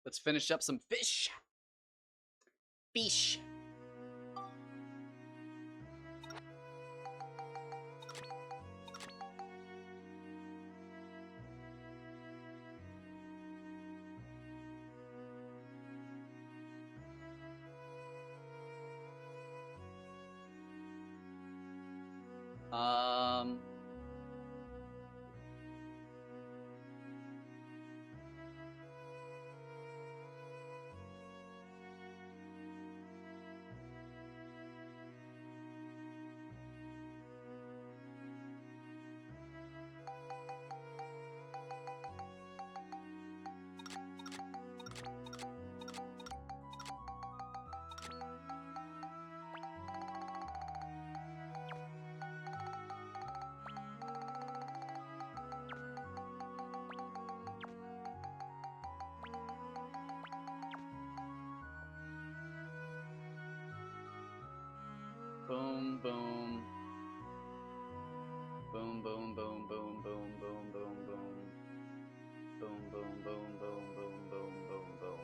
Let's finish up some fish. Fish. Boom, boom. Boom, boom, boom, boom, boom, boom, boom, boom. Boom, boom, boom, boom, boom, boom, boom, boom.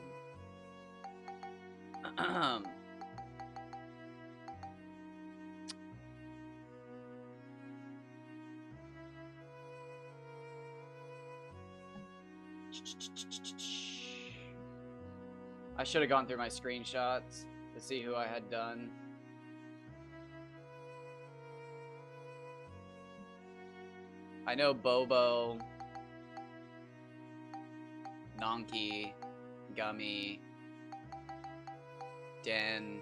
I should have gone through my screenshots to see who I had done. I know Bobo, Nonky, Gummy, Den,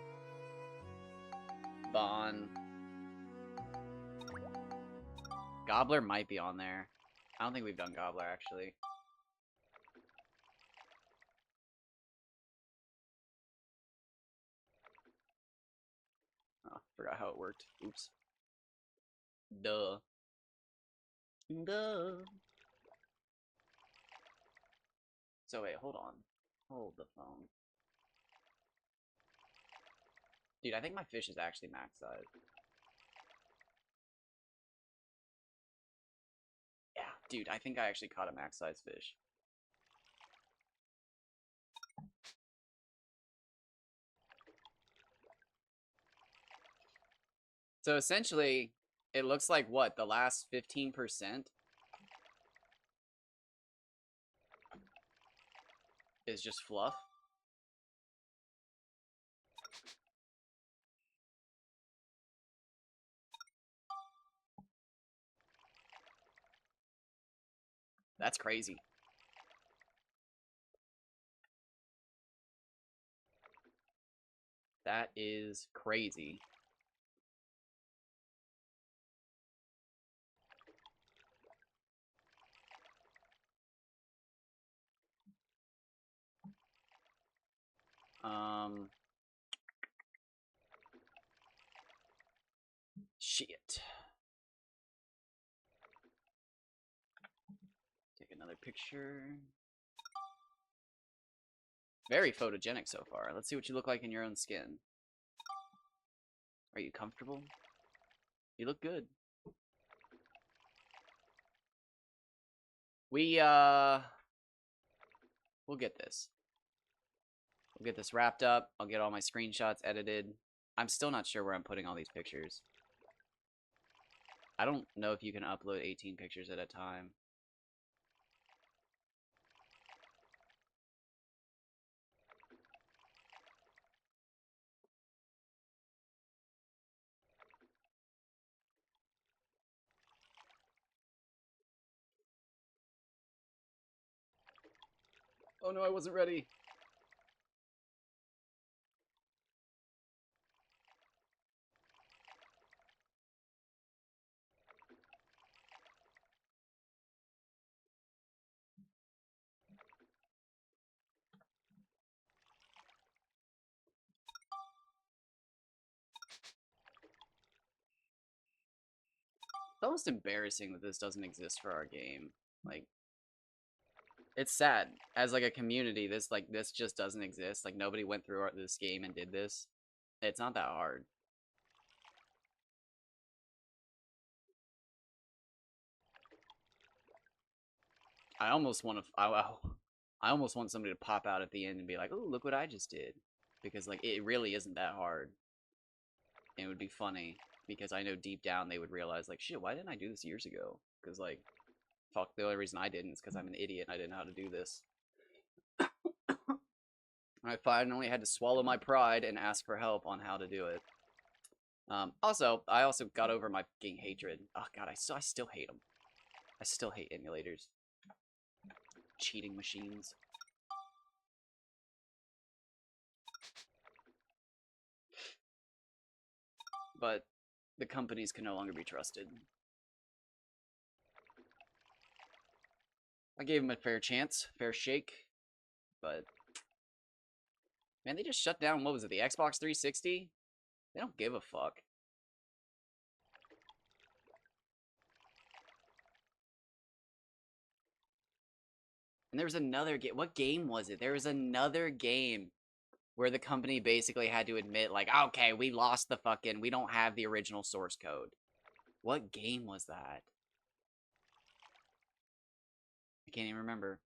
Bon. Gobbler might be on there. I don't think we've done Gobbler, actually. Oh, forgot how it worked. Oops. Duh. Duh. So wait, hold on. Hold the phone. Dude, I think my fish is actually max size. Yeah, dude, I think I actually caught a max size fish. So essentially, it looks like what? The last 15% is just fluff. That's crazy. That is crazy. Shit. Take another picture. Very photogenic so far. Let's see what you look like in your own skin. Are you comfortable? You look good. We'll get this. We'll get this wrapped up. I'll get all my screenshots edited. I'm still not sure where I'm putting all these pictures. I don't know if you can upload 18 pictures at a time. Oh no, I wasn't ready. It's almost embarrassing that this doesn't exist for our game. Like, it's sad. As like a community, this just doesn't exist. Like, nobody went through this game and did this. It's not that hard. I almost want to. I almost want somebody to pop out at the end and be like, "Oh, look what I just did," because like it really isn't that hard. And it would be funny because I know deep down they would realize like, "Shit, why didn't I do this years ago?" Because like, fuck, the only reason I didn't is because I'm an idiot and I didn't know how to do this. I finally had to swallow my pride and ask for help on how to do it. Also, I also got over my fucking hatred. Oh god, I still hate them. I still hate emulators. Cheating machines. But the companies can no longer be trusted. I gave them a fair chance, fair shake, but man, they just shut down, what was it, the Xbox 360? They don't give a fuck. And there was another game. What game was it? There was another game where the company basically had to admit, like, okay, we lost the fucking, we don't have the original source code. What game was that? I can't even remember.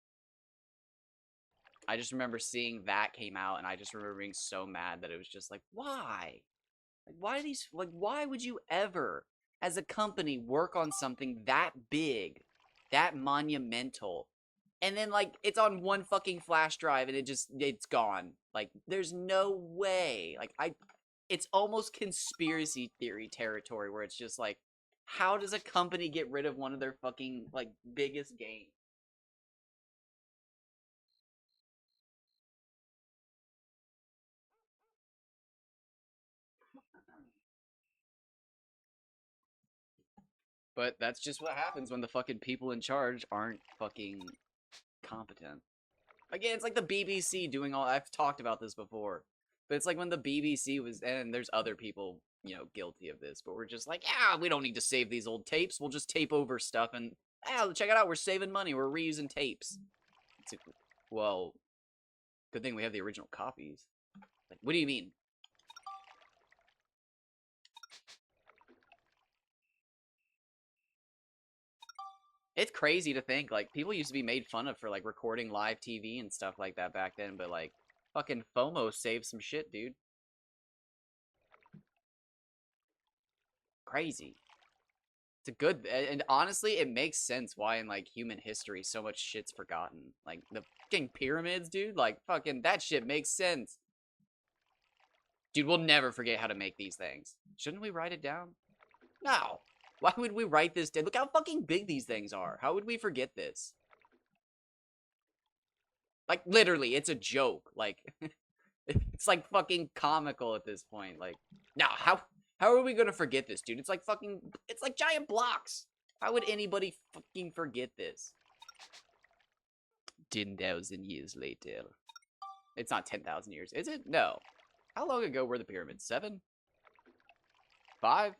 I just remember seeing that came out, and I just remember being so mad that it was just like, why? Like, why these, like, why would you ever, as a company, work on something that big, that monumental, and then, like, it's on one fucking flash drive, and it's gone. Like, there's no way. Like, it's almost conspiracy theory territory, where it's just like, how does a company get rid of one of their fucking, like, biggest games? But that's just what happens when the fucking people in charge aren't fucking competent. Again, it's like the BBC doing all. I've talked about this before, but it's like when the BBC was, and there's other people, you know, guilty of this, but we're just like, yeah, we don't need to save these old tapes. We'll just tape over stuff, and check it out, we're saving money. We're reusing tapes. It's like, well, good thing we have the original copies. Like, what do you mean? It's crazy to think like people used to be made fun of for like recording live TV and stuff like that back then, but like fucking FOMO saved some shit, dude. Crazy. It's a good, and honestly, it makes sense why in like human history so much shit's forgotten. Like the fucking pyramids, dude. Like fucking that shit makes sense. Dude, we'll never forget how to make these things. Shouldn't we write it down? No. Why would we write this down? Look how fucking big these things are. How would we forget this? Like literally, it's a joke. Like it's like fucking comical at this point. Like, now how are we gonna forget this, dude? It's like fucking, it's like giant blocks. How would anybody fucking forget this? 10,000 years later. It's not 10,000 years, is it? No. How long ago were the pyramids? 7? 5?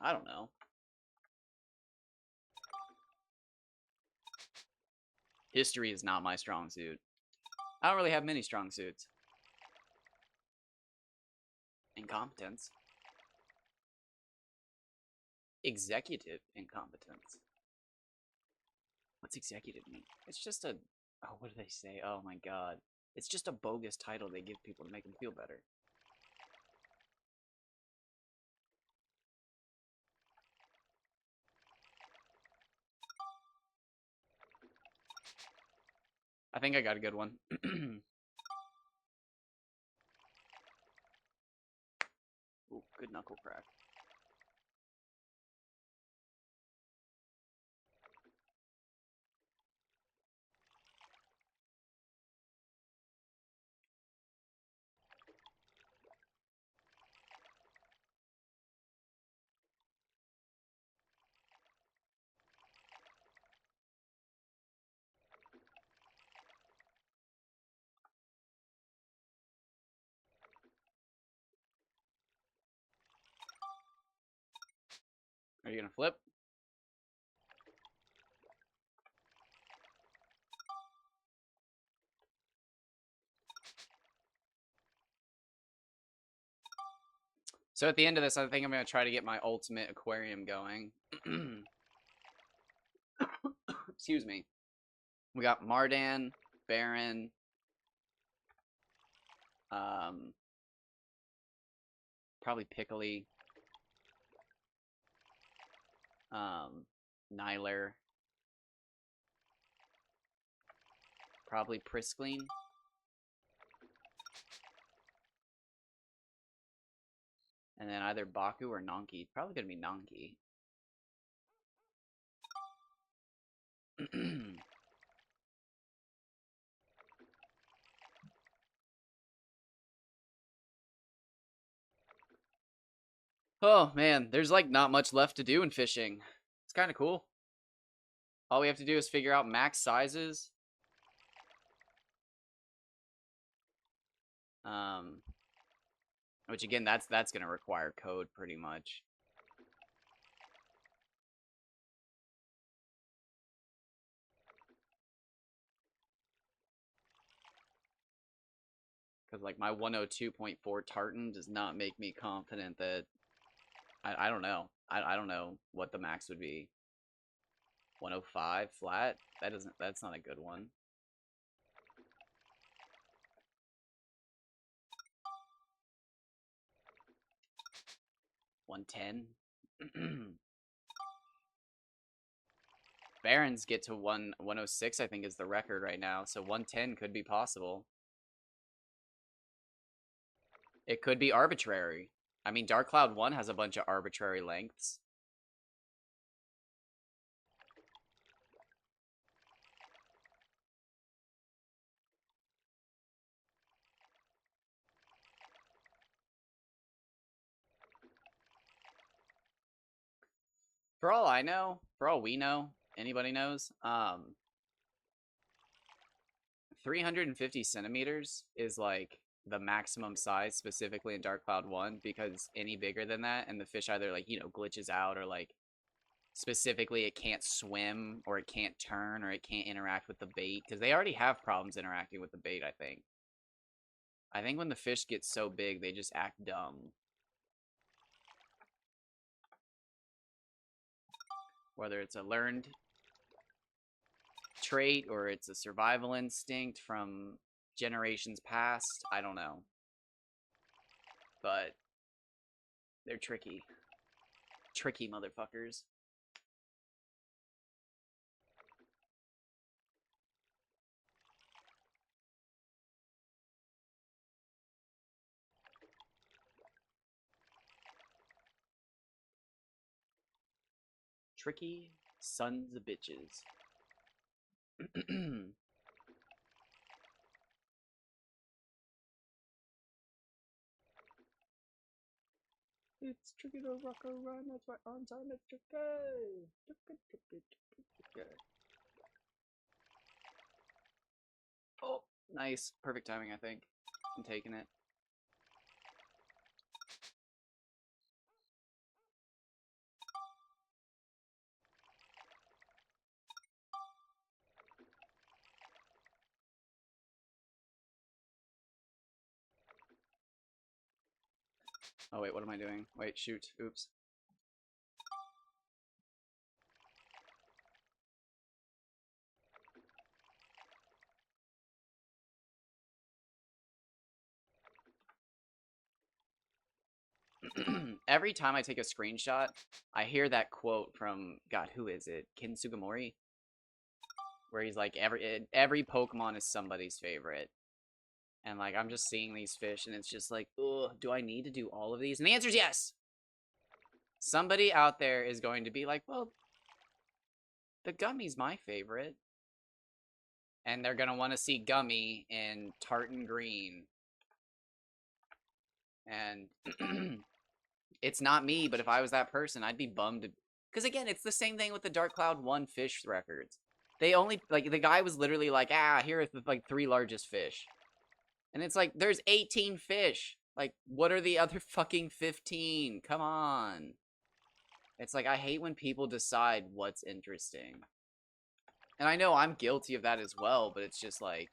I don't know. History is not my strong suit. I don't really have many strong suits. Incompetence. Executive incompetence. What's executive mean? It's just a... Oh, what do they say? Oh my god. It's just a bogus title they give people to make them feel better. I think I got a good one. Ooh, good knuckle crack. Are you gonna flip? So at the end of this, I think I'm gonna try to get my ultimate aquarium going. Excuse me. We got Mardan, Baron. Probably Piccoli. Nyler. Probably Priskleen. And then either Baku or Nanki. Probably gonna be Nanki. Oh man, there's like not much left to do in fishing. It's kind of cool. All we have to do is figure out max sizes. Which again, that's gonna require code pretty much. Because like my 102.4 tartan does not make me confident that I don't know. I don't know what the max would be. 105 flat? That's not a good one. $110. Barons get to 106, I think, is the record right now. So 110 could be possible. It could be arbitrary. I mean, Dark Cloud 1 has a bunch of arbitrary lengths. For all I know, for all we know, anybody knows, 350 centimeters is like the maximum size specifically in Dark Cloud 1, because any bigger than that and the fish either like, you know, glitches out, or like specifically it can't swim or it can't turn or it can't interact with the bait, because they already have problems interacting with the bait. I think when the fish get so big they just act dumb, whether it's a learned trait or it's a survival instinct from generations past. I don't know, but they're tricky motherfuckers. Tricky sons of bitches. It's tricky to rock or run, that's why on time it's tricky. Oh, nice. Perfect timing, I think. I'm taking it. Oh, wait, what am I doing? Wait, shoot. Oops. Every time I take a screenshot, I hear that quote from, God, who is it? Kin Sugimori? Where he's like, every Pokemon is somebody's favorite. And like, I'm just seeing these fish and it's just like, ugh, do I need to do all of these? And the answer is yes! Somebody out there is going to be like, well, the Gummy's my favorite. And they're going to want to see Gummy in tartan green. And it's not me, but if I was that person, I'd be bummed. Because again, it's the same thing with the Dark Cloud 1 fish records. They only, like, the guy was literally like, here are the, like, 3 largest fish. And it's like, there's 18 fish. Like, what are the other fucking 15? Come on. It's like, I hate when people decide what's interesting. And I know I'm guilty of that as well, but it's just like,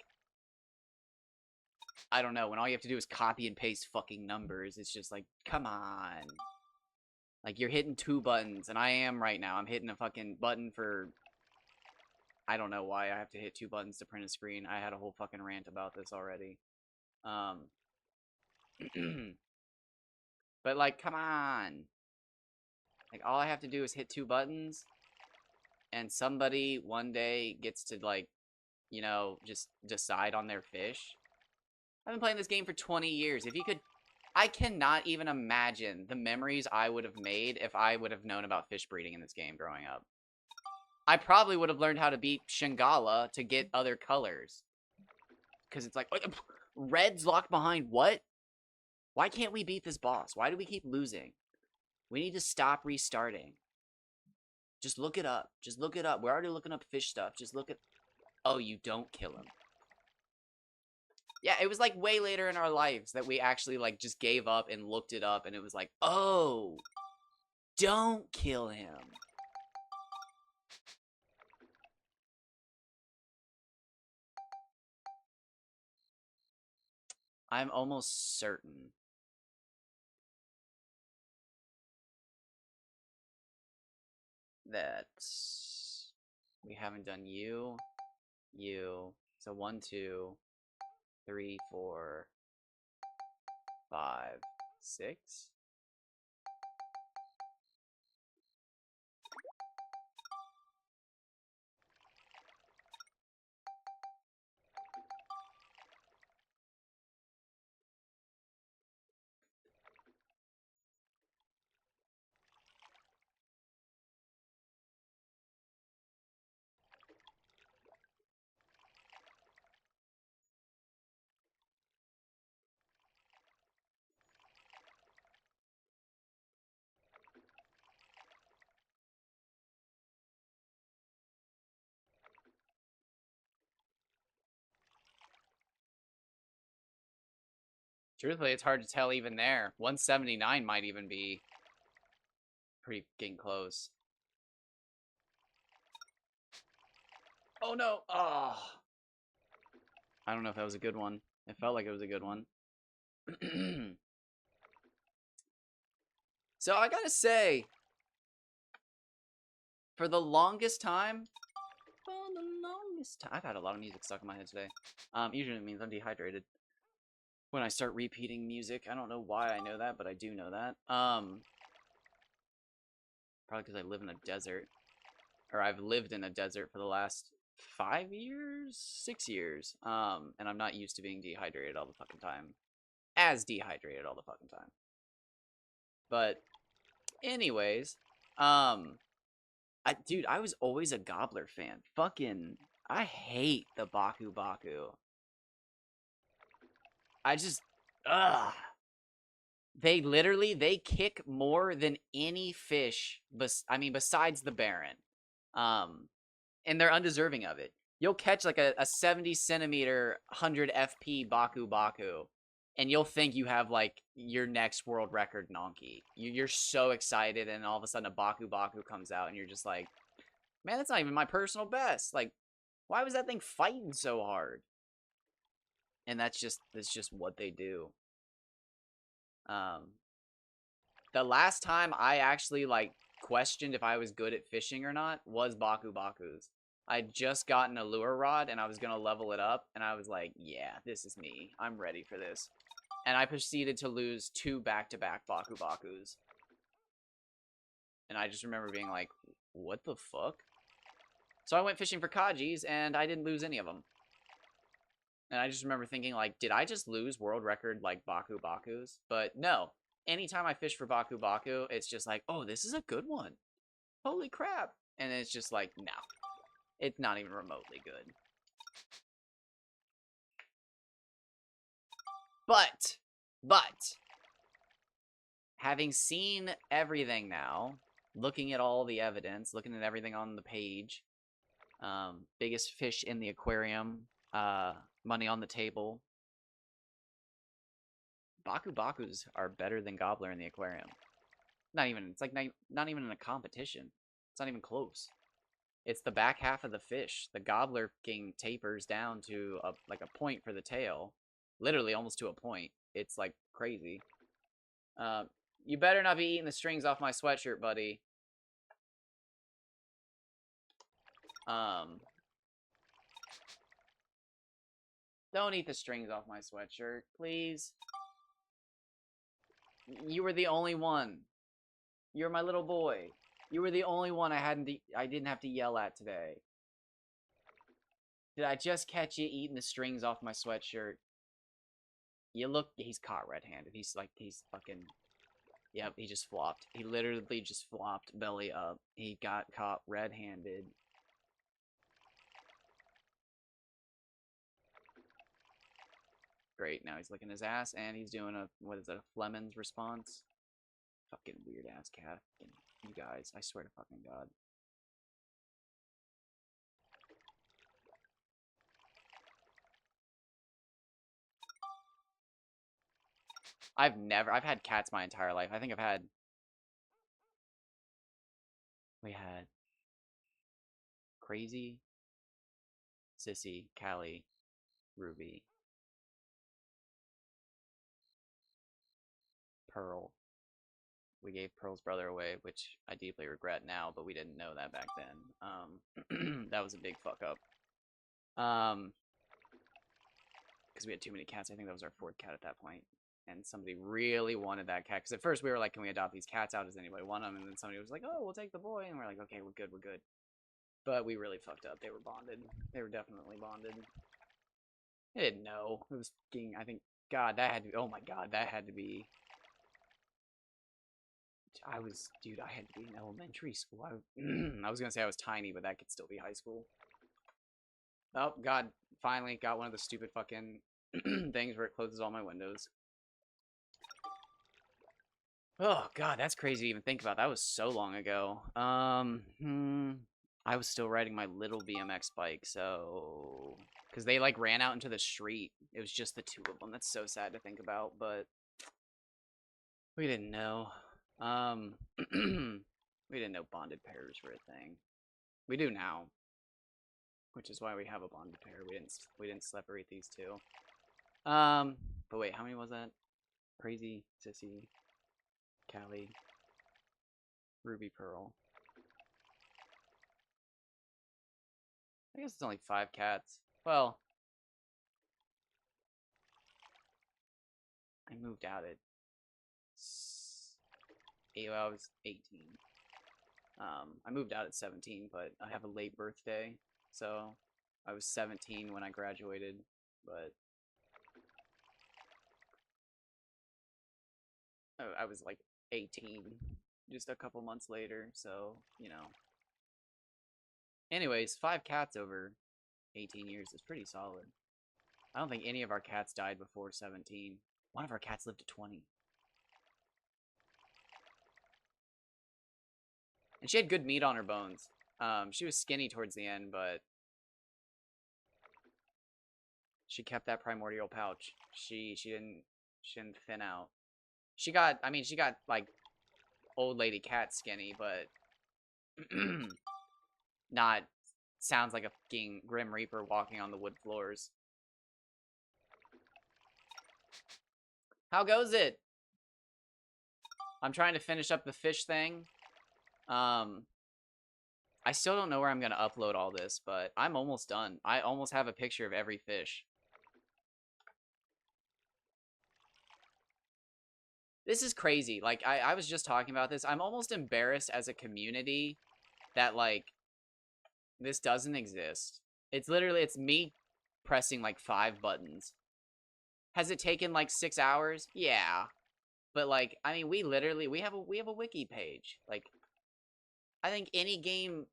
I don't know, when all you have to do is copy and paste fucking numbers, it's just like, come on. Like, you're hitting 2 buttons, and I am right now. I'm hitting a fucking button for I don't know why I have to hit 2 buttons to print a screen. I had a whole fucking rant about this already. But like, come on. Like, all I have to do is hit 2 buttons, and somebody one day gets to, like, you know, just decide on their fish. I've been playing this game for 20 years. If you could... I cannot even imagine the memories I would have made if I would have known about fish breeding in this game growing up. I probably would have learned how to beat Shingala to get other colors. Because it's like, red's locked behind what? Why can't we beat this boss? Why do we keep losing? We need to stop restarting. Just look it up. Just look it up. We're already looking up fish stuff. Just look at... Oh, you don't kill him. Yeah, it was like way later in our lives that we actually like just gave up and looked it up, and it was like, oh, don't kill him. I'm almost certain that we haven't done you. So 1, 2, 3, 4, 5, 6. Truthfully, it's hard to tell even there. 179 might even be pretty getting close. Oh no! Oh. I don't know if that was a good one. It felt like it was a good one. So I gotta say, for the longest time, I've had a lot of music stuck in my head today. Usually it means I'm dehydrated when I start repeating music. I don't know why I know that, but I do know that. Probably because I live in a desert. Or I've lived in a desert for the last 5 years? 6 years. And I'm not used to being dehydrated all the fucking time. As dehydrated all the fucking time. But, anyways, dude, I was always a Gobbler fan. Fucking, I hate the Baku Baku. I just, ugh. They kick more than any fish, besides the Baron. And they're undeserving of it. You'll catch like a 70 centimeter 100 FP Baku Baku, and you'll think you have like your next world record Nonky. You're so excited, and all of a sudden a Baku Baku comes out, and you're just like, man, that's not even my personal best. Like, why was that thing fighting so hard? And that's just what they do. The last time I actually like questioned if I was good at fishing or not was Baku Baku's. I'd just gotten a lure rod and I was gonna level it up, and I was like, yeah, this is me. I'm ready for this. And I proceeded to lose 2 back-to-back Baku Bakus. And I just remember being like, what the fuck? So I went fishing for Kajis, and I didn't lose any of them. And I just remember thinking, like, did I just lose world record, like, Baku Bakus? But no. Anytime I fish for Baku Baku, it's just like, oh, this is a good one. Holy crap. And it's just like, no. It's not even remotely good. But, having seen everything now, looking at all the evidence, looking at everything on the page, biggest fish in the aquarium, money on the table, Baku Bakus are better than Gobbler in the aquarium. It's like not even in a competition. It's not even close. It's the back half of the fish. The Gobbler king tapers down to like a point for the tail. Literally almost to a point. It's like crazy. You better not be eating the strings off my sweatshirt, buddy. Don't eat the strings off my sweatshirt, please. You were the only one. You're my little boy. You were the only one I didn't have to yell at today. Did I just catch you eating the strings off my sweatshirt? He's caught red-handed. He's fucking, yep, he just flopped. He literally just flopped belly up. He got caught red-handed. Great, now he's licking his ass, and he's doing a, what is it, a Flemin's response? Fucking weird-ass cat. You guys, I swear to fucking God. I've had cats my entire life. I think we had Crazy, Sissy, Callie, Ruby, Pearl. We gave Pearl's brother away, which I deeply regret now, but we didn't know that back then. That was a big fuck up. Because we had too many cats. I think that was our fourth cat at that point. And somebody really wanted that cat. Because at first we were like, can we adopt these cats out? Does anybody want them? And then somebody was like, oh, we'll take the boy. And we're like, okay, we're good, we're good. But we really fucked up. They were bonded. They were definitely bonded. I didn't know. It was fucking, I think, God, that had to be, oh my God, that had to be, dude, I had to be in elementary school. I was gonna say I was tiny, but that could still be high school. Oh, God, finally got one of the stupid fucking things where it closes all my windows. Oh, God, that's crazy to even think about. That was so long ago. I was still riding my little BMX bike, so... Because they, like, ran out into the street. It was just the two of them. That's so sad to think about, but... We didn't know. We didn't know bonded pairs were a thing. We do now. Which is why we have a bonded pair. We didn't separate these two. But wait, how many was that? Crazy, Sissy, Callie, Ruby, Pearl. I guess it's only 5 cats. Well, I moved out at I was 18. I moved out at 17, but I have a late birthday, so I was 17 when I graduated, but I was like 18 just a couple months later, so, you know. Anyways, 5 cats over 18 years is pretty solid. I don't think any of our cats died before 17. One of our cats lived to 20. And she had good meat on her bones. She was skinny towards the end, but she kept that primordial pouch. She didn't thin out. She got like old lady cat skinny, but not sounds like a fucking Grim Reaper walking on the wood floors. How goes it? I'm trying to finish up the fish thing. I still don't know where I'm going to upload all this, but I'm almost done. I almost have a picture of every fish. This is crazy. Like, I was just talking about this. I'm almost embarrassed as a community that, like, this doesn't exist. It's literally, it's me pressing, like, 5 buttons. Has it taken, like, 6 hours? Yeah. But, like, I mean, we have a wiki page. Like, I think any game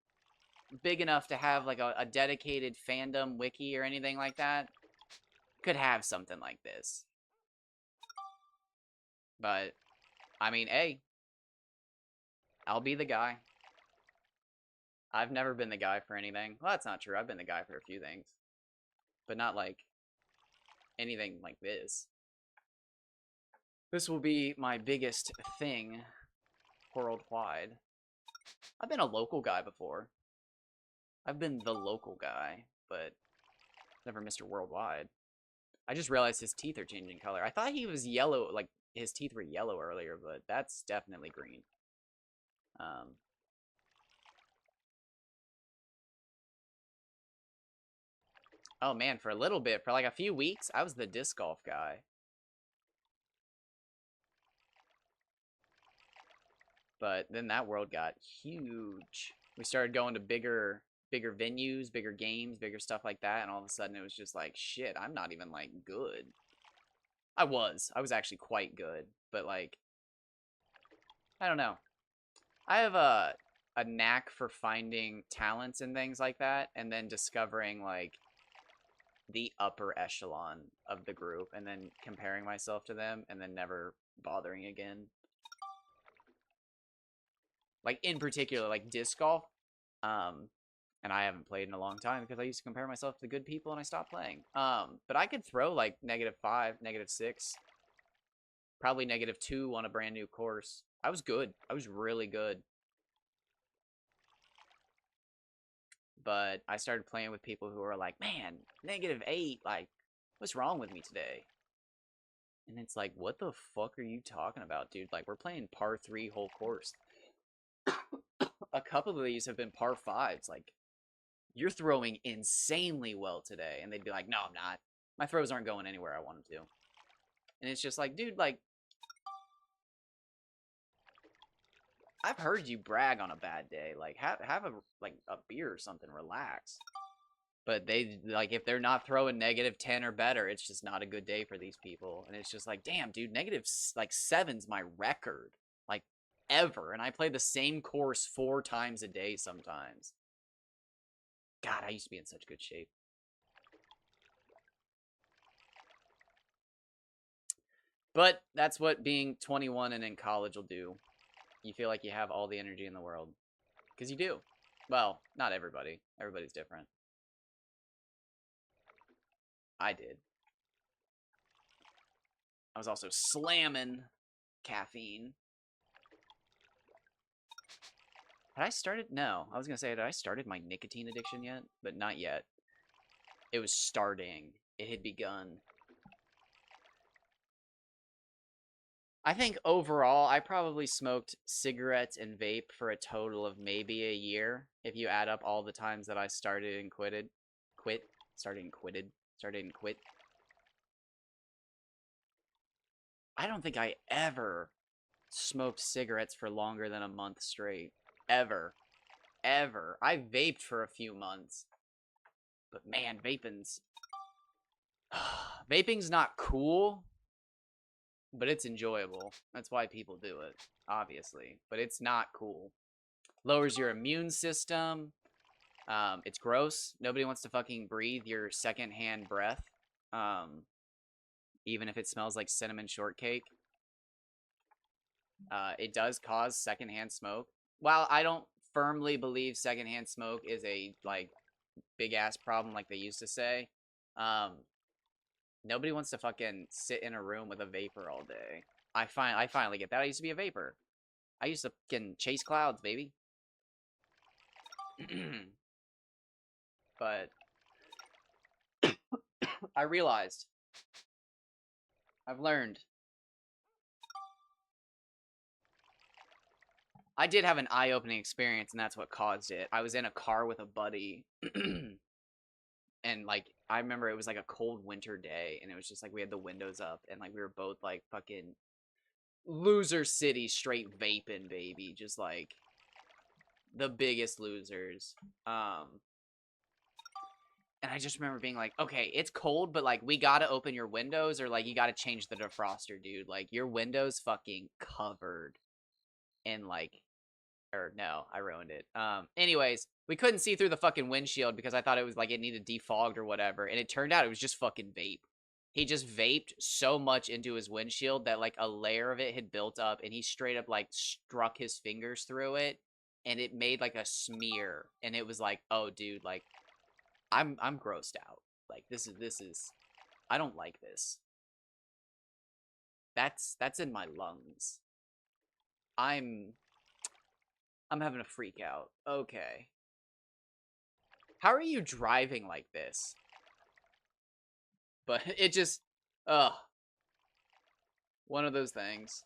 big enough to have, like, a dedicated fandom wiki or anything like that could have something like this. But, I mean, hey, I'll be the guy. I've never been the guy for anything. Well, that's not true. I've been the guy for a few things. But not, like, anything like this. This will be my biggest thing worldwide. I've been a local guy before. I've been the local guy, but never Mr. Worldwide. I just realized his teeth are changing color. I thought he was yellow, like, his teeth were yellow earlier, but that's definitely green. Oh man, for a little bit, for like a few weeks, I was the disc golf guy. But then that world got huge. We started going to bigger venues, bigger games, bigger stuff like that, and all of a sudden it was just like, shit, I'm not even like good. I was actually quite good, but like, I don't know. I have a knack for finding talents and things like that, and then discovering like the upper echelon of the group, and then comparing myself to them, and then never bothering again. Like in particular, like disc golf. Um, and I haven't played in a long time because I used to compare myself to good people and I stopped playing. But I could throw like -5, -6, probably -2 on a brand new course. I was good. I was really good. But I started playing with people who were like, man, -8, like, what's wrong with me today? And it's like, what the fuck are you talking about, dude? Like, we're playing par 3 whole course. A couple of these have been par 5s. Like, you're throwing insanely well today. And they'd be like, no, I'm not. My throws aren't going anywhere I want them to. And it's just like, dude, like, I've heard you brag on a bad day. Like, have a beer or something, relax. But they, like, if they're not throwing -10 or better, it's just not a good day for these people. And it's just like, damn, dude, -7's my record, like, ever. And I play the same course 4 times a day sometimes. God, I used to be in such good shape. But that's what being 21 and in college will do. You feel like you have all the energy in the world. Because you do. Well, not everybody. Everybody's different. I did. I was also slamming caffeine. Had I started? No. I was going to say, had I started my nicotine addiction yet? But not yet. It was starting. It had begun. I think overall, I probably smoked cigarettes and vape for a total of maybe a year. If you add up all the times that I started and quitted. Started and quitted. Started and quit. I don't think I ever smoked cigarettes for longer than a month straight. Ever. Ever. I vaped for a few months. But man, vaping's not cool, but it's enjoyable. That's why people do it, obviously. But it's not cool. Lowers your immune system. It's gross. Nobody wants to fucking breathe your secondhand breath. Even if it smells like cinnamon shortcake. It does cause secondhand smoke. While I don't firmly believe secondhand smoke is a, like, big ass problem like they used to say, nobody wants to fucking sit in a room with a vapor all day. I finally get that. I used to be a vapor. I used to fucking chase clouds, baby. But I realized, I've learned, I did have an eye-opening experience, and that's what caused it. I was in a car with a buddy, and like I remember it was like a cold winter day, and it was just like we had the windows up, and like we were both like fucking loser city straight vaping, baby, just like the biggest losers. And I just remember being like, okay, it's cold, but like we gotta open your windows, or like you gotta change the defroster, dude. Like your windows fucking covered in like, or no, I ruined it. Anyways, we couldn't see through the fucking windshield because I thought it was like it needed defogged or whatever, and it turned out it was just fucking vape. He just vaped so much into his windshield that like a layer of it had built up, and he straight up like struck his fingers through it, and it made like a smear, and it was like, oh dude, like I'm grossed out. Like this is I don't like this. That's in my lungs. I'm I'm having a freak out. Okay. How are you driving like this? But it just, ugh, one of those things.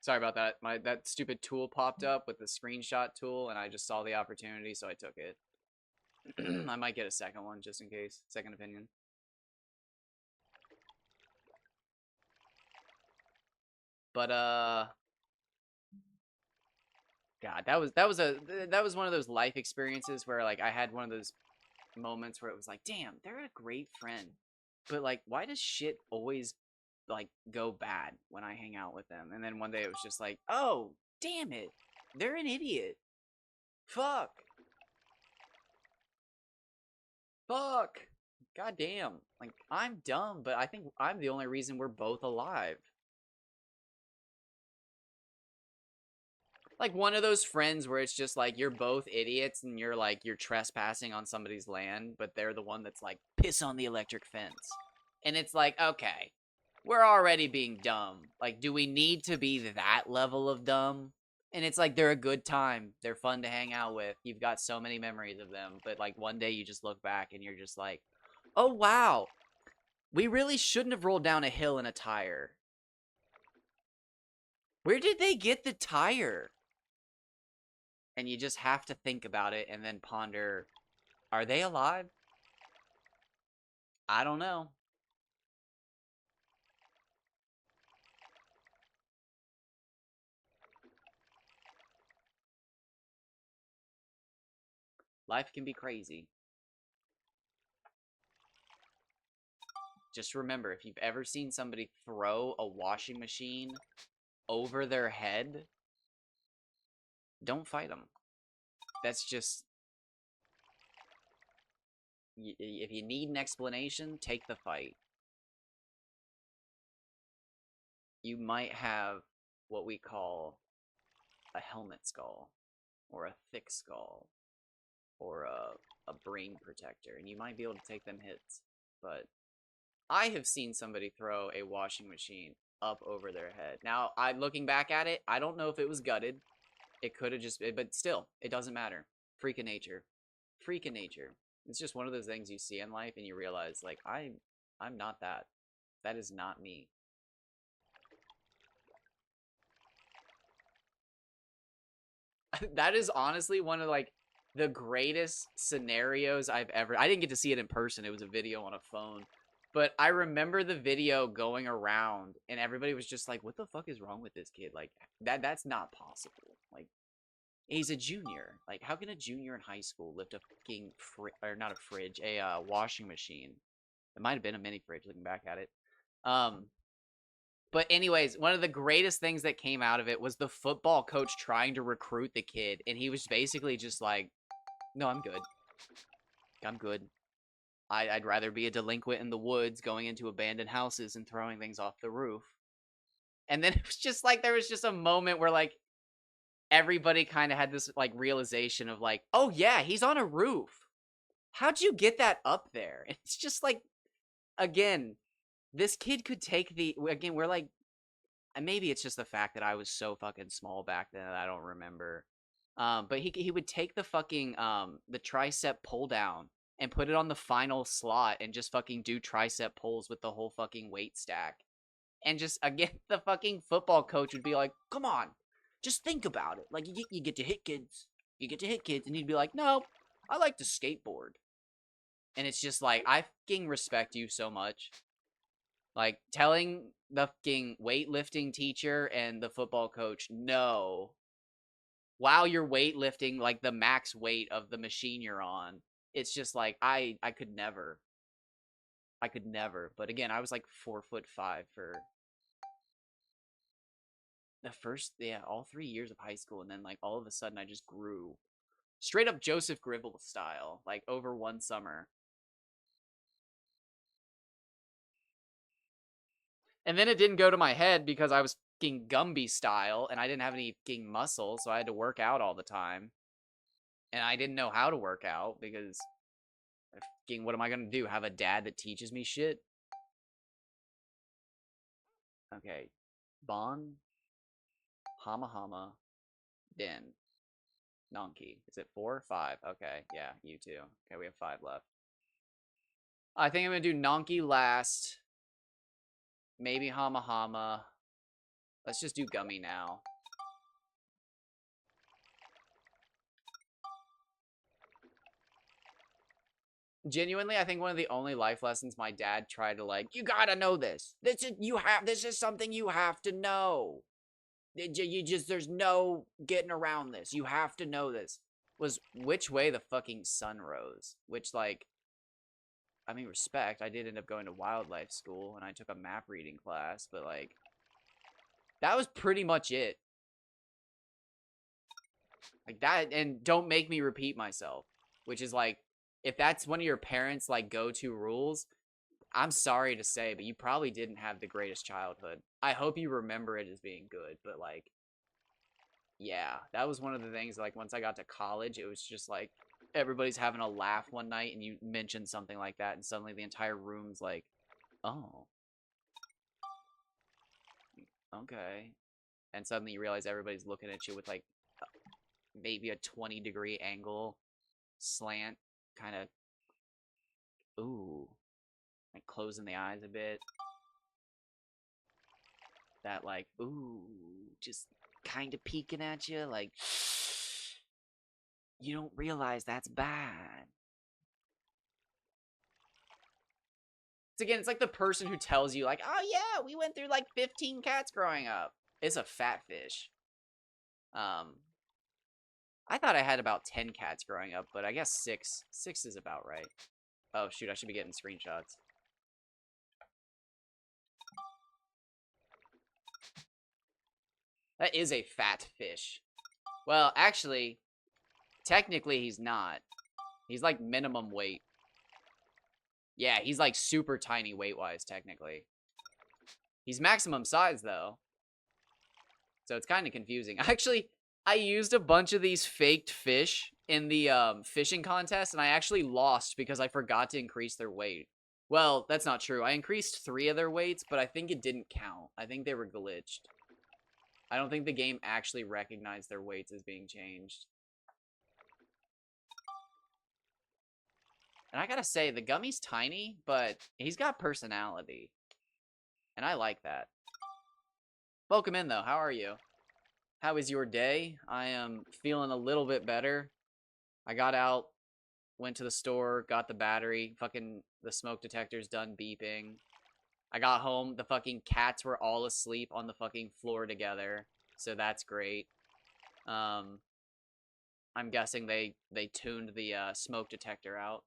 Sorry about that. That stupid tool popped up with the screenshot tool, and I just saw the opportunity, so I took it. I might get a second one just in case. Second opinion. But God, that was one of those life experiences where like I had one of those moments where it was like, damn, they're a great friend. But like, why does shit always like go bad when I hang out with them? And then one day it was just like, oh, damn it. They're an idiot. Fuck. Fuck. God damn. Like, I'm dumb, but I think I'm the only reason we're both alive. Like one of those friends where it's just like you're both idiots and you're trespassing on somebody's land, but they're the one that's like piss on the electric fence. And it's like, okay, we're already being dumb. Like, do we need to be that level of dumb? And it's like they're a good time. They're fun to hang out with. You've got so many memories of them, but like one day you just look back and you're just like, "Oh wow. We really shouldn't have rolled down a hill in a tire. Where did they get the tire?" And you just have to think about it and then ponder, are they alive? I don't know. Life can be crazy. Just remember, if you've ever seen somebody throw a washing machine over their head, don't fight them. That's just, if you need an explanation, take the fight. You might have what we call a helmet skull, or a thick skull, or a brain protector, and you might be able to take them hits. But I have seen somebody throw a washing machine up over their head. Now, looking back at it, I don't know if it was gutted. It could have just been, but still, it doesn't matter. Freak of nature. Freak of nature. It's just one of those things you see in life and you realize, like, I'm not that. That is not me. That is honestly one of, like, the greatest scenarios I've ever... I didn't get to see it in person. It was a video on a phone. But I remember the video going around and everybody was just like, what the fuck is wrong with this kid? Like, that's not possible. Like, he's a junior. Like, how can a junior in high school lift a fucking or not a fridge, a washing machine? It might have been a mini fridge looking back at it. But anyways, one of the greatest things that came out of it was the football coach trying to recruit the kid, and he was basically just like, "No, I'm good. I'm good. I'd rather be a delinquent in the woods, going into abandoned houses and throwing things off the roof." And then it was just like there was just a moment where like everybody kind of had this like realization of like, "Oh yeah, he's on a roof. How'd you get that up there?" And it's just like, again, this kid could take the again. We're like, and maybe it's just the fact that I was so fucking small back then that I don't remember. But he would take the fucking the tricep pull down and put it on the final slot and just fucking do tricep pulls with the whole fucking weight stack. And just again, the fucking football coach would be like, "Come on, just think about it. Like you get to hit kids, you get to hit kids," and he'd be like, "No, I like to skateboard." And it's just like I fucking respect you so much. Like telling the fucking weightlifting teacher and the football coach no while you're weightlifting like the max weight of the machine you're on. It's just like I could never. I could never. But again, I was like 4'5" for the first all 3 years of high school, and then like all of a sudden I just grew straight up Joseph Gribble style, like over one summer. And then it didn't go to my head because I was fucking Gumby style and I didn't have any fucking muscle, so I had to work out all the time. And I didn't know how to work out because fucking what am I gonna do? Have a dad that teaches me shit? Okay. Bon, Hama Hama, Den, Nonki. Is it 4 or 5? Okay, yeah, you too. Okay, we have 5 left. I think I'm gonna do Nonki last. Maybe Hama Hama. Let's just do Gummy now. Genuinely, I think one of the only life lessons my dad tried to, like, you gotta know this. This is something you have to know. There's no getting around this. You have to know this. Was which way the fucking sun rose. Which, like, I mean, respect. I did end up going to wildlife school and I took a map reading class, but, like, that was pretty much it. Like, that, and don't make me repeat myself. Which is, like, if that's one of your parents' like go-to rules, I'm sorry to say, but you probably didn't have the greatest childhood. I hope you remember it as being good, but like, yeah, that was one of the things. Like, once I got to college, it was just like everybody's having a laugh one night, and you mention something like that, and suddenly the entire room's like, oh, okay, and suddenly you realize everybody's looking at you with like maybe a 20-degree angle slant, kind of, ooh, like closing the eyes a bit. That like, ooh, just kind of peeking at you, like, you don't realize that's bad. It's again, it's like the person who tells you, like, oh yeah, we went through like 15 cats growing up. It's a fat fish. I thought I had about 10 cats growing up, but I guess six. Six is about right. Oh shoot, I should be getting screenshots. That is a fat fish. Well, actually, technically he's not. He's like minimum weight. Yeah, he's like super tiny weight-wise, technically. He's maximum size, though. So it's kind of confusing. Actually, I used a bunch of these faked fish in the fishing contest, and I actually lost because I forgot to increase their weight. Well, that's not true. I increased 3 of their weights, but I think it didn't count. I think they were glitched. I don't think the game actually recognized their weights as being changed. And I gotta say, the Gummy's tiny, but he's got personality. And I like that. Welcome in, though. How are you? How is your day? I am feeling a little bit better. I got out, went to the store, got the battery. Fucking the smoke detector's done beeping. I got home. The fucking cats were all asleep on the fucking floor together. So that's great. I'm guessing they tuned the smoke detector out.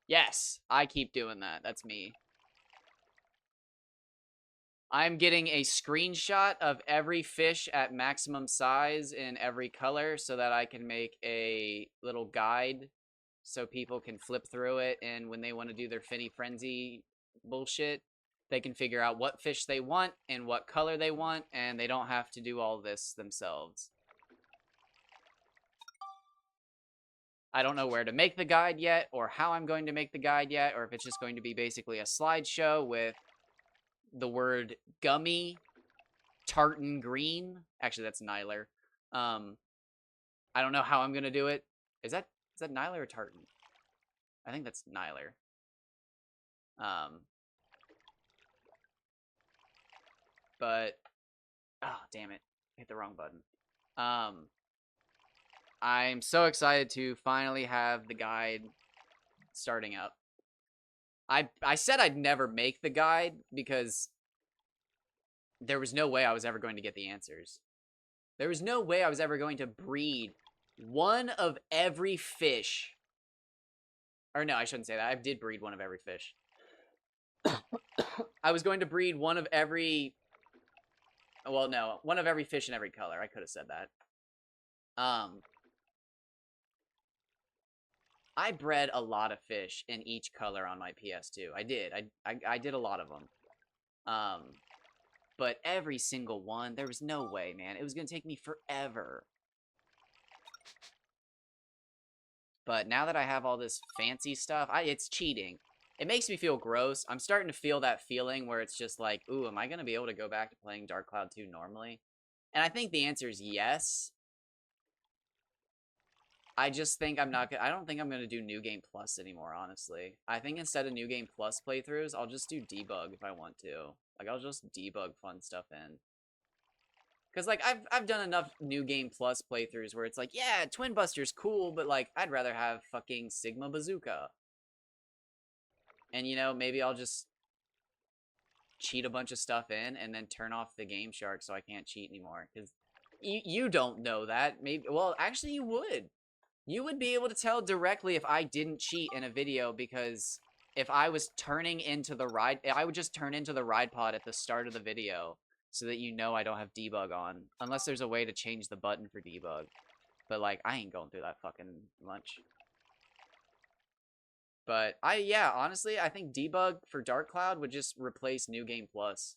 Yes, I keep doing that. That's me. I'm getting a screenshot of every fish at maximum size in every color so that I can make a little guide so people can flip through it, and when they want to do their Finny Frenzy bullshit, they can figure out what fish they want and what color they want, and they don't have to do all this themselves. I don't know where to make the guide yet, or how I'm going to make the guide yet, or if it's just going to be basically a slideshow with the word gummy, tartan green. Actually, that's Nyler. I don't know how I'm gonna do it. Is that Nyler or tartan? I think that's Nyler. But oh damn it, hit the wrong button. I'm so excited to finally have the guide starting up. I said I'd never make the guide because there was no way I was ever going to get the answers. There was no way I was ever going to breed one of every fish. Or no, I shouldn't say that. I did breed one of every fish. I was going to breed one of every... Well, no. One of every fish in every color. I could have said that. I bred a lot of fish in each color on my PS2. I did. I did a lot of them. But every single one, there was no way, man. It was going to take me forever. But now that I have all this fancy stuff, it's cheating. It makes me feel gross. I'm starting to feel that feeling where it's just like, ooh, am I going to be able to go back to playing Dark Cloud 2 normally? And I think the answer is yes. I just think I'm not gonna, I don't think I'm gonna do New Game Plus anymore, honestly. I think instead of New Game Plus playthroughs, I'll just do debug if I want to. Like, I'll just debug fun stuff in. Because, like, I've done enough New Game Plus playthroughs where it's like, yeah, Twin Buster's cool, but, like, I'd rather have fucking Sigma Bazooka. And, you know, maybe I'll just cheat a bunch of stuff in and then turn off the Game Shark so I can't cheat anymore. Because you don't know that. Maybe, well, actually, you would. You would be able to tell directly if I didn't cheat in a video, because if I was turning into the ride, I would just turn into the ride pod at the start of the video so that you know I don't have debug on. Unless there's a way to change the button for debug. But, like, I ain't going through that fucking lunch. But, yeah, honestly, I think debug for Dark Cloud would just replace New Game Plus.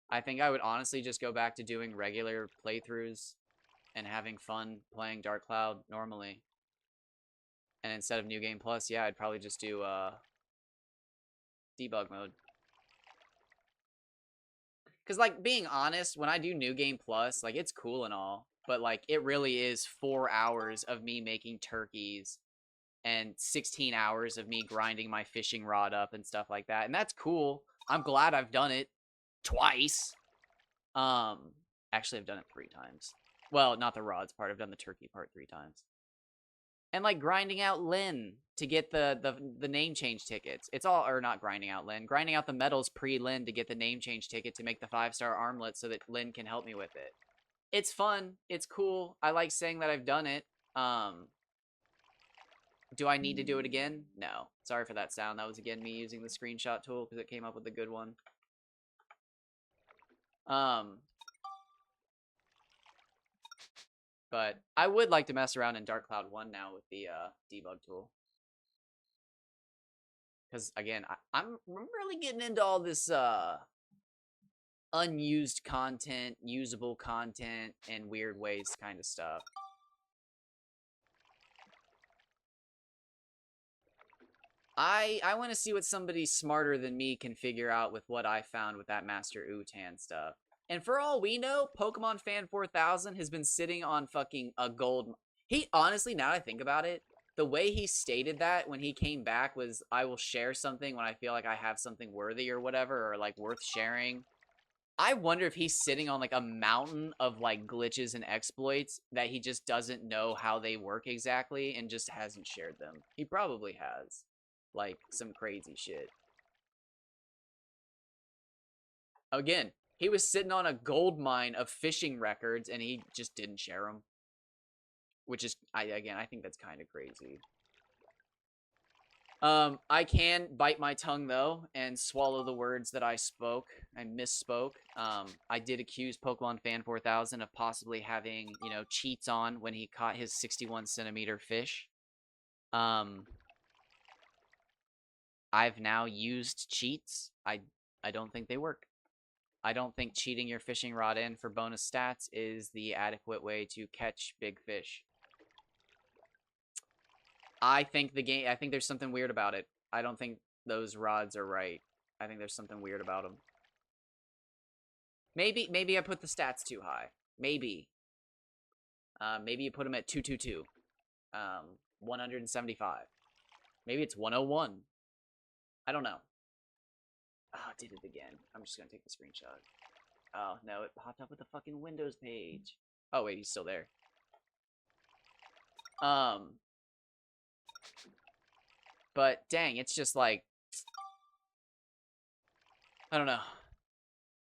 I think I would honestly just go back to doing regular playthroughs and having fun playing Dark Cloud normally. And instead of New Game Plus, yeah, I'd probably just do debug mode. Because, like, being honest, when I do New Game Plus, like, it's cool and all, but, like, it really is 4 hours of me making turkeys and 16 hours of me grinding my fishing rod up and stuff like that. And that's cool. I'm glad I've done it twice. Actually, I've done it 3 times. Well, not the rods part. I've done the turkey part 3 times. And, like, grinding out Lynn to get the name change tickets. It's all, or not grinding out Lynn. Grinding out the medals pre-Lynn to get the name change ticket to make the 5-star armlet so that Lynn can help me with it. It's fun. It's cool. I like saying that I've done it. Do I need to do it again? No. Sorry for that sound. That was, again, me using the screenshot tool because it came up with a good one. But I would like to mess around in Dark Cloud 1 now with the debug tool. Because, again, I'm really getting into all this unused content, usable content, and weird ways kind of stuff. I want to see what somebody smarter than me can figure out with what I found with that Master Utan stuff. And for all we know, Pokemon Fan 4000 has been sitting on fucking a gold... He, honestly, now that I think about it, the way he stated that when he came back was, I will share something when I feel like I have something worthy or whatever, or, like, worth sharing. I wonder if he's sitting on, like, a mountain of, like, glitches and exploits that he just doesn't know how they work exactly and just hasn't shared them. He probably has. Like, some crazy shit. Again, he was sitting on a gold mine of fishing records, and he just didn't share them. Which is, I think that's kind of crazy. I can bite my tongue, though, and swallow the words that I spoke. I misspoke. I did accuse Pokemon Fan 4000 of possibly having, you know, cheats on when he caught his 61-centimeter fish. I've now used cheats. I don't think they work. I don't think cheating your fishing rod in for bonus stats is the adequate way to catch big fish. I think there's something weird about it. I don't think those rods are right. I think there's something weird about them. Maybe I put the stats too high. Maybe. Maybe you put them at 222. 175. Maybe it's 101. I don't know. Oh, I did it again. I'm just gonna take the screenshot. Oh, no, it popped up with the fucking Windows page. Oh, wait, he's still there. But, dang, it's just like... I don't know.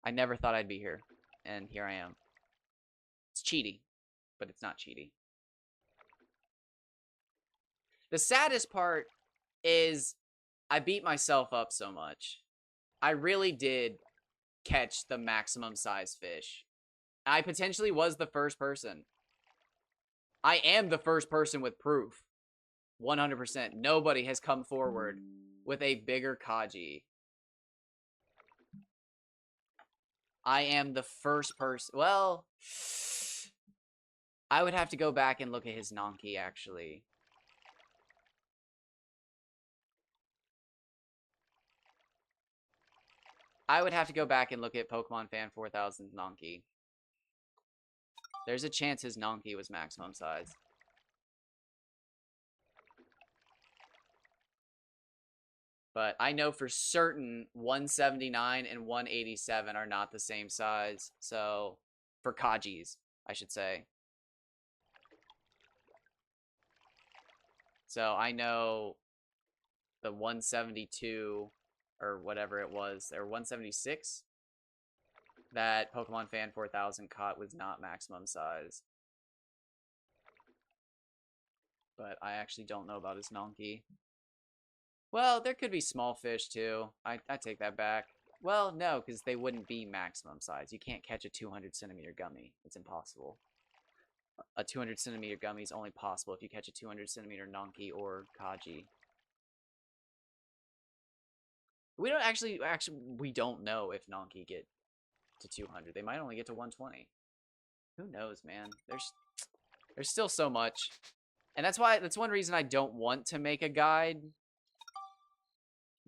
I never thought I'd be here. And here I am. It's cheaty. But it's not cheaty. The saddest part is I beat myself up so much. I really did catch the maximum size fish. I potentially was the first person. I am the first person with proof. 100%. Nobody has come forward with a bigger Kaji. I am the first person. Well, I would have to go back and look at his Nonki, actually. I would have to go back and look at Pokemon Fan 4000 Nonky. There's a chance his Nonky was maximum size. But I know for certain 179 and 187 are not the same size. So, for Kajis, I should say. So I know the 172 or whatever it was, or 176 that Pokemon Fan 4000 caught was not maximum size. But I actually don't know about his Nonky. Well, there could be small fish too. I take that back. Well, no, because they wouldn't be maximum size. You can't catch a 200 centimeter gummy. It's impossible. A 200 centimeter gummy is only possible if you catch a 200 centimeter Nonky or Kaji. We don't actually we don't know if Nonky get to 200. They might only get to 120. Who knows, man? There's still so much. And that's one reason I don't want to make a guide,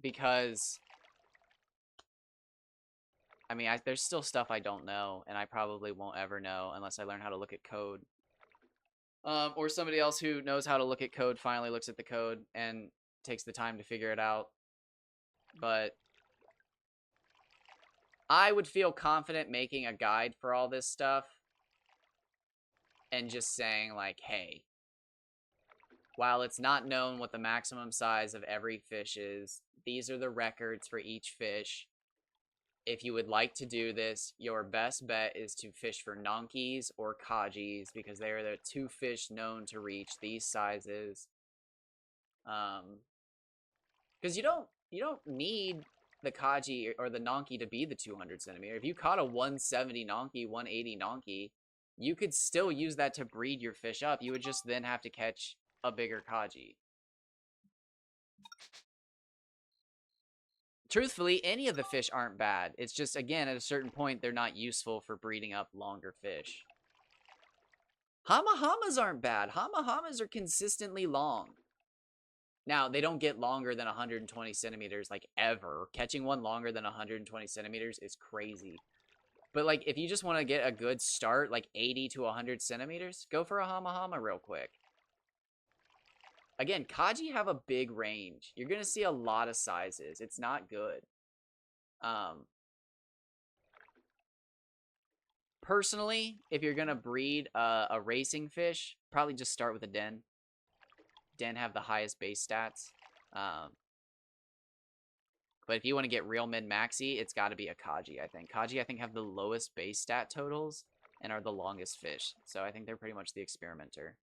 because I mean, there's still stuff I don't know, and I probably won't ever know unless I learn how to look at code. Or somebody else who knows how to look at code finally looks at the code and takes the time to figure it out. But I would feel confident making a guide for all this stuff and just saying, like, hey, while it's not known what the maximum size of every fish is, these are the records for each fish. If you would like to do this, your best bet is to fish for Nonkis or Kajis, because they are the two fish known to reach these sizes. Because you don't need the Kaji or the Nonky to be the 200 centimeter. If you caught a 170 Nonky, 180 Nonky, you could still use that to breed your fish up. You would just then have to catch a bigger Kaji. Truthfully, any of the fish aren't bad. It's just, again, at a certain point, they're not useful for breeding up longer fish. Hama-Hamas aren't bad. Hama-Hamas are consistently long. Now, they don't get longer than 120 centimeters, like, ever. Catching one longer than 120 centimeters is crazy. But, like, if you just want to get a good start, like 80 to 100 centimeters, go for a Hama-Hama real quick. Again, Kaji have a big range. You're going to see a lot of sizes. It's not good. Personally, if you're going to breed a racing fish, probably just start with a Den. Den have the highest base stats. But if you want to get real min-maxy, it's got to be a Kaji, I think. Kaji, I think, have the lowest base stat totals and are the longest fish. So I think they're pretty much the experimenter.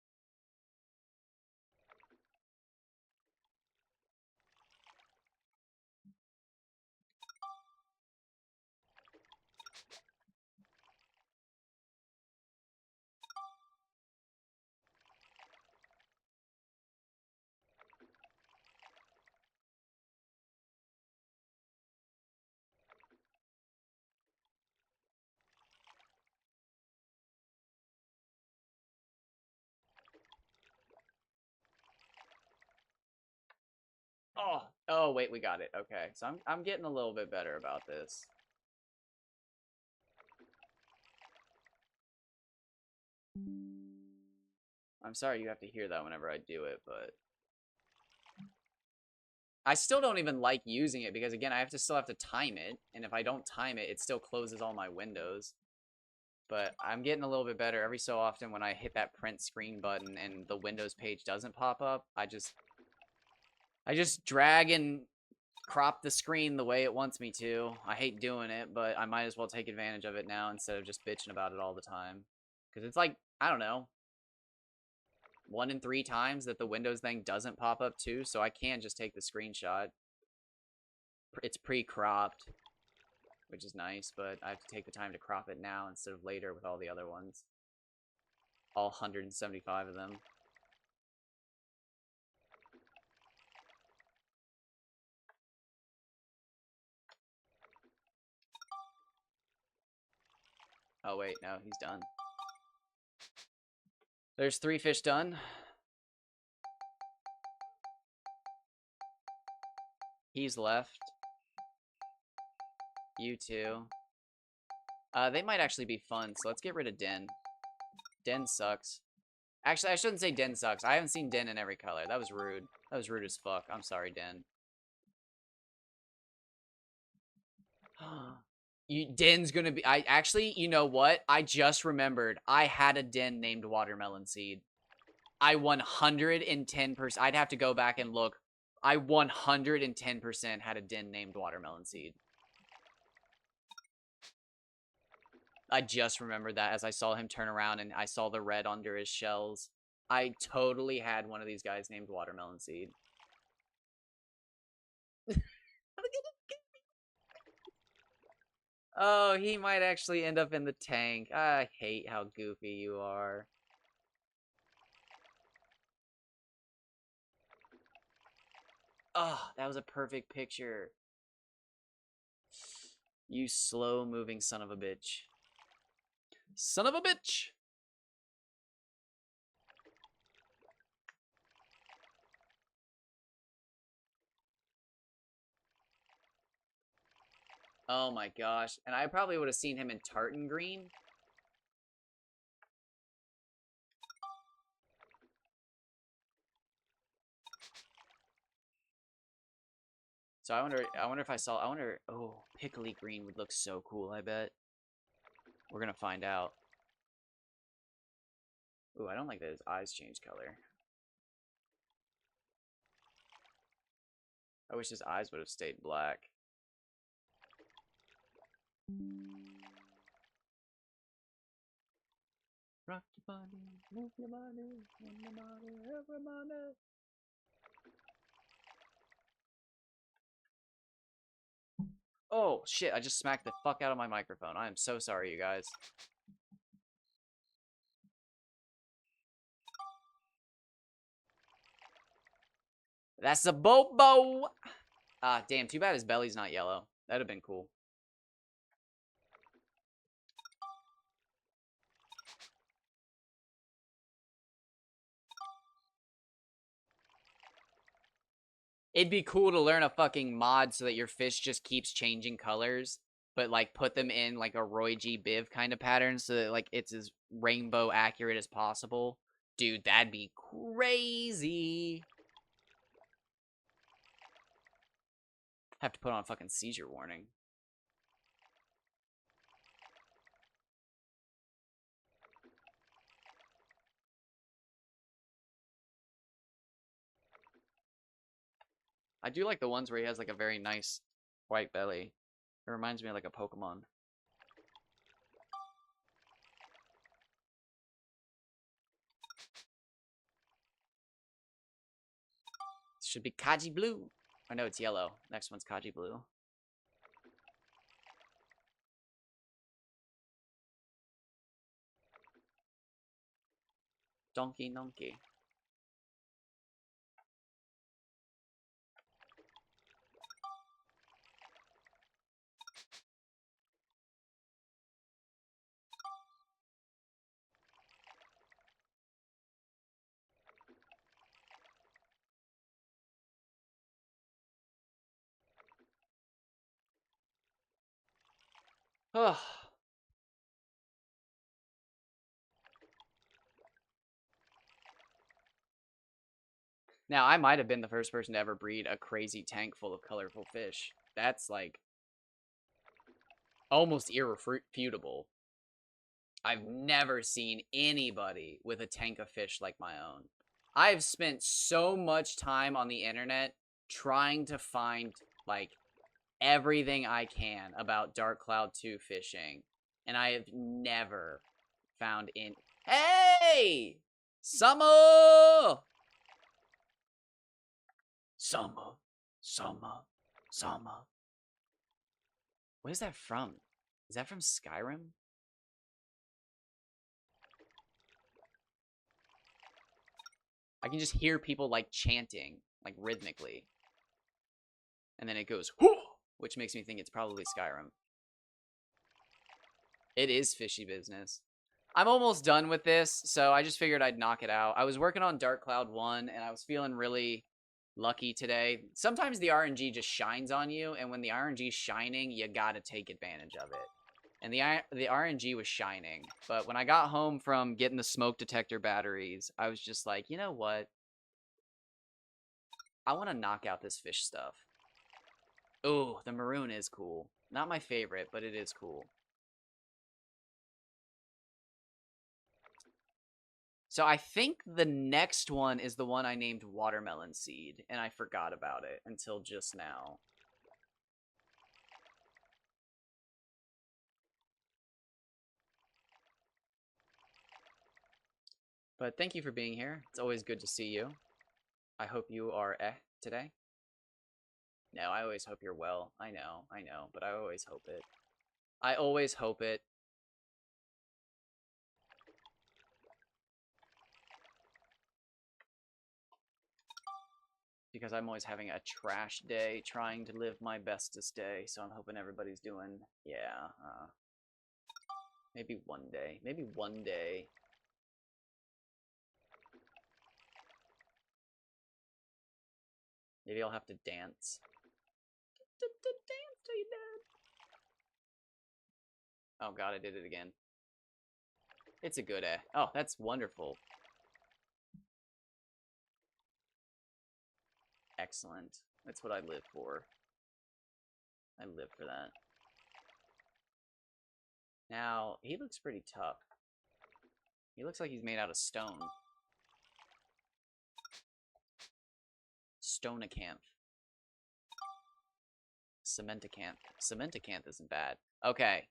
Oh, wait, we got it. Okay, so I'm getting a little bit better about this. I'm sorry you have to hear that whenever I do it, but I still don't even like using it because, again, I still have to time it, and if I don't time it, it still closes all my windows. But I'm getting a little bit better. Every so often when I hit that print screen button and the Windows page doesn't pop up, I just drag and crop the screen the way it wants me to. I hate doing it, but I might as well take advantage of it now instead of just bitching about it all the time. Because it's like, I don't know, 1 in 3 times that the Windows thing doesn't pop up too, so I can just take the screenshot. It's pre-cropped, which is nice, but I have to take the time to crop it now instead of later with all the other ones. All 175 of them. Oh, wait, no, he's done. There's 3 fish done. He's left. You too. They might actually be fun, so let's get rid of Den. Den sucks. Actually, I shouldn't say Den sucks. I haven't seen Den in every color. That was rude. That was rude as fuck. I'm sorry, Den. Den's gonna be... you know what? I just remembered. I had a Den named Watermelon Seed. I 110%... I'd have to go back and look. I 110% had a Den named Watermelon Seed. I just remembered that as I saw him turn around and I saw the red under his shells. I totally had one of these guys named Watermelon Seed. Oh, he might actually end up in the tank. I hate how goofy you are. Oh, that was a perfect picture. You slow-moving son of a bitch. Son of a bitch! Oh my gosh. And I probably would have seen him in tartan green. So I wonder if oh, pickly green would look so cool, I bet. We're gonna find out. Ooh, I don't like that his eyes change color. I wish his eyes would have stayed black. Rock your body, move your body, everybody. Oh, shit, I just smacked the fuck out of my microphone. I am so sorry, you guys. That's a Bobo! Ah, damn, too bad his belly's not yellow. That'd have been cool. It'd be cool to learn a fucking mod so that your fish just keeps changing colors, but like put them in like a Roy G. Biv kind of pattern so that like it's as rainbow accurate as possible. Dude, that'd be crazy. Have to put on a fucking seizure warning. I do like the ones where he has like a very nice white belly. It reminds me of like a Pokemon. This should be Kaji Blue. I know it's yellow. Next one's Kaji Blue. Donkey. Ugh. Now, I might have been the first person to ever breed a crazy tank full of colorful fish. That's, like, almost irrefutable. I've never seen anybody with a tank of fish like my own. I've spent so much time on the internet trying to find, like, everything I can about Dark Cloud 2 fishing, and I have never found in... Hey! Summer! Summer. What is that from? Is that from Skyrim? I can just hear people, like, chanting, like, rhythmically. And then it goes, whoo! Which makes me think it's probably Skyrim. It is fishy business. I'm almost done with this, so I just figured I'd knock it out. I was working on Dark Cloud 1, and I was feeling really lucky today. Sometimes the RNG just shines on you, and when the RNG's shining, you gotta take advantage of it. And the RNG was shining, but when I got home from getting the smoke detector batteries, I was just like, you know what? I want to knock out this fish stuff. Ooh, the maroon is cool. Not my favorite, but it is cool. So I think the next one is the one I named Watermelon Seed, and I forgot about it until just now. But thank you for being here. It's always good to see you. I hope you are today. No, I always hope you're well. I know, but I always hope it. I always hope it. Because I'm always having a trash day, trying to live my bestest day, so I'm hoping everybody's doing, yeah, maybe one day. Maybe one day. Maybe I'll have to dance. Dance till you're dead. Oh god, I did it again. It's a good Oh, that's wonderful. Excellent. That's what I live for. I live for that. Now, he looks pretty tough. He looks like he's made out of stone. Stoneacanth. Cementacanth. Cementacanth isn't bad. Okay.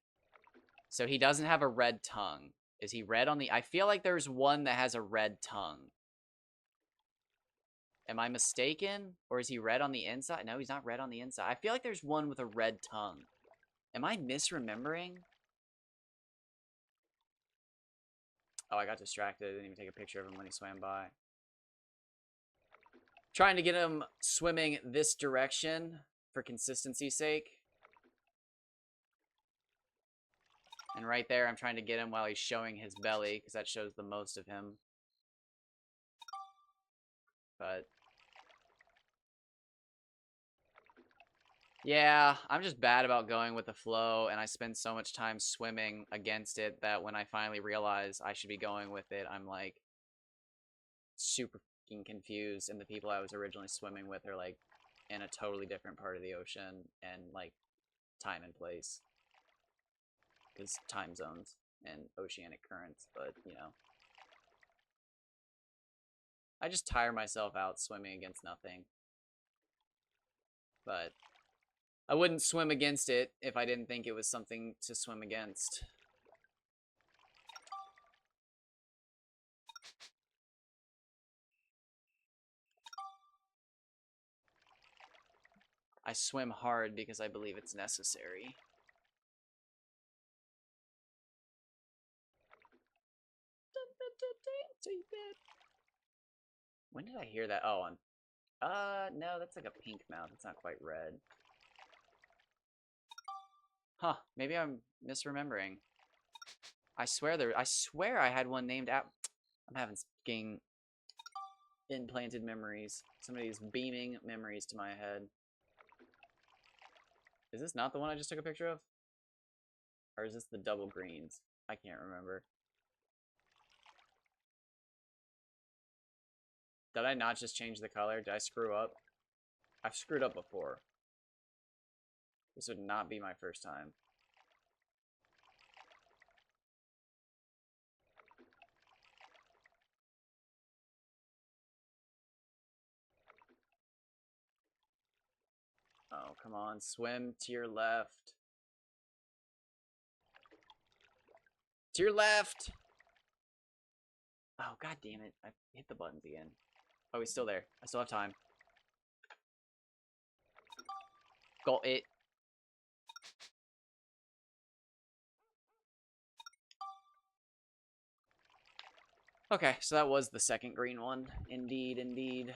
So he doesn't have a red tongue. Is he red on the... I feel like there's one that has a red tongue. Am I mistaken? Or is he red on the inside? No, he's not red on the inside. I feel like there's one with a red tongue. Am I misremembering? Oh, I got distracted. I didn't even take a picture of him when he swam by. Trying to get him swimming this direction for consistency's sake. And right there, I'm trying to get him while he's showing his belly, because that shows the most of him. But yeah, I'm just bad about going with the flow, and I spend so much time swimming against it that when I finally realize I should be going with it, I'm like super fucking confused, and the people I was originally swimming with are like in a totally different part of the ocean and like time and place. Because time zones and oceanic currents, but you know. I just tire myself out swimming against nothing. But I wouldn't swim against it if I didn't think it was something to swim against. I swim hard because I believe it's necessary. When did I hear that? Oh, on... no, that's like a pink mouth. It's not quite red. Huh, maybe I'm misremembering. I swear I had one named out. I'm having fucking implanted memories. Somebody's beaming memories to my head. Is this not the one I just took a picture of? Or is this the double greens? I can't remember. Did I not just change the color? Did I screw up? I've screwed up before. This would not be my first time. Oh, come on. Swim to your left. To your left! Oh, god damn it. I hit the buttons again. Oh, he's still there. I still have time. Got it. Okay, so that was the second green one. Indeed, indeed.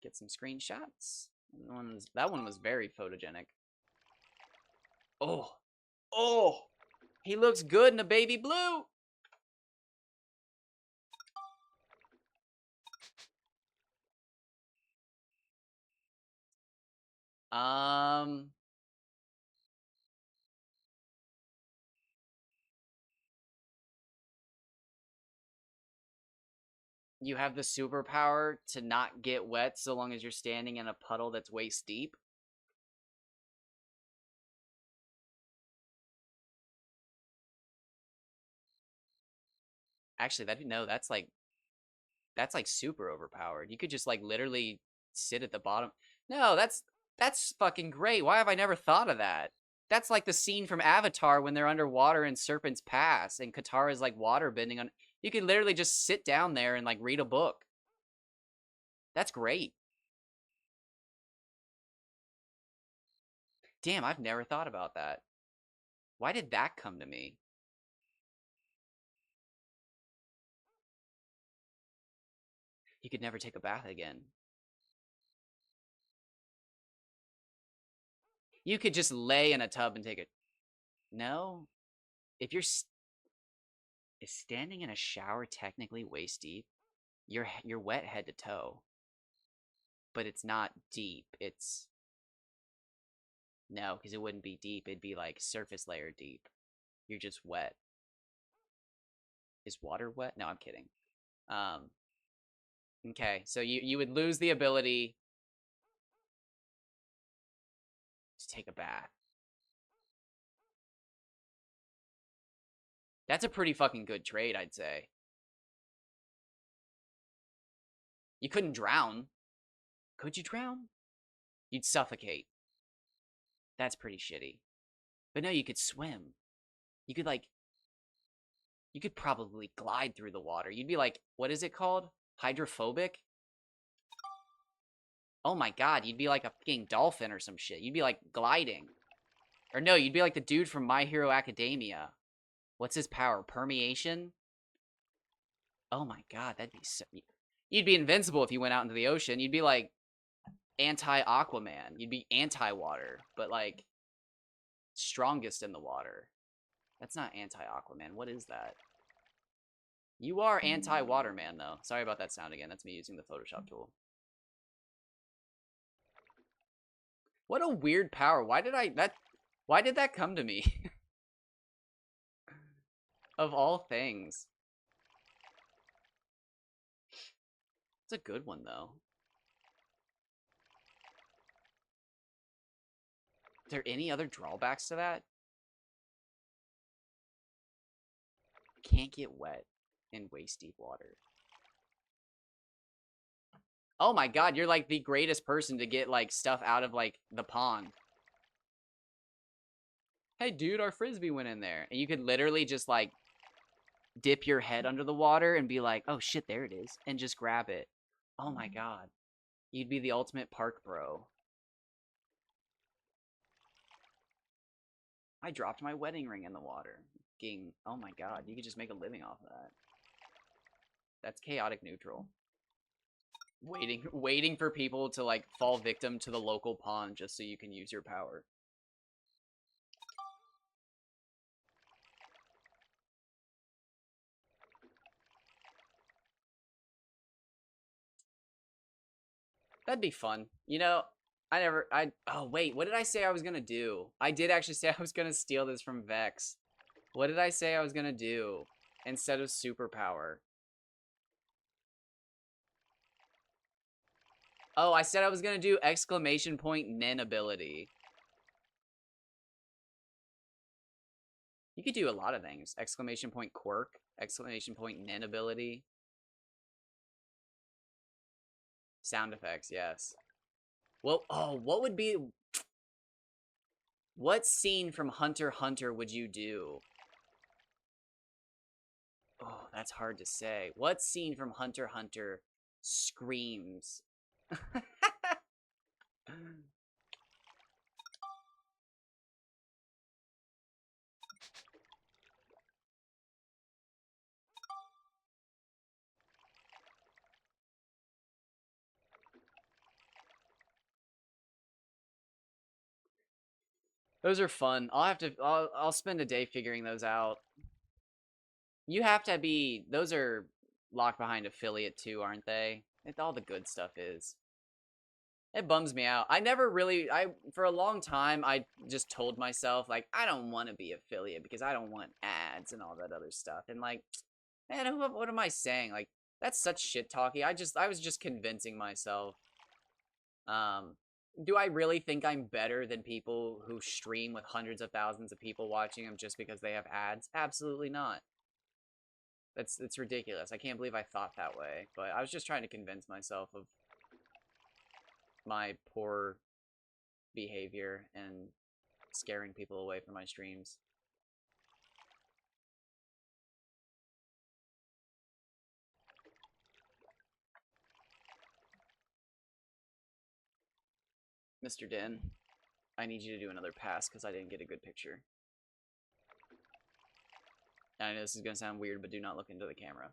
Get some screenshots. That one was very photogenic. Oh. Oh! He looks good in a baby blue. You have the superpower to not get wet so long as you're standing in a puddle that's waist deep. Actually, that's like super overpowered. You could just like literally sit at the bottom. No, that's fucking great. Why have I never thought of that? That's like the scene from Avatar when they're underwater in Serpent's Pass and Katara's like water bending on. You could literally just sit down there and like read a book. That's great. Damn, I've never thought about that. Why did that come to me? You could never take a bath again. You could just lay in a tub and take it. No, if you're is standing in a shower technically waist deep? You're wet head to toe, but it's not deep. It's no, because it wouldn't be deep. It'd be like surface layer deep. You're just wet. Is water wet? No, I'm kidding. Um, okay, so you would lose the ability to take a bath. That's a pretty fucking good trade, I'd say. You couldn't drown. Could you drown? You'd suffocate. That's pretty shitty. But no, you could swim. You could like you could probably glide through the water. You'd be like, what is it called? Hydrophobic? Oh my god, you'd be like a fucking dolphin or some shit. You'd be like gliding. Or no, you'd be like the dude from My Hero Academia. What's his power? Permeation? Oh my god, that'd be so... You'd be invincible if you went out into the ocean. You'd be like anti-Aquaman. You'd be anti-water, but like strongest in the water. That's not anti-Aquaman. What is that? You are anti-Waterman, though. Sorry about that sound again. That's me using the Photoshop tool. What a weird power. Why did that come to me? Of all things. It's a good one, though. Is there any other drawbacks to that? Can't get wet in waist deep water. Oh my god, you're like the greatest person to get like stuff out of like the pond. Hey dude, our frisbee went in there. And you could literally just like dip your head under the water and be like, oh shit, there it is. And just grab it. Oh my god. You'd be the ultimate park bro. I dropped my wedding ring in the water. Oh my god, you could just make a living off of that. That's chaotic neutral. Waiting for people to like fall victim to the local pond just so you can use your power. That'd be fun. You know, oh wait, what did I say I was gonna do? I did actually say I was gonna steal this from Vex. What did I say I was gonna do instead of superpower? Oh, I said I was gonna do exclamation point Nen ability. You could do a lot of things. Exclamation point quirk, exclamation point Nen ability. Sound effects, yes. Well, oh, what scene from Hunter x Hunter would you do? Oh, that's hard to say. What scene from Hunter x Hunter screams? Those are fun. I'll spend a day figuring those out. You have to be, those are locked behind affiliate too, aren't they? All the good stuff is. It bums me out. I never really, for a long time, I just told myself, like, I don't want to be affiliate because I don't want ads and all that other stuff. And, like, man, what am I saying? Like, that's such shit talking. I was just convincing myself. Do I really think I'm better than people who stream with hundreds of thousands of people watching them just because they have ads? Absolutely not. It's ridiculous. I can't believe I thought that way. But I was just trying to convince myself of my poor behavior and scaring people away from my streams. Mr. Din, I need you to do another pass because I didn't get a good picture. I know this is going to sound weird, but do not look into the camera.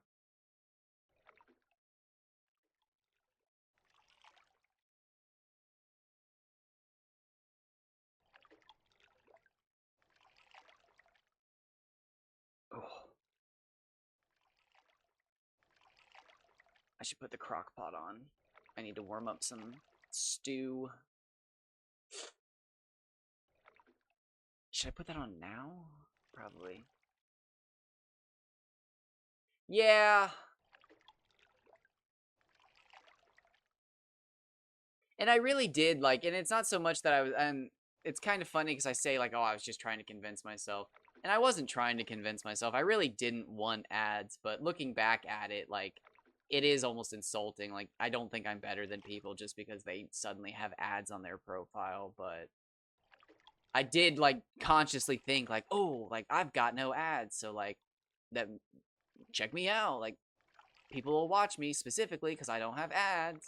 Oh. I should put the crock pot on. I need to warm up some stew. Should I put that on now? Probably. Yeah. And I really did, like, and it's not so much that I was, and it's kind of funny because I say, like, oh, I was just trying to convince myself. And I wasn't trying to convince myself. I really didn't want ads, but looking back at it, like, it is almost insulting. Like, I don't think I'm better than people just because they suddenly have ads on their profile, but I did, like, consciously think, like, oh, like, I've got no ads, so, like, that, check me out. Like, people will watch me specifically because I don't have ads.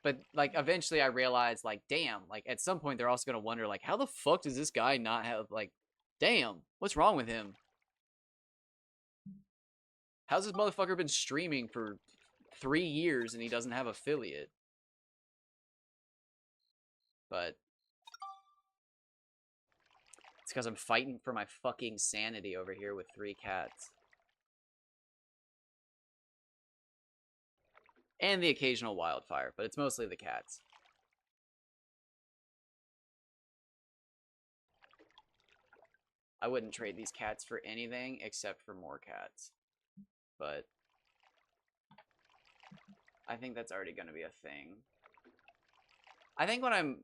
But, like, eventually I realized, like, damn, like, at some point they're also going to wonder, like, how the fuck does this guy not have, like, damn, what's wrong with him? How's this motherfucker been streaming for 3 years and he doesn't have affiliate? But it's because I'm fighting for my fucking sanity over here with 3 cats. And the occasional wildfire, but it's mostly the cats. I wouldn't trade these cats for anything except for more cats. But I think that's already going to be a thing. I think when I'm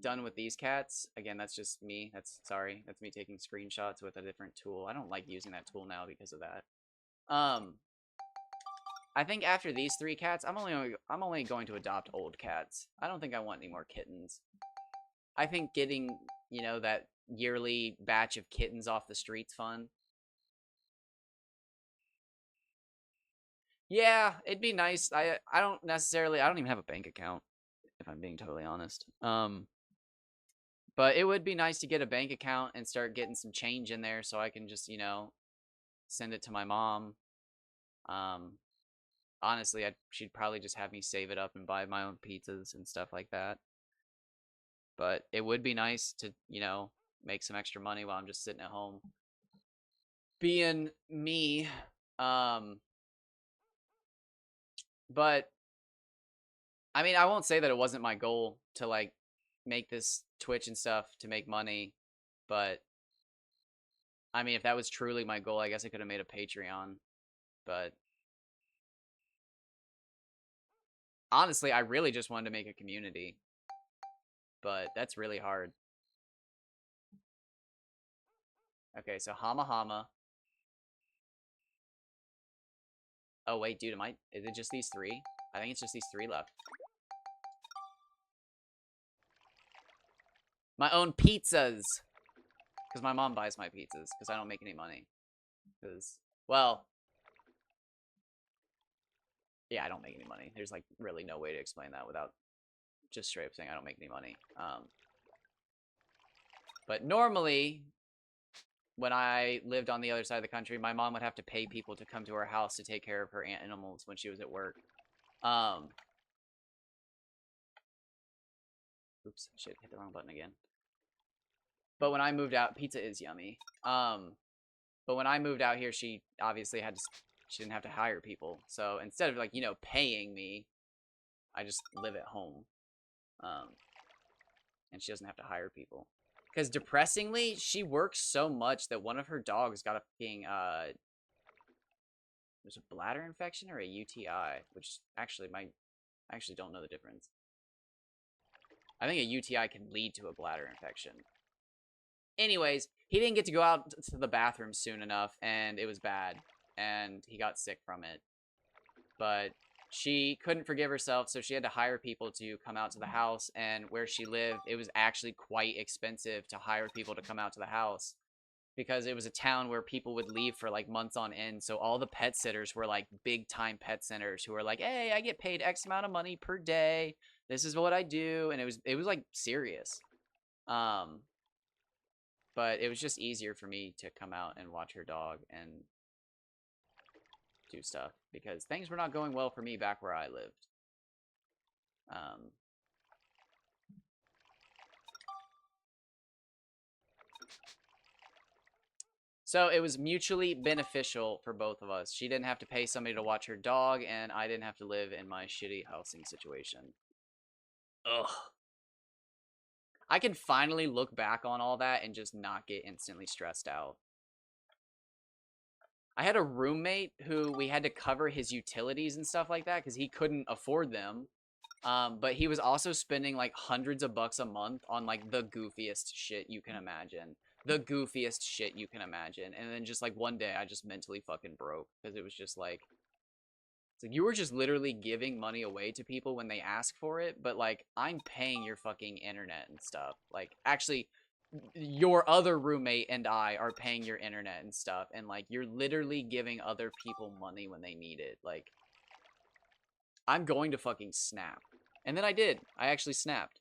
done with these cats, again, that's just me. That's me taking screenshots with a different tool. I don't like using that tool now because of that. I think after these 3 cats, I'm only going to adopt old cats. I don't think I want any more kittens. I think getting, you know, that yearly batch of kittens off the street's fun. Yeah, it'd be nice. I don't even have a bank account, if I'm being totally honest. But it would be nice to get a bank account and start getting some change in there so I can just, you know, send it to my mom. Honestly, she'd probably just have me save it up and buy my own pizzas and stuff like that. But it would be nice to, you know, make some extra money while I'm just sitting at home. Being me. But I mean, I won't say that it wasn't my goal to, like, make this Twitch and stuff to make money, but I mean, if that was truly my goal, I guess I could have made a Patreon. But honestly, I really just wanted to make a community. But that's really hard. Okay, so Hama Hama. Oh, wait, dude, is it just these 3? I think it's just these 3 left. My own pizzas! Because my mom buys my pizzas, because I don't make any money. Because, well, yeah, I don't make any money. There's, like, really no way to explain that without just straight up saying I don't make any money. But normally, when I lived on the other side of the country, my mom would have to pay people to come to her house to take care of her animals when she was at work. Oops, shit, hit the wrong button again. But when I moved out, pizza is yummy. But when I moved out here, she obviously had to. She didn't have to hire people. So instead of like paying me, I just live at home. Um, and she doesn't have to hire people. Because depressingly, she works so much that one of her dogs got a fucking there's a bladder infection or a UTI, which actually I actually don't know the difference. I think a UTI can lead to a bladder infection. Anyways, he didn't get to go out to the bathroom soon enough, and it was bad, and he got sick from it. But she couldn't forgive herself, so she had to hire people to come out to the house, and where she lived, it was actually quite expensive to hire people to come out to the house because it was a town where people would leave for like months on end. So all the pet sitters were like big time pet sitters who were like, "Hey, I get paid X amount of money per day. This is what I do." And it was like serious. Um but it was just easier for me to come out and watch her dog and do stuff because things were not going well for me back where I lived. Um So it was mutually beneficial for both of us. She didn't have to pay somebody to watch her dog, and I didn't have to live in my shitty housing situation. Ugh. I can finally look back on all that and just not get instantly stressed out. I had a roommate who we had to cover his utilities and stuff like that because he couldn't afford them. But he was also spending like hundreds of bucks a month on like the goofiest shit you can imagine. The goofiest shit you can imagine. And then just like one day I just mentally fucking broke because it was just like it's like you were just literally giving money away to people when they ask for it, but like I'm paying your fucking internet and stuff. Like actually your other roommate and I are paying your internet and stuff, and like you're literally giving other people money when they need it. Like I'm going to fucking snap. And then I did. I actually snapped.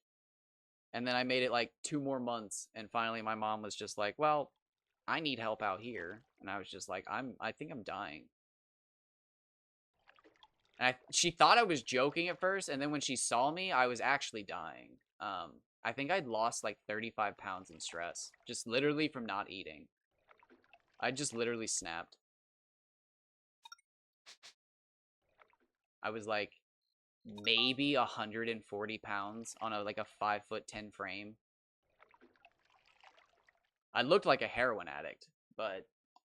And then I made it like 2 more months, and finally my mom was just like, "Well, I need help out here." And I was just like, I think I'm dying. And she thought I was joking at first, and then when she saw me, I was actually dying. I think I'd lost like 35 pounds in stress, just literally from not eating. I just literally snapped. I was like maybe 140 pounds on a like a 5'10" frame. I looked like a heroin addict, but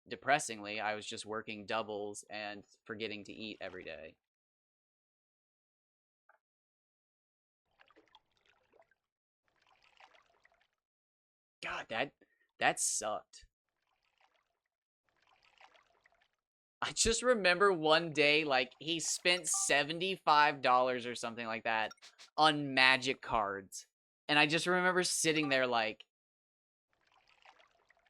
depressingly, I was just working doubles and forgetting to eat every day. God, that sucked. I just remember one day, like, he spent $75 or something like that on magic cards. And I just remember sitting there like,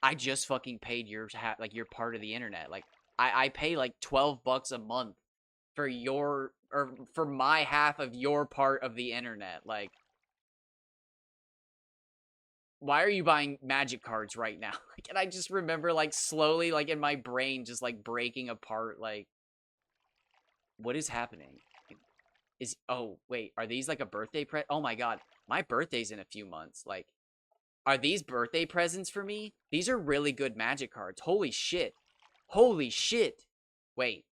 I just fucking paid your, like, your part of the internet. Like, I pay like 12 bucks a month for your, or for my half of your part of the internet. Like, why are you buying magic cards right now? Like, and I just remember like slowly, like in my brain, just like breaking apart. Like, what is happening? Is oh wait, are these like a birthday Oh my god, my birthday's in a few months. Like, are these birthday presents for me? These are really good magic cards. Holy shit. Holy shit. Wait,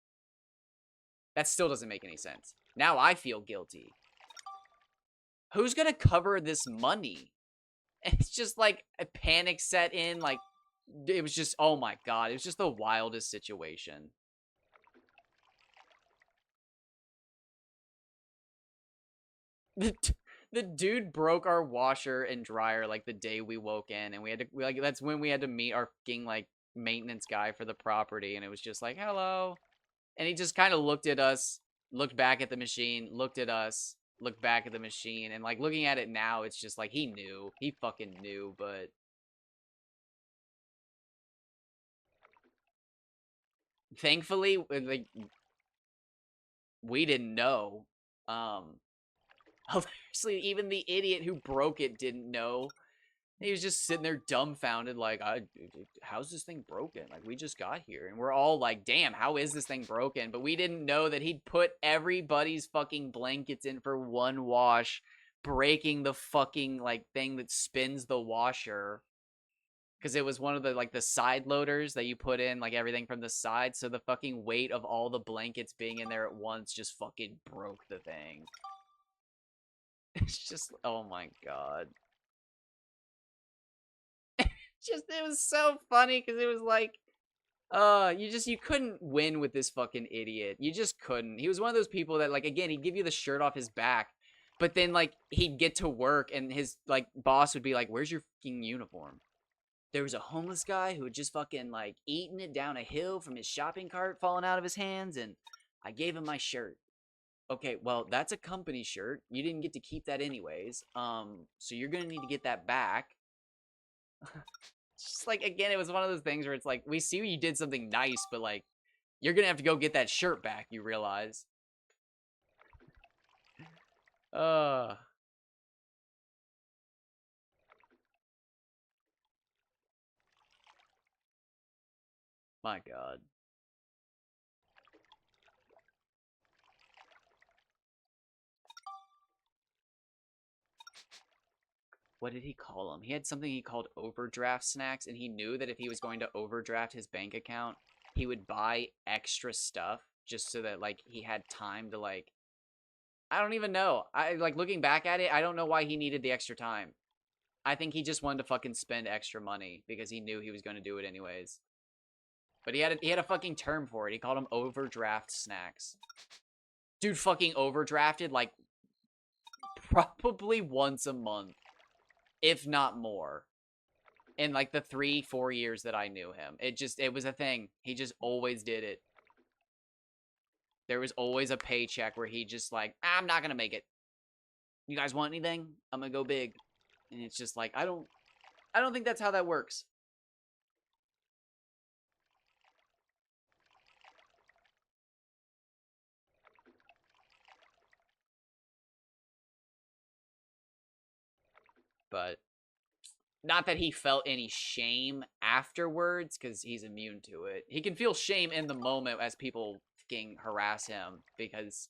that still doesn't make any sense. Now I feel guilty. Who's gonna cover this money? It's just like a panic set in. Like, it was just, oh my god, it was just the wildest situation. The dude broke our washer and dryer like the day we woke in, and we had to like that's when we had to meet our fucking like maintenance guy for the property, and it was just like, hello. And he just kind of looked at us, looked back at the machine, looked at us, looked back at the machine, and like looking at it now, it's just like he fucking knew. But thankfully, like, we didn't know. um Hilariously, even the idiot who broke it didn't know. He was just sitting there dumbfounded, like, how's this thing broken? Like, we just got here. And we're all like, damn, how is this thing broken? But we didn't know that he'd put everybody's fucking blankets in for one wash, breaking the fucking, like, thing that spins the washer. because it was one of the like the side loaders that you put in like everything from the side, so the fucking weight of all the blankets being in there at once just fucking broke the thing. It's just, oh my god. Just, it was so funny because it was like, you couldn't win with this fucking idiot. You just couldn't. He was one of those people that, like, again, he'd give you the shirt off his back, but then, like, he'd get to work and his, like, boss would be like, where's your fucking uniform? There was a homeless guy who had just fucking, like, eaten it down a hill from his shopping cart falling out of his hands, and I gave him my shirt. Okay, well, that's a company shirt. You didn't get to keep that anyways. So you're gonna need to get that back. Just like, again, it was one of those things where it's like, we see you did something nice, but like, you're gonna have to go get that shirt back, you realize. Uh, my god. What did he call them? He had something he called overdraft snacks, and he knew that if he was going to overdraft his bank account, he would buy extra stuff just so that, like, he had time to, like, I don't even know. Like, looking back at it, I don't know why he needed the extra time. I think he just wanted to fucking spend extra money because he knew he was going to do it anyways. But he had a fucking term for it. He called them overdraft snacks. Dude fucking overdrafted like probably once a month, if not more. In like the 3-4 years that I knew him. It was a thing. He just always did it. There was always a paycheck where he just like, I'm not gonna make it. You guys want anything? I'm gonna go big. And it's just like, I don't think that's how that works. But not that he felt any shame afterwards, because he's immune to it. He can feel shame in the moment as people fucking harass him, because,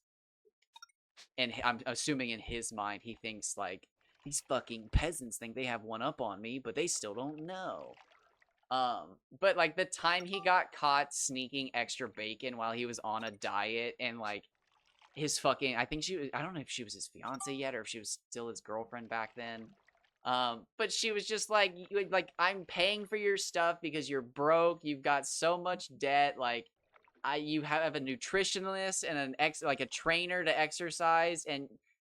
and I'm assuming in his mind, he thinks like, these fucking peasants think they have one up on me, but they still don't know. But like the time he got caught sneaking extra bacon while he was on a diet, and like his fucking, I think she was, I don't know if she was his fiance yet or if she was still his girlfriend back then. But she was just like, I'm paying for your stuff because you're broke. You've got so much debt. Like, you have a nutritionist and like a trainer to exercise, and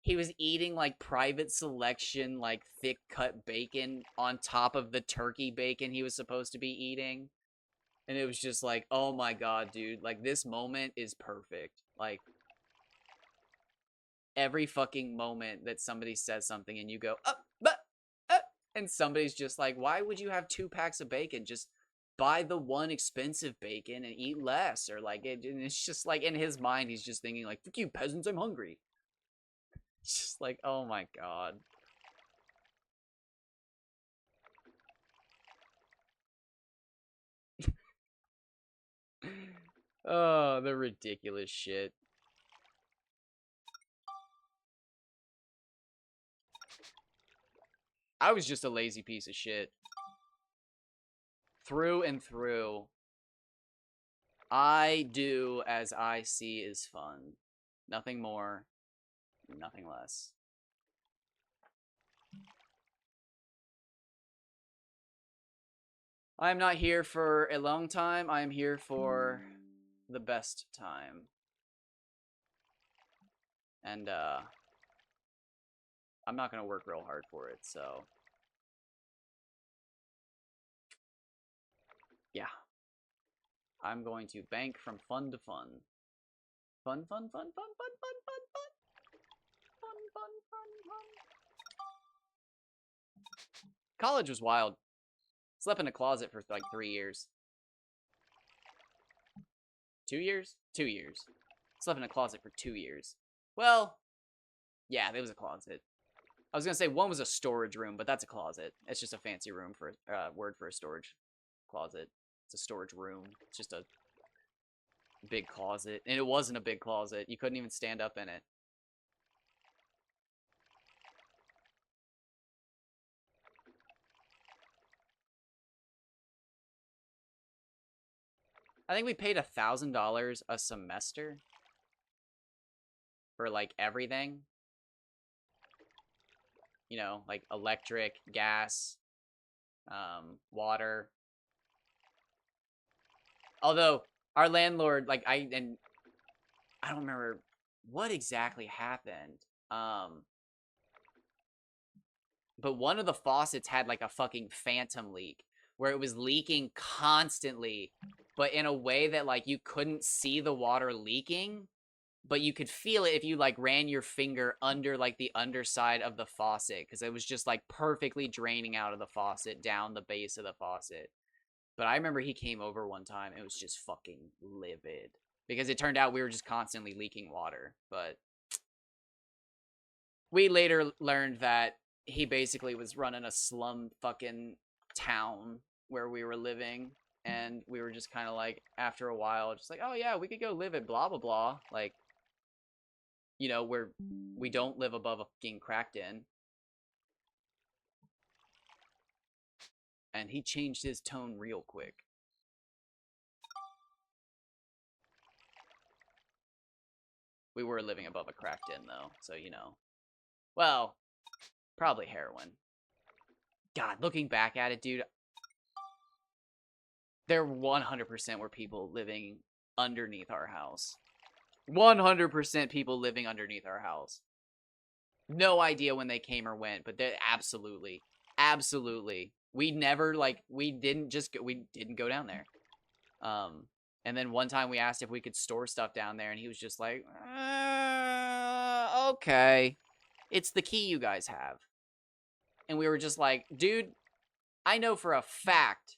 he was eating like private selection, like thick cut bacon on top of the turkey bacon he was supposed to be eating. And it was just like, oh my god, dude, like this moment is perfect. Like, every fucking moment that somebody says something and you go, but, and somebody's just like, why would you have 2 packs of bacon? Just buy the one expensive bacon and eat less. Or like, and it's just like, in his mind, he's just thinking like, fuck you peasants, I'm hungry. It's just like, oh my god. Oh, the ridiculous shit. I was just a lazy piece of shit. Through and through. I do as I see is fun. Nothing more, nothing less. I am not here for a long time. I am here for the best time. And, I'm not gonna work real hard for it, so. Yeah. I'm going to bank from fun to fun. Fun, fun, fun, fun, fun, fun, fun, fun. Fun, fun, fun, fun. College was wild. Slept in a closet for like 3 years. 2 years? 2 years. Slept in a closet for 2 years. Well, yeah, there was a closet. I was gonna say one was a storage room, but that's a closet. It's just a fancy room for word for a storage closet. It's a storage room. It's just a big closet, and it wasn't a big closet. You couldn't even stand up in it. I think we paid $1,000 a semester for like everything. You know, like electric, gas, water. Although our landlord, like I don't remember what exactly happened. But one of the faucets had like a fucking phantom leak where it was leaking constantly, but in a way that like you couldn't see the water leaking, but you could feel it if you like ran your finger under like the underside of the faucet because it was just like perfectly draining out of the faucet down the base of the faucet. But I remember he came over one time. It was just fucking livid because it turned out we were just constantly leaking water. But we later learned that he basically was running a slum fucking town where we were living. And we were just kind of like, after a while, just like, oh yeah, we could go live at blah, blah, blah. Like, you know, where we don't live above a fucking cracked in. And he changed his tone real quick. We were living above a cracked in, though, so, you know. Well, probably heroin. God, looking back at it, dude, there 100% were people living underneath our house. 100% people living underneath our house. No idea when they came or went, but they absolutely, absolutely. We never, like, we didn't go down there. And then one time we asked if we could store stuff down there, and he was just like, okay. It's the key you guys have. And we were just like, dude, I know for a fact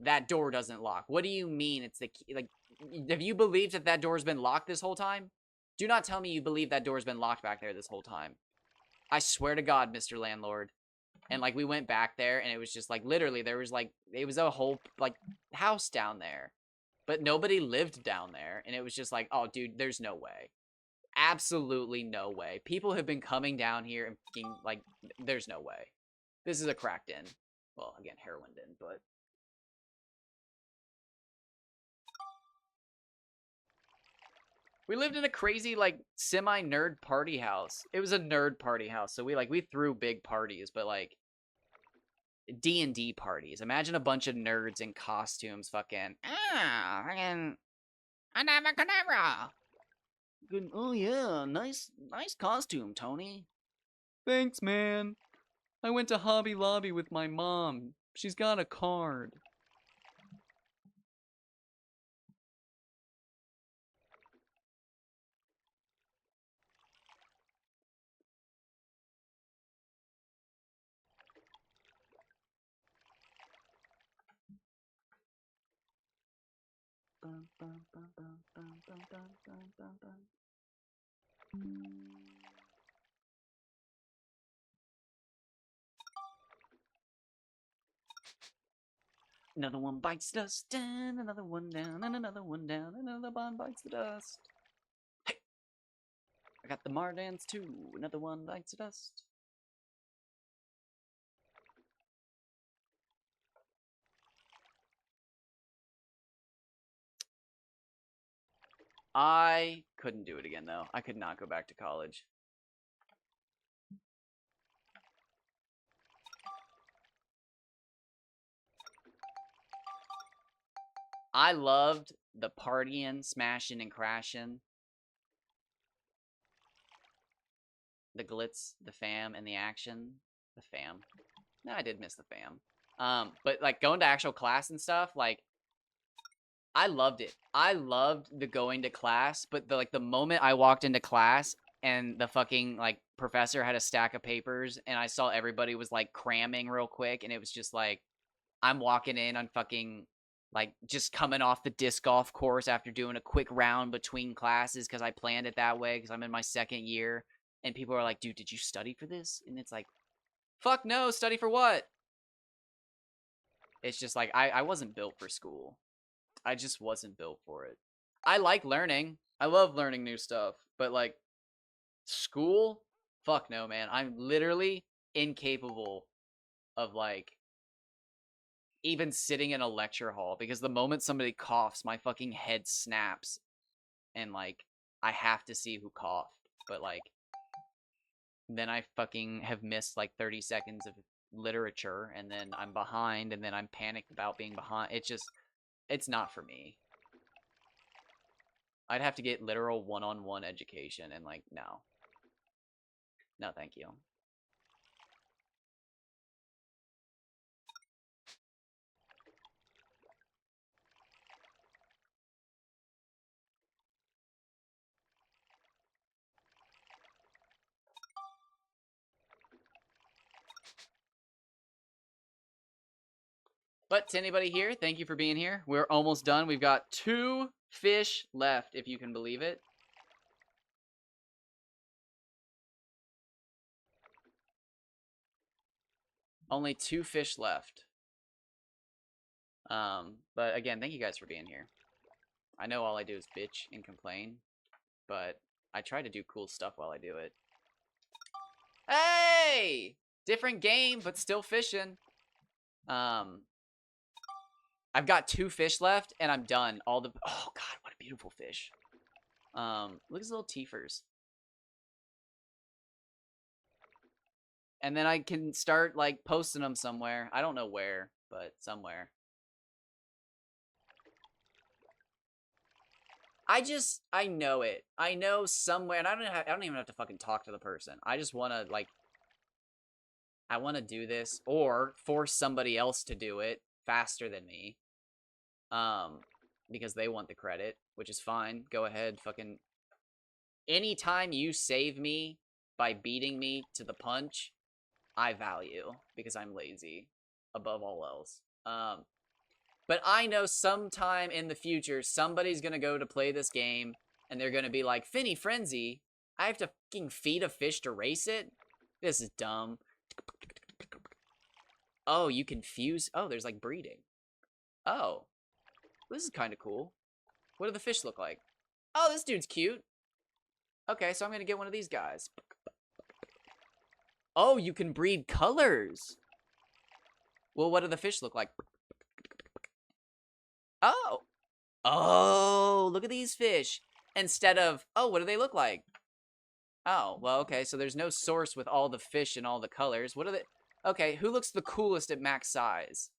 that door doesn't lock. What do you mean it's the key? Like, have you believed that that door's been locked this whole time? Do not tell me you believe that door's been locked back there this whole time. I swear to God, Mr. Landlord. And, like, we went back there, and it was just, like, literally, there was, like, it was a whole, like, house down there. But nobody lived down there, and it was just like, oh, dude, there's no way. Absolutely no way. People have been coming down here and fucking, like, there's no way. This is a cracked in. Well, again, heroin in, but... We lived in a crazy, like, semi-nerd party house. It was a nerd party house, so we threw big parties, but, like, D&D parties. Imagine a bunch of nerds in costumes fucking, fucking, Cadabra. Good, oh yeah, nice costume, Tony. Thanks, man. I went to Hobby Lobby with my mom. She's got a card. Another one bites the dust, and another one down, and another one down, and another one bites the dust. Hey! I got the Mardans too. Another one bites the dust. I couldn't do it again, though. I could not go back to college. I loved the partying, smashing, and crashing. The glitz, the fam, and the action. The fam. No, I did miss the fam. But, like, going to actual class and stuff, like, I loved it. I loved the going to class, but the moment I walked into class and the fucking, like, professor had a stack of papers and I saw everybody was, like, cramming real quick, and it was just like, I'm walking in on fucking, like, just coming off the disc golf course after doing a quick round between classes because I planned it that way because I'm in my second year, and people are like, dude, did you study for this? And it's like, fuck no, study for what? It's just like, I wasn't built for school. I just wasn't built for it. I like learning. I love learning new stuff. But, like, school? Fuck no, man. I'm literally incapable of, like, even sitting in a lecture hall, because the moment somebody coughs, my fucking head snaps, and like I have to see who coughed. But like then I fucking have missed like 30 seconds of literature, and then I'm behind, and then I'm panicked about being behind. It's not for me. I'd have to get literal one-on-one education, and like, no. No, thank you. But to anybody here, thank you for being here. We're almost done. We've got 2 fish left, if you can believe it. Only 2 fish left. But again, thank you guys for being here. I know all I do is bitch and complain, but I try to do cool stuff while I do it. Hey! Different game, but still fishing. I've got 2 fish left, and I'm done. Oh god, what a beautiful fish. Look at his little teethers. And then I can start, like, posting them somewhere. I don't know where, but somewhere. I know it. I know somewhere, and I don't even have to fucking talk to the person. I just want to, like, I want to do this, or force somebody else to do it faster than me. Because they want the credit, which is fine. Go ahead, fucking. Anytime you save me by beating me to the punch, I value, because I'm lazy above all else. But I know sometime in the future, somebody's gonna go to play this game, and they're gonna be like, Finny Frenzy, I have to fucking feed a fish to race it? This is dumb. Oh, you can fuse? Oh, there's like breeding. Oh, this is kind of cool. What do the fish look like? Oh, this dude's cute. Okay, so I'm gonna get one of these guys. Oh, you can breed colors. Well, what do the fish look like? Oh. Oh, look at these fish. Instead of, oh, what do they look like? Oh, well, okay, so there's no source with all the fish and all the colors. What are they? Okay, who looks the coolest at max size?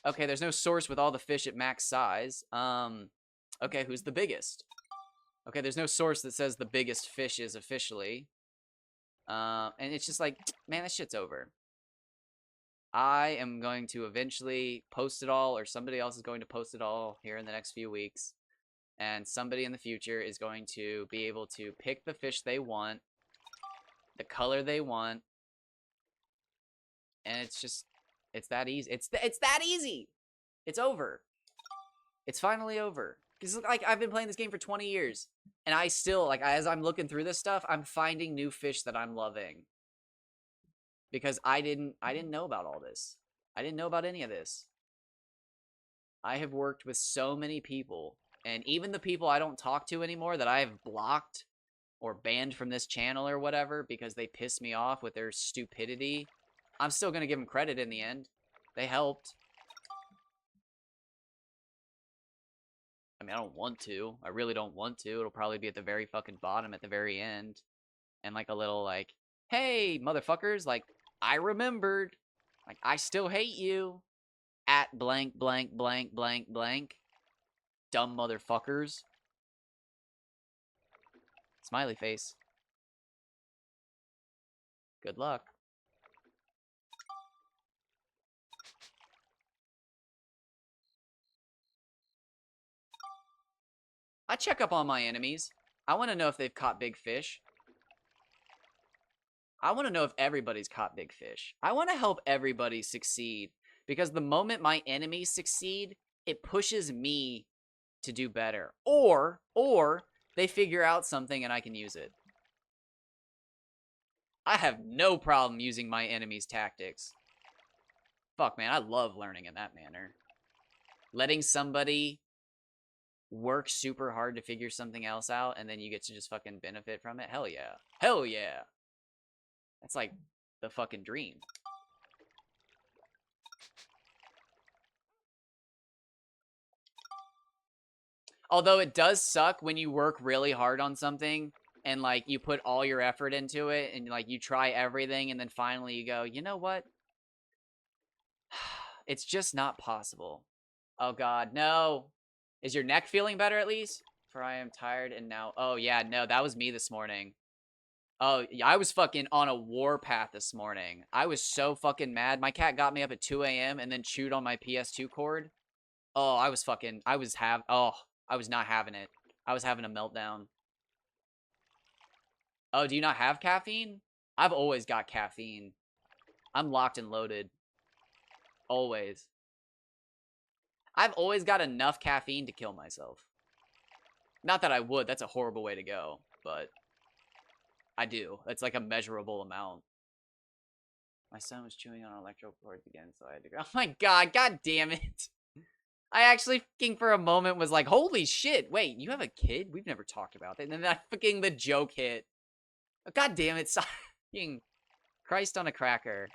Okay, there's no source with all the fish at max size. Okay, who's the biggest? Okay, there's no source that says the biggest fish is officially. And it's just like, man, this shit's over. I am going to eventually post it all, or somebody else is going to post it all here in the next few weeks. And somebody in the future is going to be able to pick the fish they want, the color they want, and it's just, it's that easy. It's that easy. It's over. It's finally over. Because, like, I've been playing this game for 20 years, and I still, like, as I'm looking through this stuff, I'm finding new fish that I'm loving. Because I didn't know about all this. I didn't know about any of this. I have worked with so many people, and even the people I don't talk to anymore that I have blocked or banned from this channel or whatever because they piss me off with their stupidity, I'm still going to give them credit in the end. They helped. I mean, I don't want to. I really don't want to. It'll probably be at the very fucking bottom at the very end. And like a little like, hey, motherfuckers, like, I remembered. Like, I still hate you. At blank, blank, blank, blank, blank. Dumb motherfuckers. Smiley face. Good luck. I check up on my enemies. I want to know if they've caught big fish. I want to know if everybody's caught big fish. I want to help everybody succeed. Because the moment my enemies succeed, it pushes me to do better. Or they figure out something and I can use it. I have no problem using my enemy's tactics. Fuck, man, I love learning in that manner. Letting somebody work super hard to figure something else out, and then you get to just fucking benefit from it. Hell yeah. Hell yeah. That's like the fucking dream. Although it does suck when you work really hard on something and like you put all your effort into it and like you try everything and then finally you go, you know what? It's just not possible. Oh god, no. Is your neck feeling better at least? For I am tired and now. Oh yeah, no, that was me this morning. Oh, yeah, I was fucking on a warpath this morning. I was so fucking mad. My cat got me up at 2 a.m. and then chewed on my PS2 cord. Oh, I was not having it. I was having a meltdown. Oh, do you not have caffeine? I've always got caffeine. I'm locked and loaded. Always. I've always got enough caffeine to kill myself. Not that I would. That's a horrible way to go. But I do. It's like a measurable amount. My son was chewing on electrical cords again, so I had to go. Oh my god. God damn it. I actually fucking for a moment was like, holy shit. Wait, you have a kid? We've never talked about that. And then that fucking the joke hit. God damn it. Fucking Christ on a cracker.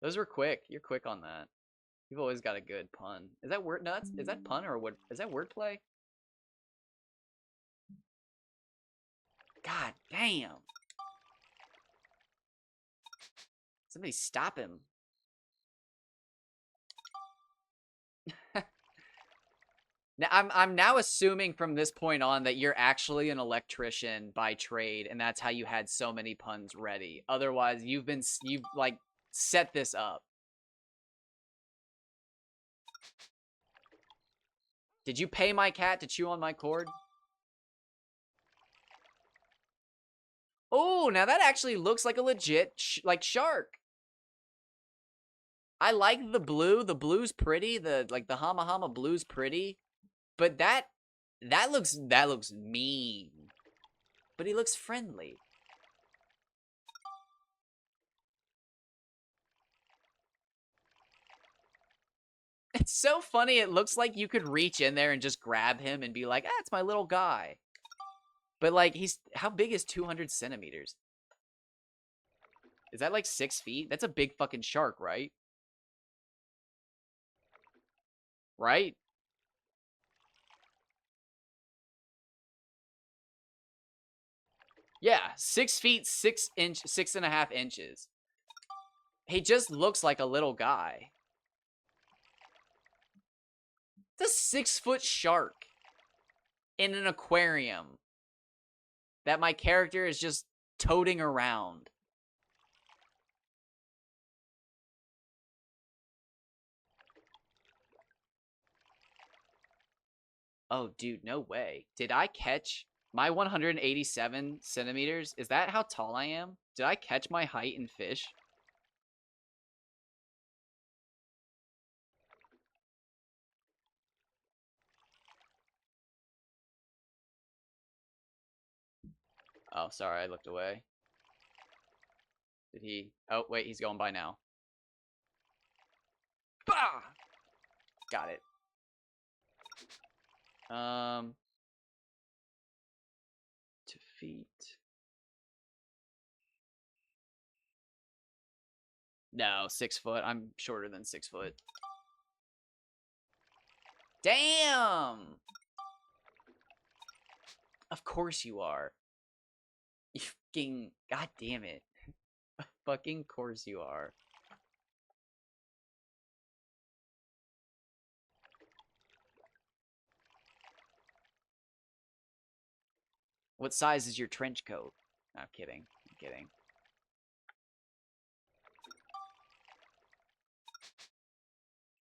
Those were quick. You're quick on that. You've always got a good pun. Is that word nuts? Is that pun or what? Is that wordplay? God damn. Somebody stop him. Now, I'm now assuming from this point on that you're actually an electrician by trade, and that's how you had so many puns ready. Otherwise, you've like set this up. Did you pay my cat to chew on my cord? Oh, now that actually looks like a legit like shark. I like the blue. The blue's pretty. The Hama Hama blue's pretty. But that looks mean. But he looks friendly. It's so funny. It looks like you could reach in there and just grab him and be like, "Ah, it's my little guy." But like, how big is 200 centimeters? Is that like 6 feet? That's a big fucking shark, right? Right? Yeah, 6 feet, 6 inch, 6.5 inches. He just looks like a little guy. It's a 6-foot shark in an aquarium that my character is just toting around. Oh, dude, no way. Did I catch my 187 centimeters? Is that how tall I am? Did I catch my height in fish? Oh, sorry, I looked away. Did he? Oh, wait, he's going by now. Bah! Got it. Defeat. No, 6 foot. I'm shorter than 6 foot. Damn! Of course you are. You fucking... God damn it. Fucking course you are. What size is your trench coat? No, I'm kidding. I'm kidding.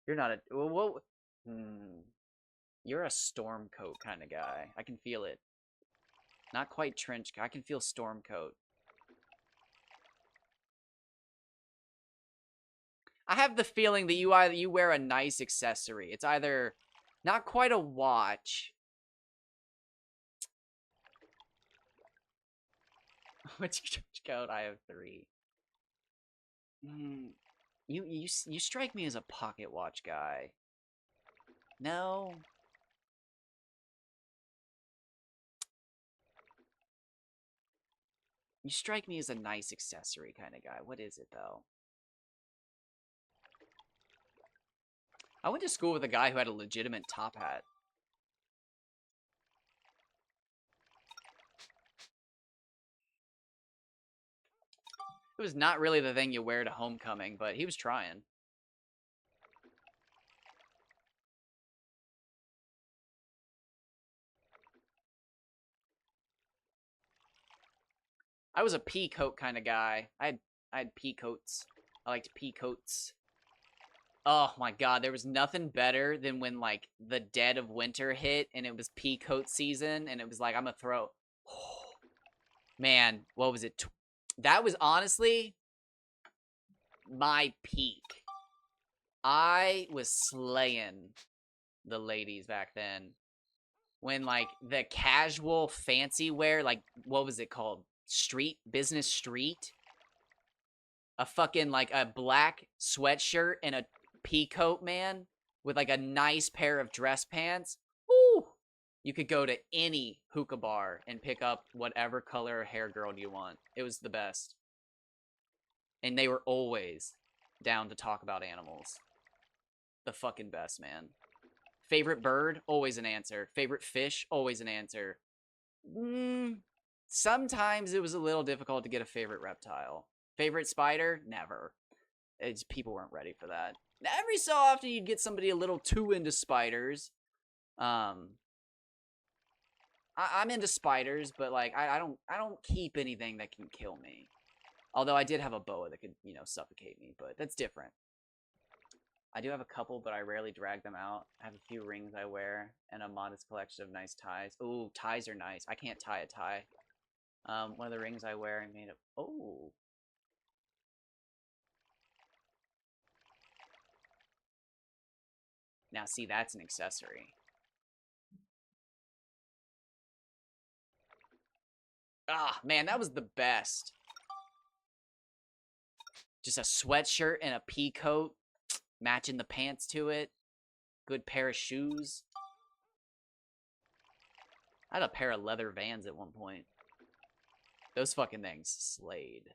You're not a... Well, you're a storm coat kind of guy. I can feel it. Not quite trench. I can feel storm coat. I have the feeling that you wear a nice accessory. It's either not quite a watch. What's your trench coat? I have 3. You strike me as a pocket watch guy. No. You strike me as a nice accessory kind of guy. What is it though? I went to school with a guy who had a legitimate top hat. It was not really the thing you wear to homecoming, but he was trying. I was a pea coat kind of guy. I had pea coats. I liked pea coats. Oh my god, there was nothing better than when like the dead of winter hit and it was pea coat season and it was like I'm gonna throw. Man, what was it? That was honestly my peak. I was slaying the ladies back then. When like the casual fancy wear, like what was it called? Business street? A fucking like a black sweatshirt and a pea coat, man, with like a nice pair of dress pants. Woo! You could go to any hookah bar and pick up whatever color hair girl you want. It was the best. And they were always down to talk about animals. The fucking best, man. Favorite bird? Always an answer. Favorite fish? Always an answer. Sometimes it was a little difficult to get a favorite reptile. Favorite spider? Never. People weren't ready for that. Every so often you'd get somebody a little too into spiders. I'm into spiders, but like I don't keep anything that can kill me. Although I did have a boa that could, suffocate me, but that's different. I do have a couple, but I rarely drag them out. I have a few rings I wear and a modest collection of nice ties. Ooh, ties are nice. I can't tie a tie. One of the rings I wear I made of. Oh. Now, see, that's an accessory. Ah, man, that was the best. Just a sweatshirt and a pea coat, matching the pants to it. Good pair of shoes. I had a pair of leather Vans at one point. Those fucking things slayed.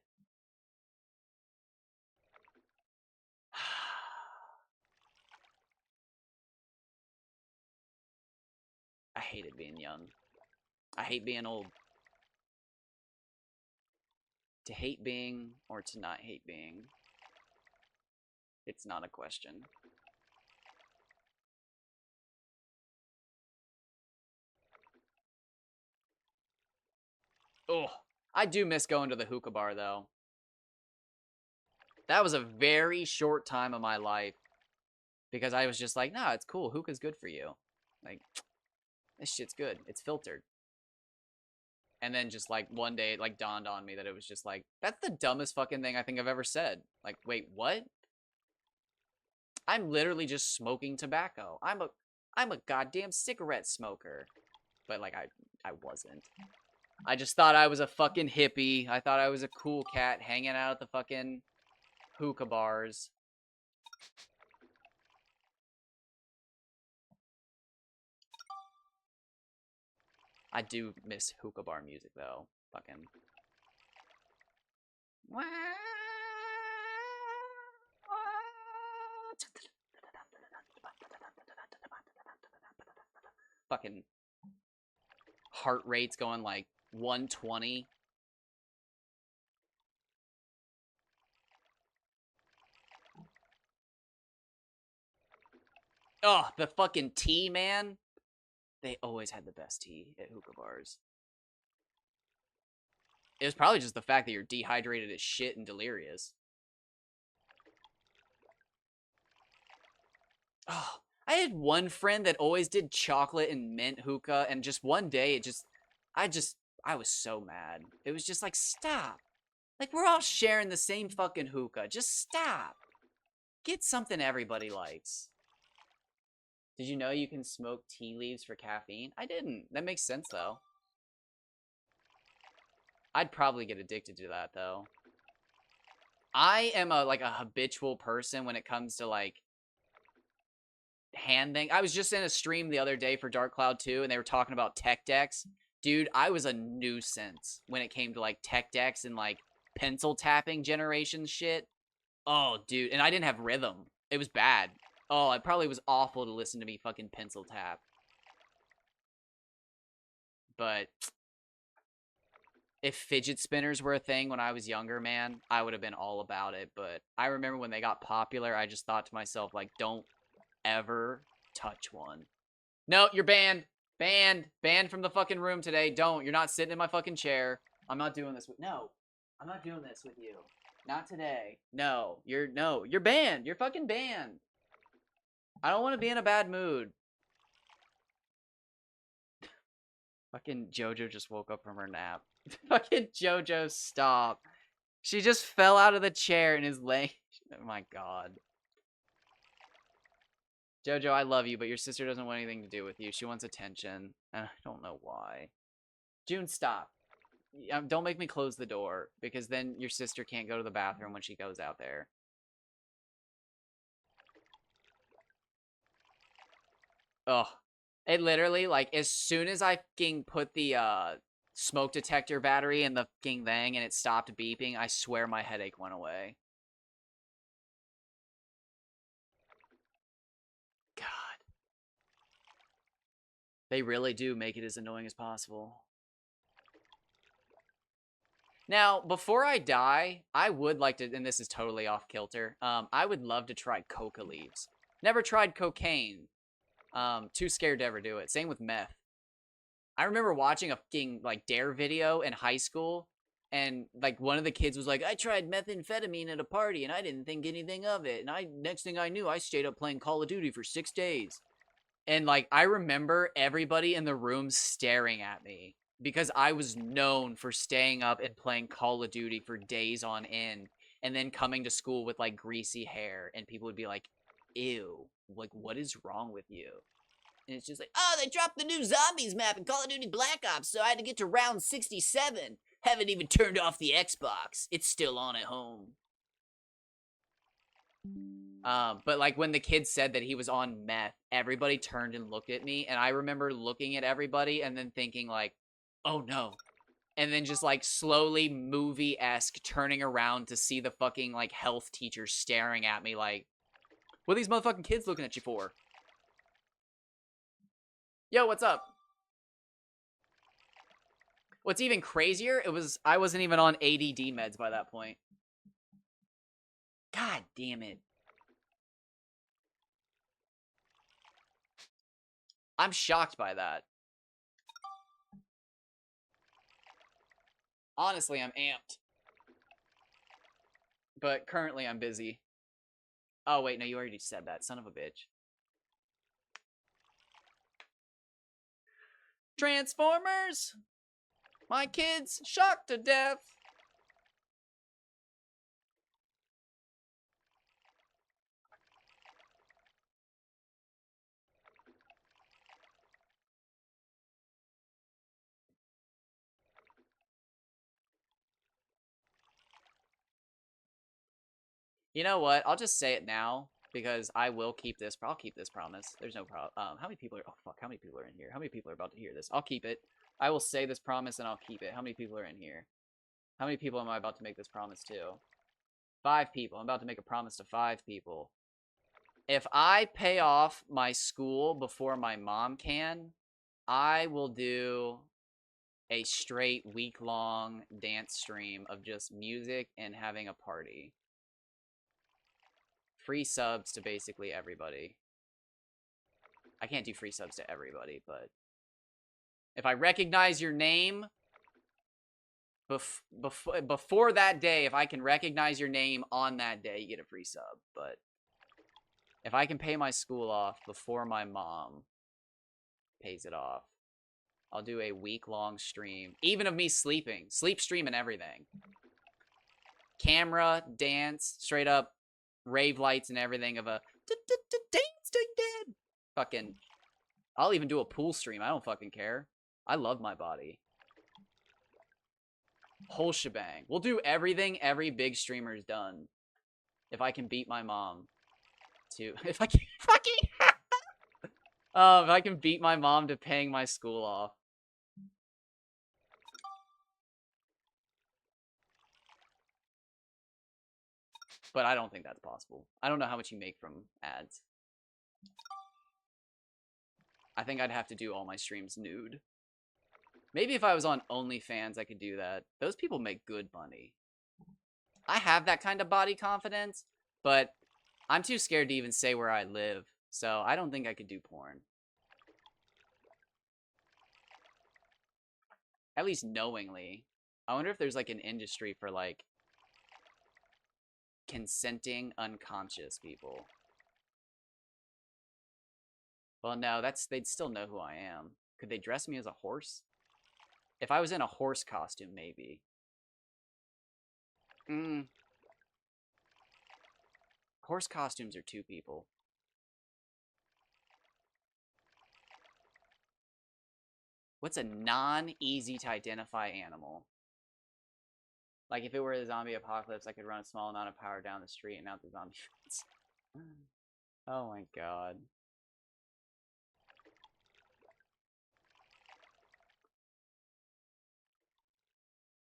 I hated being young. I hate being old. To hate being or to not hate being. It's not a question. Oh, I do miss going to the hookah bar, though. That was a very short time of my life. Because I was just like, nah, it's cool. Hookah's good for you. Like, this shit's good. It's filtered. And then just like one day it like dawned on me that it was just like, that's the dumbest fucking thing I think I've ever said. Like, wait, what? I'm literally just smoking tobacco. I'm a goddamn cigarette smoker. But like I wasn't. I just thought I was a fucking hippie. I thought I was a cool cat hanging out at the fucking hookah bars. I do miss hookah bar music though. Fucking. Fucking heart rate's going like 120. Oh, the fucking tea, man. They always had the best tea at hookah bars. It was probably just the fact that you're dehydrated as shit and delirious. Oh, I had one friend that always did chocolate and mint hookah, and just one day I was so mad. It was just like, stop. Like, we're all sharing the same fucking hookah. Just stop. Get something everybody likes. Did you know you can smoke tea leaves for caffeine? I didn't. That makes sense, though. I'd probably get addicted to that, though. I am a habitual person when it comes to, like, hand thing. I was just in a stream the other day for Dark Cloud 2, and they were talking about tech decks. Dude, I was a nuisance when it came to, like, tech decks and, like, pencil tapping generation shit. Oh, dude. And I didn't have rhythm. It was bad. Oh, it probably was awful to listen to me fucking pencil tap. But if fidget spinners were a thing when I was younger, man, I would have been all about it. But I remember when they got popular, I just thought to myself, like, don't ever touch one. No, you're banned. Banned. Banned from the fucking room today. Don't. You're not sitting in my fucking chair. I'm not doing this with... No. I'm not doing this with you. Not today. No. You're banned. You're fucking banned. I don't want to be in a bad mood. Fucking JoJo just woke up from her nap. Fucking JoJo, stop. She just fell out of the chair and is laying... Oh my god. JoJo, I love you, but your sister doesn't want anything to do with you. She wants attention. And I don't know why. June, stop. Don't make me close the door, because then your sister can't go to the bathroom when she goes out there. Ugh. It literally, like, as soon as I fucking put the, smoke detector battery in the fucking thing and it stopped beeping, I swear my headache went away. God. They really do make it as annoying as possible. Now, before I die, I would like to, and this is totally off kilter, I would love to try coca leaves. Never tried cocaine. Too scared to ever do it. Same with meth. I remember watching a fucking, like, Dare video in high school, and, like, one of the kids was like, I tried methamphetamine at a party, and I didn't think anything of it, and next thing I knew, I stayed up playing Call of Duty for 6 days. And, like, I remember everybody in the room staring at me, because I was known for staying up and playing Call of Duty for days on end, and then coming to school with, like, greasy hair, and people would be like, ew, like, what is wrong with you? And it's just like, oh, they dropped the new zombies map in Call of Duty Black Ops, so I had to get to round 67. Haven't even turned off the Xbox. It's still on at home. But like when the kid said that he was on meth, everybody turned and looked at me, and I remember looking at everybody and then thinking like, oh no. And then just like slowly movie-esque turning around to see the fucking like health teacher staring at me like, what are these motherfucking kids looking at you for? Yo, what's up? What's even crazier, I wasn't even on ADD meds by that point. God damn it. I'm shocked by that. Honestly, I'm amped. But currently I'm busy. Oh, wait, no, you already said that. Son of a bitch. Transformers! My kid's shocked to death! You know what? I'll just say it now, because I will keep this. I'll keep this promise. There's no problem. How many people are... Oh, fuck. How many people are in here? How many people are about to hear this? I'll keep it. I will say this promise, and I'll keep it. How many people are in here? How many people am I about to make this promise to? 5 people. I'm about to make a promise to 5 people. If I pay off my school before my mom can, I will do a straight week-long dance stream of just music and having a party. Free subs to basically everybody. I can't do free subs to everybody, but if I recognize your name before that day, if I can recognize your name on that day, you get a free sub. But if I can pay my school off before my mom pays it off, I'll do a week-long stream, even of me sleeping. Sleep stream and everything. Camera, dance, straight up rave lights and everything of a dance to dead. Fucking, I'll even do a pool stream. I don't fucking care. I love my body. Whole shebang. We'll do everything every big streamer's done. If I can beat my mom to... If I can fucking... if I can beat my mom to paying my school off. But I don't think that's possible. I don't know how much you make from ads. I think I'd have to do all my streams nude. Maybe if I was on OnlyFans, I could do that. Those people make good money. I have that kind of body confidence, but I'm too scared to even say where I live, so I don't think I could do porn. At least knowingly. I wonder if there's like an industry for like consenting unconscious people. Well, no, they'd still know who I am. Could they dress me as a horse? If I was in a horse costume, maybe. Horse costumes are two people. What's a non-easy to identify animal? Like, if it were a zombie apocalypse, I could run a small amount of power down the street and out the zombie. Oh my god.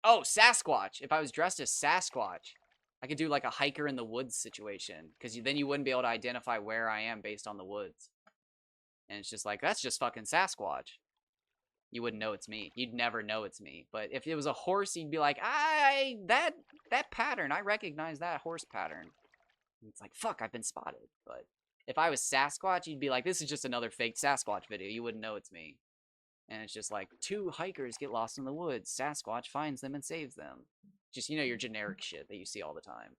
Oh, Sasquatch! If I was dressed as Sasquatch, I could do like a hiker in the woods situation. Because then you wouldn't be able to identify where I am based on the woods. And it's just like, that's just fucking Sasquatch. You wouldn't know it's me. You'd never know it's me. But if it was a horse, you'd be like, that pattern, I recognize that horse pattern. And it's like, fuck, I've been spotted. But if I was Sasquatch, you'd be like, this is just another fake Sasquatch video. You wouldn't know it's me. And it's just like, two hikers get lost in the woods. Sasquatch finds them and saves them. Just, you know, your generic shit that you see all the time.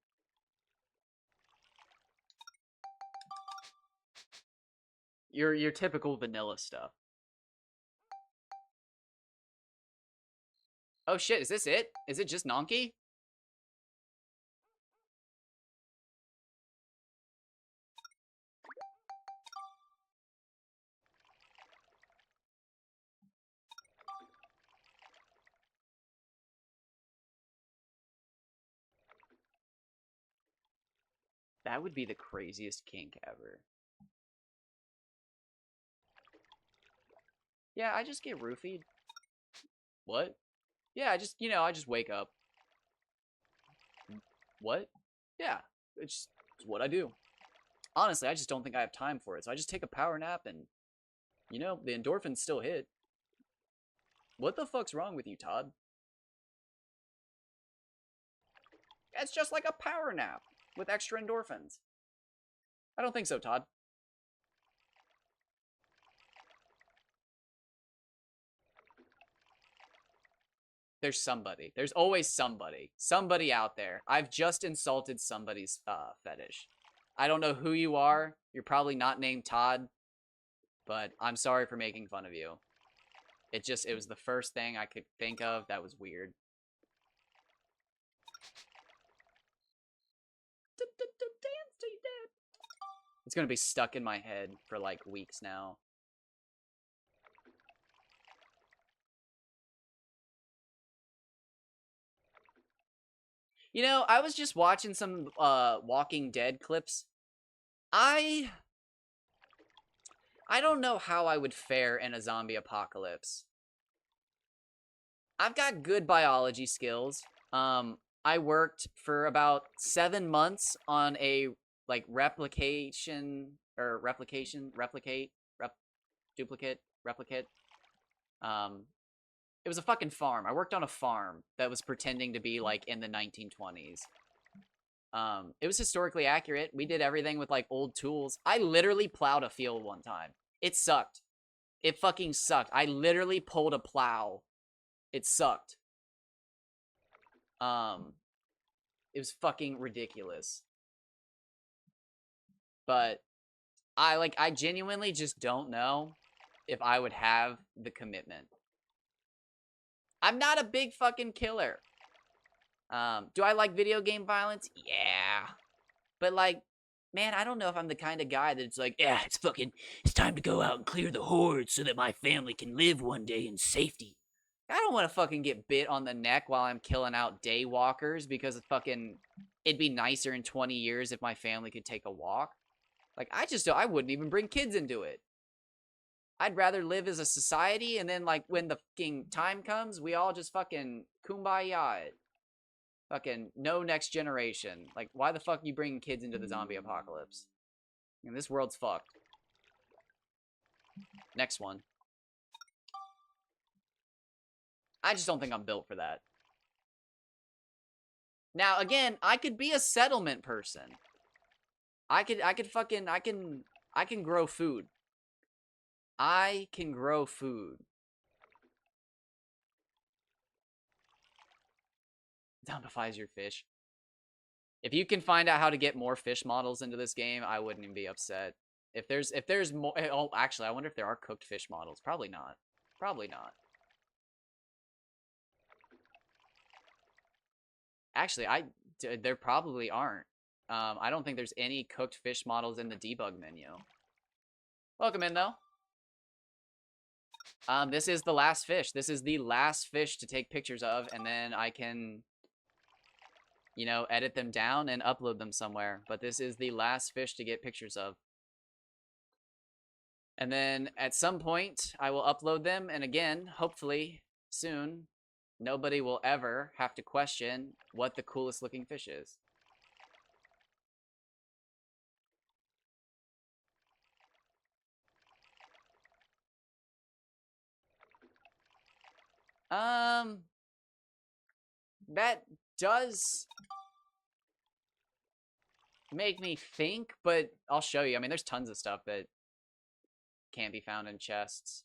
Your typical vanilla stuff. Oh shit, is this it? Is it just Nonky? That would be the craziest kink ever. Yeah, I just get roofied. What? Yeah, I just wake up. What? Yeah, it's what I do. Honestly, I just don't think I have time for it, so I just take a power nap and, you know, the endorphins still hit. What the fuck's wrong with you, Todd? It's just like a power nap with extra endorphins. I don't think so, Todd. There's somebody. There's always somebody. Somebody out there. I've just insulted somebody's fetish. I don't know who you are. You're probably not named Todd. But I'm sorry for making fun of you. It was the first thing I could think of that was weird. It's gonna be stuck in my head for like weeks now. You know, I was just watching some Walking Dead clips. I don't know how I would fare in a zombie apocalypse. I've got good biology skills. I worked for about 7 months on a like replicate, duplicate, replicate. It was a fucking farm. I worked on a farm that was pretending to be like in the 1920s. It was historically accurate. We did everything with like old tools. I literally plowed a field one time. It sucked. It fucking sucked. I literally pulled a plow. It sucked. It was fucking ridiculous. But I genuinely just don't know if I would have the commitment. I'm not a big fucking killer. Do I like video game violence? Yeah. But like, man, I don't know if I'm the kind of guy that's like, yeah, it's time to go out and clear the horde so that my family can live one day in safety. I don't want to fucking get bit on the neck while I'm killing out daywalkers because it'd be nicer in 20 years if my family could take a walk. Like, I wouldn't even bring kids into it. I'd rather live as a society and then, like, when the fucking time comes, we all just fucking kumbaya it. Fucking no next generation. Like, why the fuck are you bringing kids into the zombie apocalypse? I mean, this world's fucked. Next one. I just don't think I'm built for that. Now, again, I could be a settlement person. I can grow food. I can grow food. Zombifies your fish. If you can find out how to get more fish models into this game, I wouldn't even be upset. If there's more, oh, actually, I wonder if there are cooked fish models. Probably not. Probably not. Actually, there probably aren't. I don't think there's any cooked fish models in the debug menu. Welcome in, though. This is the last fish. This is the last fish to take pictures of, and then I can, you know, edit them down and upload them somewhere. But this is the last fish to get pictures of. And then at some point, I will upload them, and again, hopefully soon, nobody will ever have to question what the coolest looking fish is. That does make me think, but I'll show you. I mean, there's tons of stuff that can't be found in chests.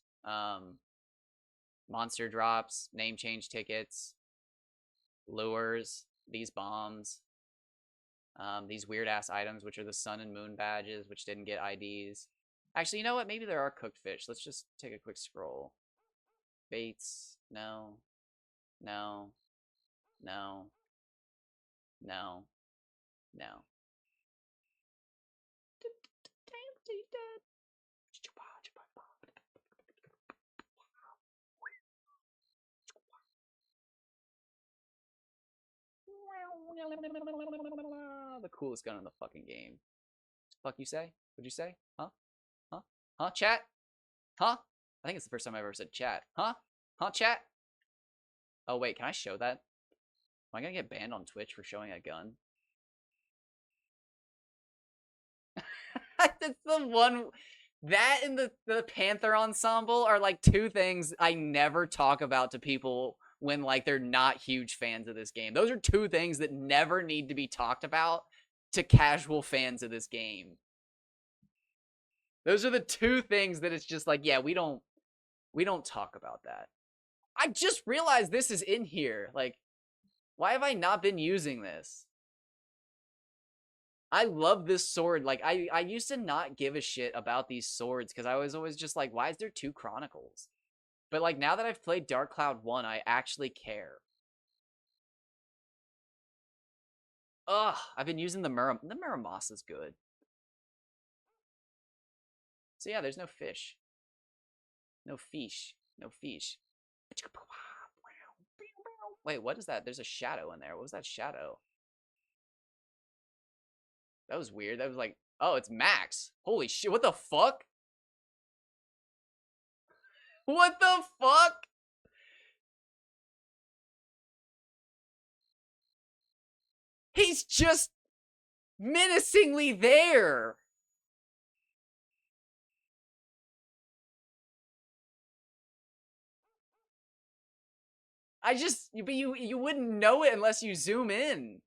Monster drops, name change tickets, lures, these bombs, these weird ass items, which are the sun and moon badges, which didn't get IDs. Actually, you know what? Maybe there are cooked fish. Let's just take a quick scroll. Baits, no, no, no, no, no. The coolest gun in the fucking game. Fuck you say? What'd you say? Huh? Huh? Huh? Chat? Huh? I think it's the first time I've ever said chat. Huh? Huh? Chat? Oh wait, can I show that? Am I gonna get banned on Twitch for showing a gun? That's the one. That and the Panther ensemble are like two things I never talk about to people when like they're not huge fans of this game. Those are two things that never need to be talked about to casual fans of this game. Those are the two things that it's just like, yeah, we don't talk about that. I just realized this is in here. Like, why have I not been using this? I love this sword. Like, I used to not give a shit about these swords because I was always just like, why is there two Chronicles? But like now that I've played Dark Cloud 1, I actually care. Ugh, I've been using the Muramoss is good. So yeah, there's no fish. No fish. No fish. Wait, what is that? There's a shadow in there. What was that shadow? That was weird. That was like, oh, it's Max. Holy shit, what the fuck? What the fuck? He's just menacingly there. But you wouldn't know it unless you zoom in.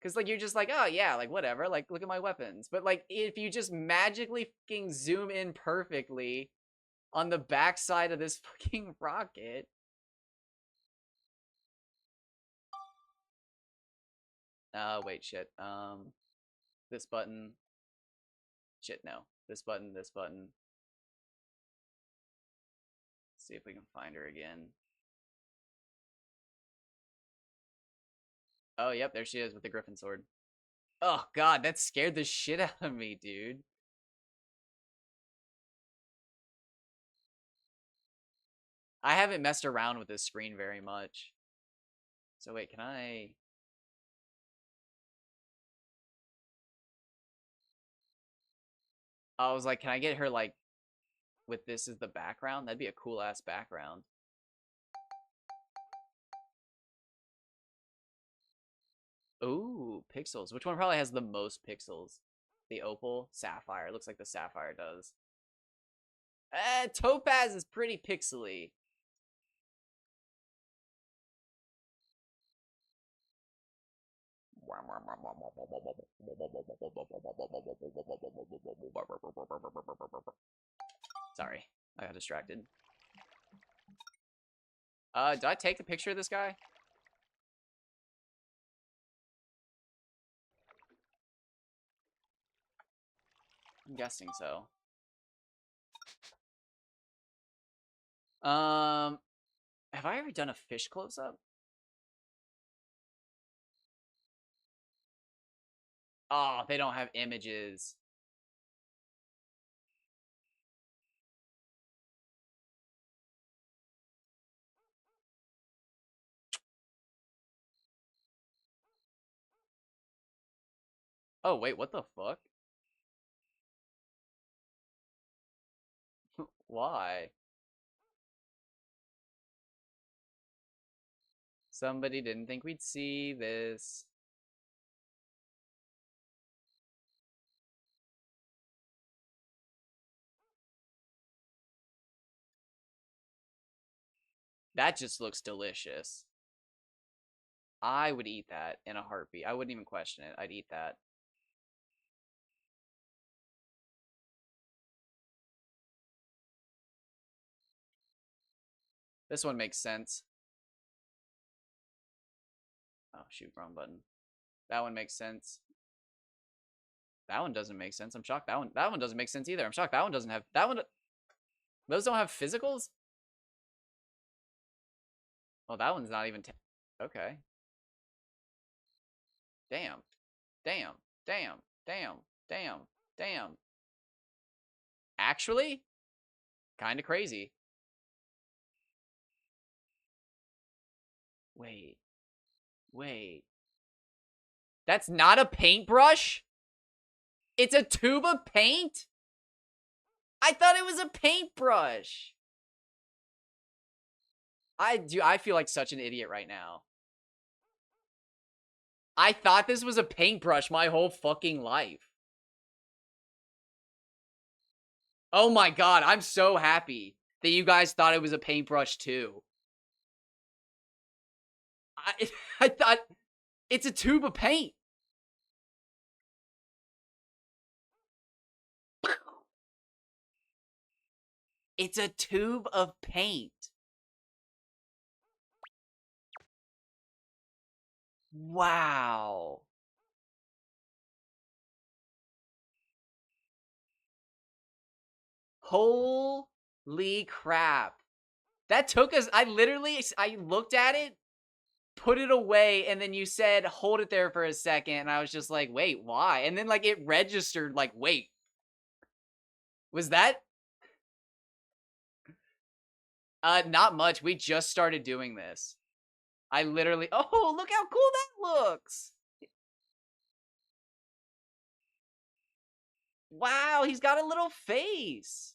Cause like you're just like, oh yeah, like whatever, like look at my weapons. But like if you just magically fucking zoom in perfectly on the backside of this fucking rocket. Wait, shit. This button. Shit, no. This button, this button. Let's see if we can find her again. Oh, yep, there she is with the Griffin sword. Oh god, that scared the shit out of me, dude. I haven't messed around with this screen very much. So wait, can I was like, can I get her like with this as the background? That'd be a cool ass background. Ooh, pixels. Which one probably has the most pixels? The opal, sapphire. It looks like the sapphire does. Topaz is pretty pixely. Sorry, I got distracted. Did I take a picture of this guy? I'm guessing so. Have I ever done a fish close-up? Oh, they don't have images. Oh, wait, what the fuck? Why? Somebody didn't think we'd see this. That just looks delicious. I would eat that in a heartbeat. I wouldn't even question it. I'd eat that. This one makes sense. Oh, shoot, wrong button. That one makes sense. That one doesn't make sense. I'm shocked. That one doesn't make sense either. I'm shocked. That one doesn't have. That one. Those don't have physicals. Oh, that one's not even. Okay. Damn. Damn. Damn. Damn. Damn. Damn. Actually, kind of crazy. Wait. Wait. That's not a paintbrush? It's a tube of paint? I thought it was a paintbrush. I feel like such an idiot right now. I thought this was a paintbrush my whole fucking life. Oh my god, I'm so happy that you guys thought it was a paintbrush too. I thought it's a tube of paint. It's a tube of paint. Wow. Holy crap. That took us, I looked at it, put it away, and then you said, hold it there for a second, and I was just like, wait, why? And then, like, it registered, like, wait. Was that? Not much. We just started doing this. I literally, oh, look how cool that looks. Wow, he's got a little face.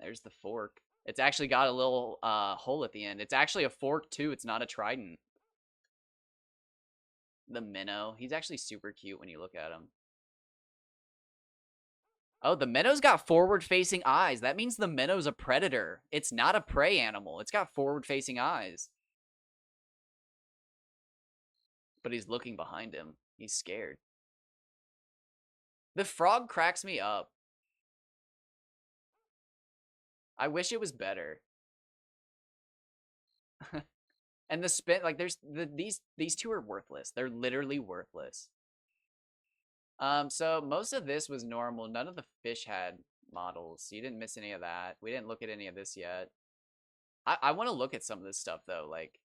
There's the fork. It's actually got a little hole at the end. It's actually a fork too. It's not a trident. The minnow. He's actually super cute when you look at him. Oh, the minnow's got forward-facing eyes. That means the minnow's a predator. It's not a prey animal. It's got forward-facing eyes. But he's looking behind him. He's scared. The frog cracks me up. I wish it was better. And the spin, like, there's these two are worthless. They're literally worthless. So most of this was normal. None of the fish had models. So you didn't miss any of that. We didn't look at any of this yet. I want to look at some of this stuff though. Like,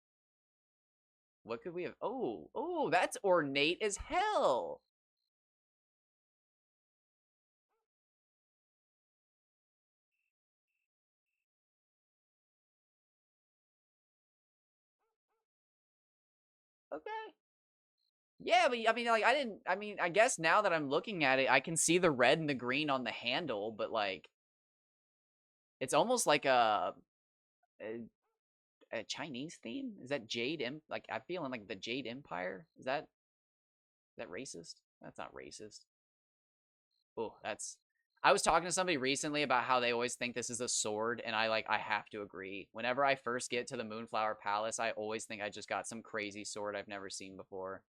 what could we have? Oh, that's ornate as hell. Okay. Yeah, but I mean, like, I guess now that I'm looking at it, I can see the red and the green on the handle, but like, It's almost like a, a Chinese theme. Is that Like I'm feeling like the Jade Empire. Is that racist? That's not racist. Oh, that's. I was talking to somebody recently about how they always think this is a sword, and I have to agree. Whenever I first get to the Moonflower Palace, I always think I just got some crazy sword I've never seen before.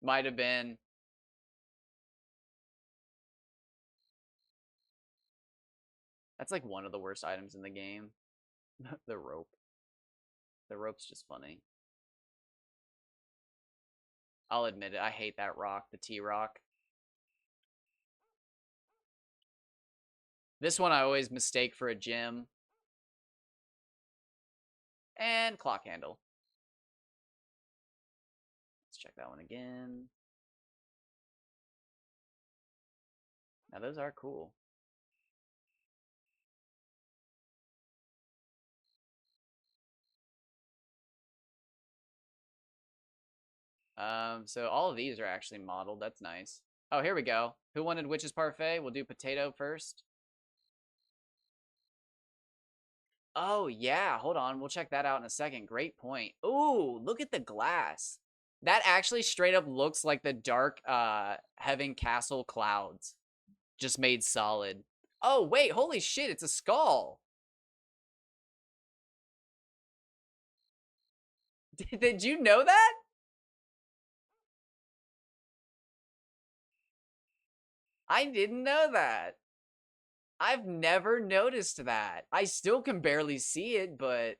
Might have been. That's like one of the worst items in the game. The rope. The rope's just funny. I'll admit it. I hate that rock, the T rock. This one I always mistake for a gem. And clock handle. Let's check that one again. Now those are cool. So all of these are actually modeled. That's nice. Oh, here we go. Who wanted Witch's Parfait? We'll do potato first. Oh, yeah. Hold on. We'll check that out in a second. Great point. Ooh, look at the glass. That actually straight up looks like the dark Heaven Castle clouds. Just made solid. Oh, wait. Holy shit. It's a skull. Did you know that? I didn't know that. I've never noticed that. I still can barely see it, but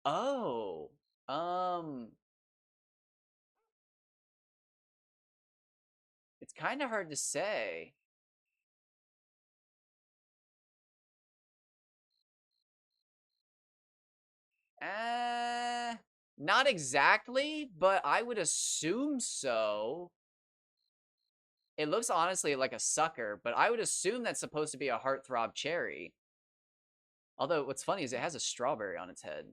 oh. Um it's kind of hard to say. Uh Not exactly, but I would assume so. It looks honestly like a sucker, but I would assume that's supposed to be a heartthrob cherry. Although what's funny is it has a strawberry on its head.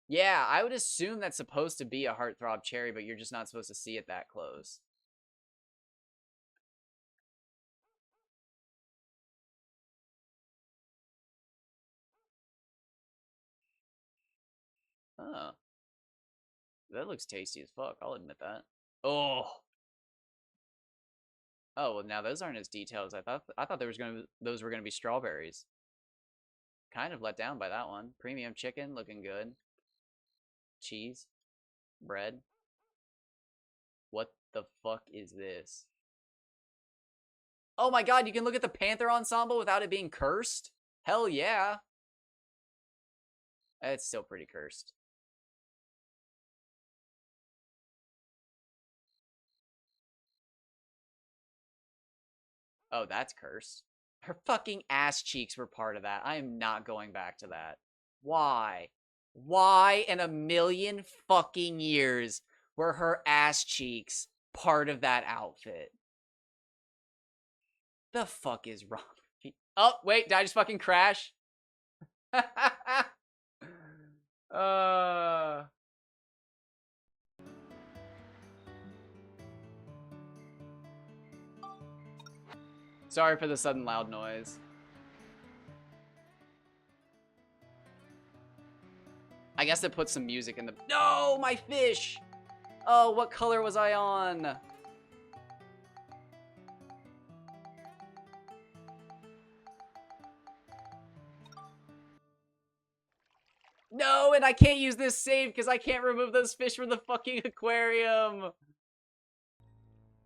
Yeah, I would assume that's supposed to be a heartthrob cherry, but you're just not supposed to see it that close. Oh, that looks tasty as fuck. I'll admit that. Oh, oh. Well, now those aren't as detailed as I thought. I thought those were gonna be strawberries. Kind of let down by that one. Premium chicken, looking good. Cheese, bread. What the fuck is this? Oh my god, you can look at the Panther ensemble without it being cursed? Hell yeah. It's still pretty cursed. Oh, that's cursed. Her fucking ass cheeks were part of that. I am not going back to that. Why? Why in a million fucking years were her ass cheeks part of that outfit? The fuck is wrong? Oh, wait, did I just fucking crash? uh Sorry for the sudden loud noise. I guess it puts some music in the. No, my fish! Oh, what color was I on? No, and I can't use this save because I can't remove those fish from the fucking aquarium.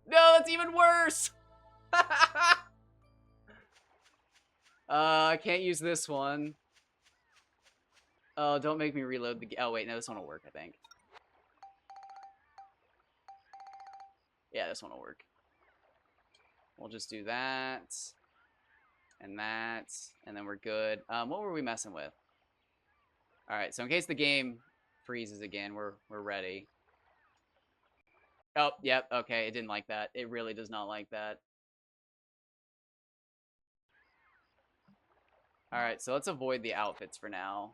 No, that's even worse. I can't use this one. Oh, don't make me reload the. Oh wait, no, this one will work. I think. Yeah, this one will work. We'll just do that, And that. And then we're good. What were we messing with? Alright, so in case the game freezes again, we're ready. Oh, yep, okay, it didn't like that. It really does not like that. Alright, so let's avoid the outfits for now.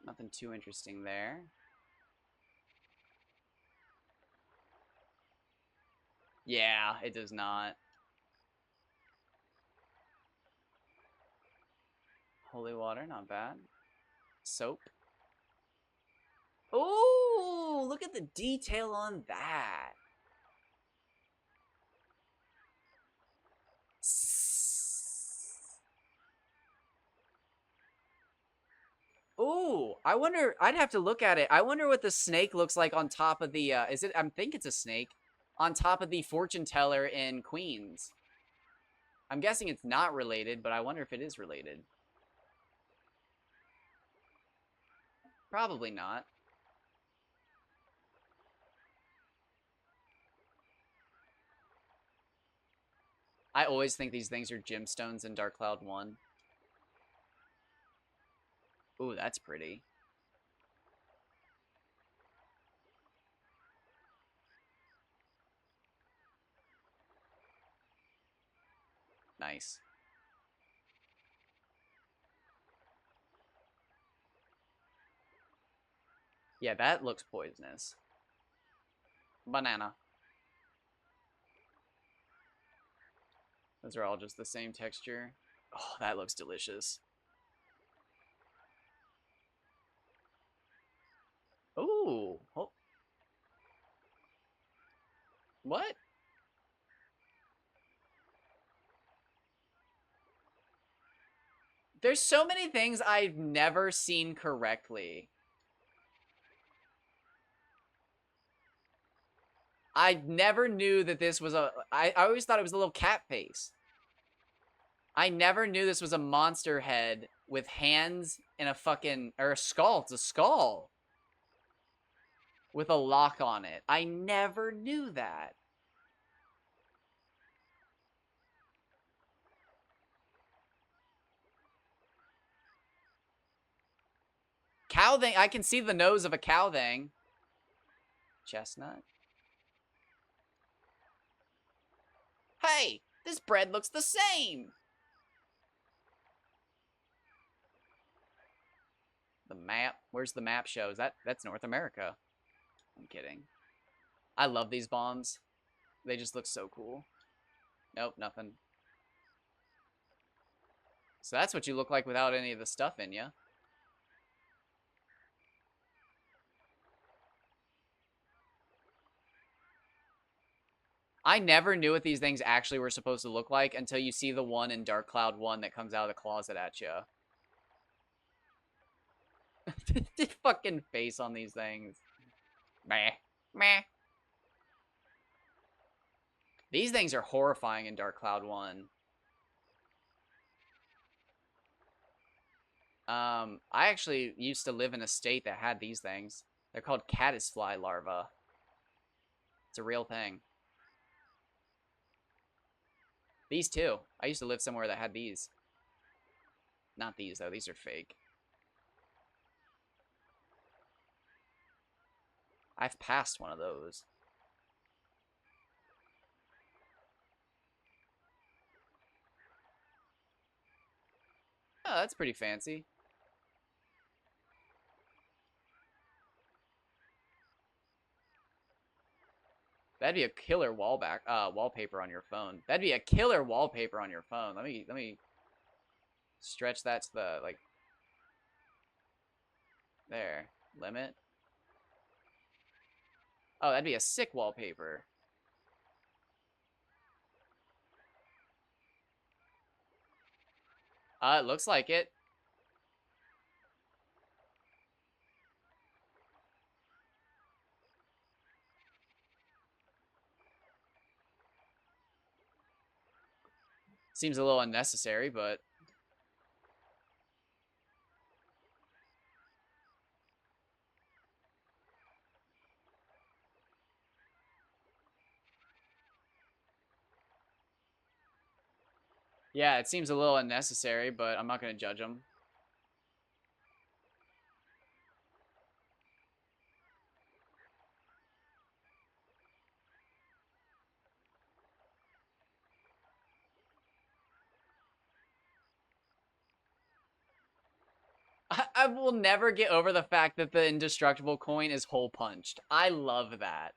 Nothing too interesting there. Yeah, it does not. Holy water, not bad. Soap. Oh, look at the detail on that. Ooh, I wonder, I'd have to look at it. I wonder what the snake looks like on top of the, I think it's a snake, on top of the fortune teller in Queens. I'm guessing it's not related, but I wonder if it is related. Probably not. I always think these things are gemstones in Dark Cloud 1. Ooh, that's pretty. Nice. Yeah, that looks poisonous. Banana. Those are all just the same texture. Oh, that looks delicious. Ooh. Oh. What? There's so many things I've never seen correctly. I never knew that this was I always thought it was a little cat face. I never knew this was a monster head with hands and a fucking, or a skull. It's a skull. With a lock on it. I never knew that. Cow thing, I can see the nose of a cow thing. Chestnut. Hey, this bread looks the same. The map. Where's the map shows? That's North America. I'm kidding. I love these bombs. They just look so cool. Nope, nothing. So that's what you look like without any of the stuff in you. I never knew what these things actually were supposed to look like until you see the one in Dark Cloud 1 that comes out of the closet at you. The fucking face on these things. Meh. Meh. These things are horrifying in Dark Cloud 1. I actually used to live in a state that had these things. They're called caddisfly larvae. It's a real thing. These too. I used to live somewhere that had these. Not these, though. These are fake. I've passed one of those. Oh, that's pretty fancy. That'd be a killer wallpaper on your phone. That'd be a killer wallpaper on your phone. Let me stretch that to the, like, there. Limit. Oh, that'd be a sick wallpaper. It looks like it. Seems a little unnecessary, but Yeah, it seems a little unnecessary, but I'm not going to judge them. I will never get over the fact that the indestructible coin is hole punched. I love that.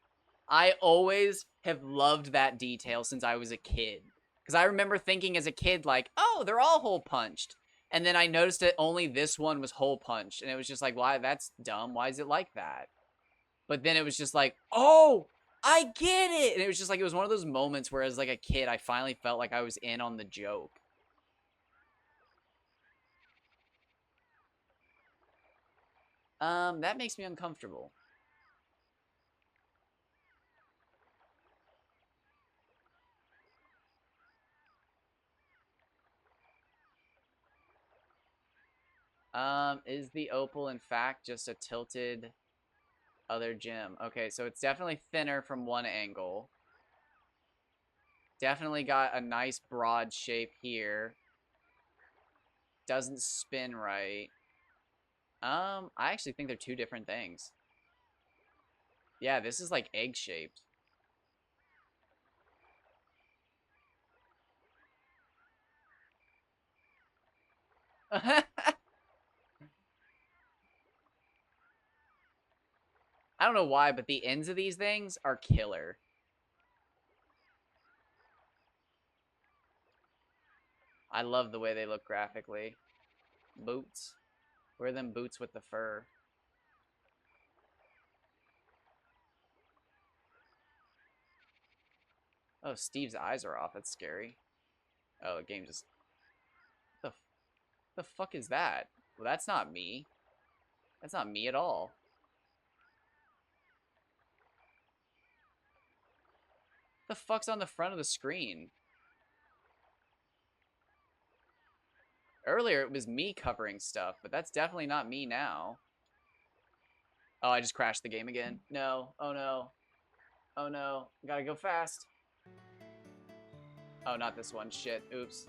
I always have loved that detail since I was a kid. Because I remember thinking as a kid, like, oh, they're all hole punched. And then I noticed that only this one was hole punched. And it was just like, why? That's dumb. Why is it like that? But then it was just like, oh, I get it. And it was just like, it was one of those moments where as like a kid, I finally felt like I was in on the joke. That makes me uncomfortable. Is the opal in fact just a tilted other gem? Okay, so it's definitely thinner from one angle. Definitely got a nice broad shape here. Doesn't spin right. I actually think they're two different things. Yeah, this is like egg shaped. I don't know why, but the ends of these things are killer. I love the way they look graphically. Boots. Where are them boots with the fur? Oh, Steve's eyes are off. That's scary. Oh, the game just... The, the fuck is that? Well, that's not me. That's not me at all. The fuck's on the front of the screen? Earlier, it was me covering stuff, but that's definitely not me now. Oh, I just crashed the game again. No. Oh, no. Oh, no. Gotta go fast. Oh, not this one. Shit. Oops.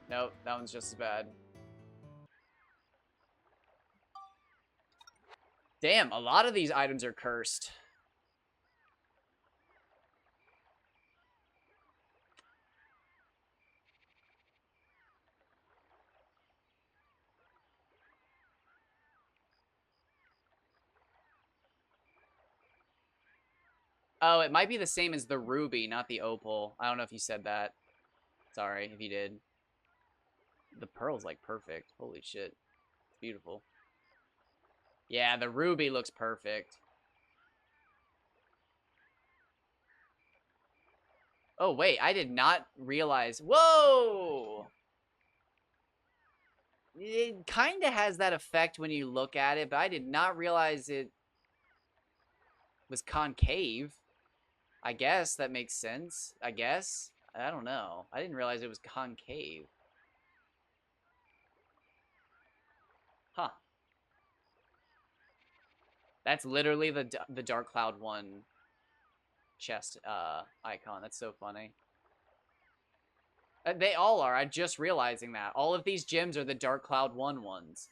Nope, that one's just as bad. Damn, a lot of these items are cursed. Oh, it might be the same as the ruby, not the opal. I don't know if you said that. Sorry if you did. The pearl's like perfect. Holy shit. It's beautiful. Yeah, the ruby looks perfect. Oh, wait, I did not realize. Whoa! It kind of has that effect when you look at it, but I did not realize it was concave. I guess that makes sense. I guess. I don't know. I didn't realize it was concave. Huh. That's literally the Dark Cloud 1 chest icon. That's so funny. They all are. I'm just realizing that. All of these gems are the Dark Cloud 1 ones.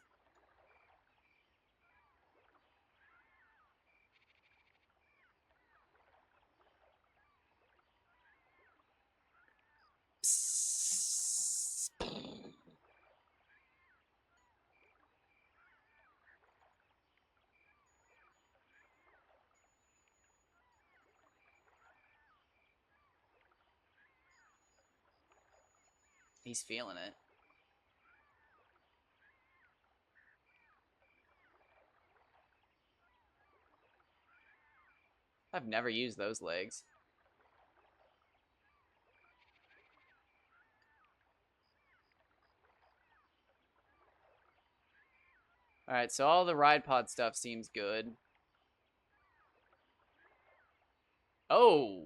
He's feeling it. I've never used those legs. Alright, so all the ride pod stuff seems good. Oh!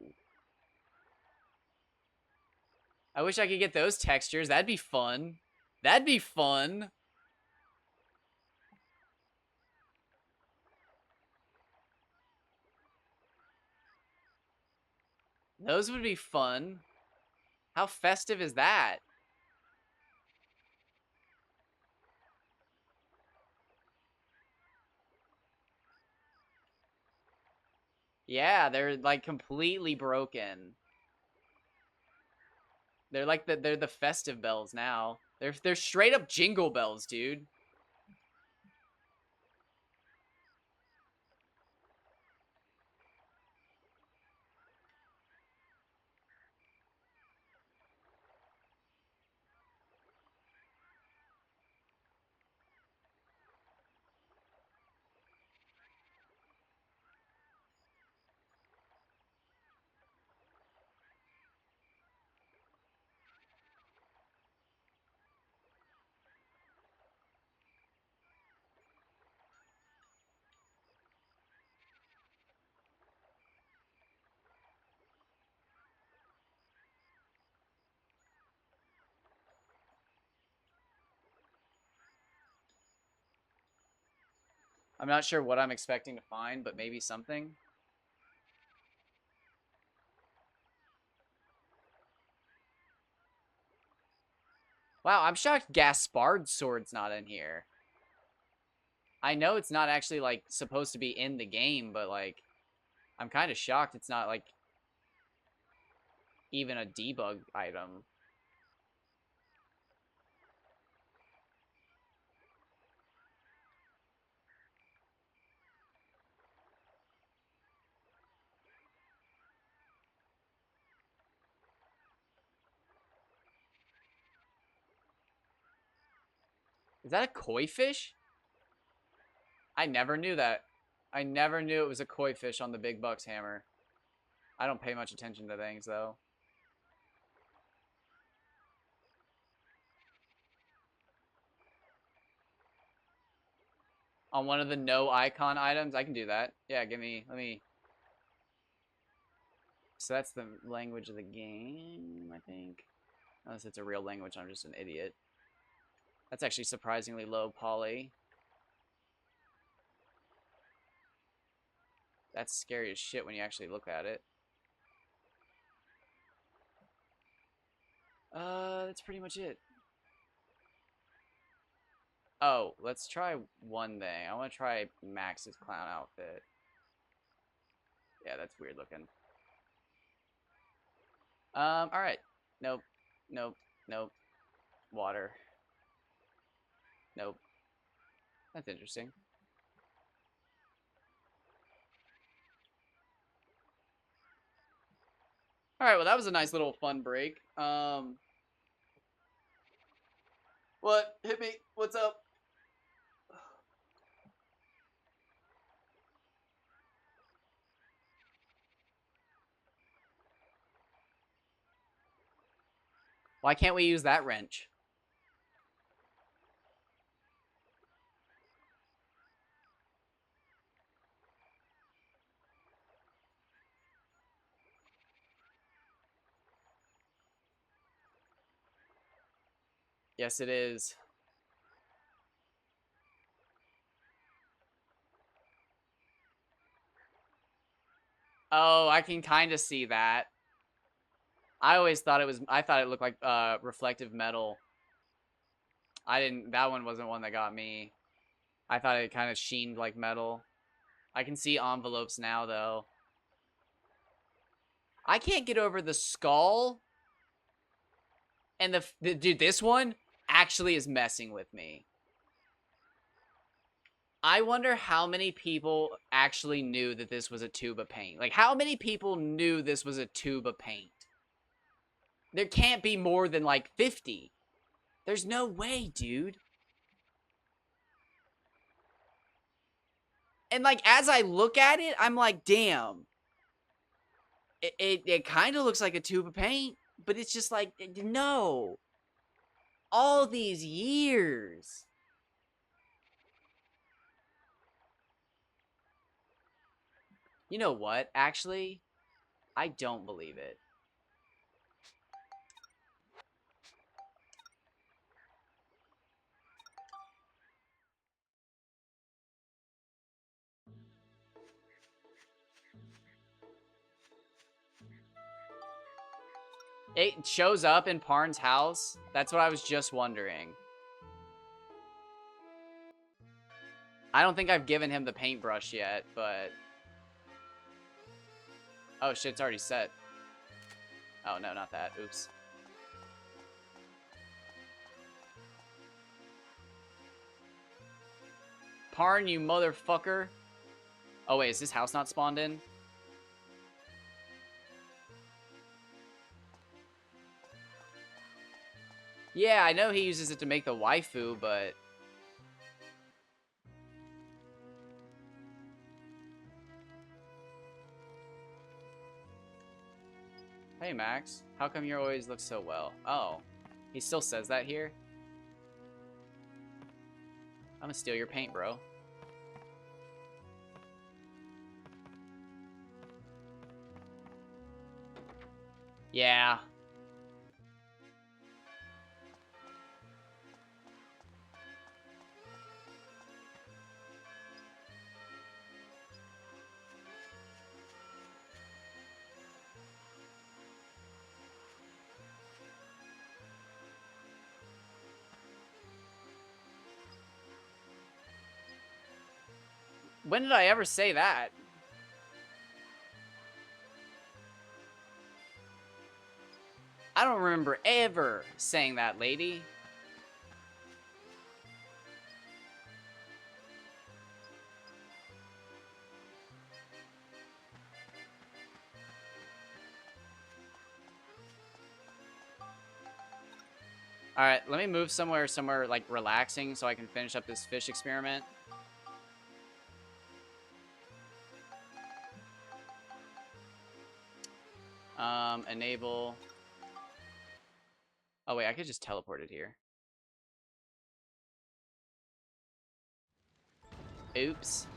I wish I could get those textures. That'd be fun. That'd be fun. Those would be fun. How festive is that? Yeah, they're like completely broken. They're like they're the festive bells now. They're straight up jingle bells, dude. I'm not sure what I'm expecting to find, but maybe something. Wow, I'm shocked Gaspard's sword's not in here. I know it's not actually like supposed to be in the game, but like I'm kind of shocked it's not like even a debug item. Is that a koi fish? I never knew that. I never knew it was a koi fish on the big bucks hammer. I don't pay much attention to things though. On one of the no icon items, I can do that. Yeah, let me. So that's the language of the game, I think. Unless it's a real language, I'm just an idiot. That's actually surprisingly low poly. That's scary as shit when you actually look at it. That's pretty much it. Oh, let's try one thing. I want to try Max's clown outfit. Yeah, that's weird looking. All right. Nope. Nope. Nope. Water. Nope. That's interesting. All right. Well, that was a nice little fun break. What? Hit me. What's up? Why can't we use that wrench? Yes, it is. Oh, I can kind of see that. I always thought it was. I thought it looked like reflective metal. I didn't. That one wasn't one that got me. I thought it kind of sheened like metal. I can see envelopes now though. I can't get over the skull and the dude. This one actually is messing with me. I wonder how many people actually knew that this was a tube of paint. Like, how many people knew this was a tube of paint? There can't be more than like 50. There's no way, dude. And like as I look at it, I'm like, damn. It kind of looks like a tube of paint, but it's just like no. All these years. You know what? Actually, I don't believe it. It shows up in Parn's house? That's what I was just wondering. I don't think I've given him the paintbrush yet, but... Oh, shit, it's already set. Oh, no, not that. Oops. Parn, you motherfucker. Oh, wait, is this house not spawned in? Yeah, I know he uses it to make the waifu, but... Hey, Max. How come you always look so well? Oh. He still says that here? I'm gonna steal your paint, bro. Yeah. When did I ever say that? I don't remember ever saying that, lady. Alright, let me move somewhere like relaxing so I can finish up this fish experiment. Enable. Oh wait, I could just teleport it here. Oops.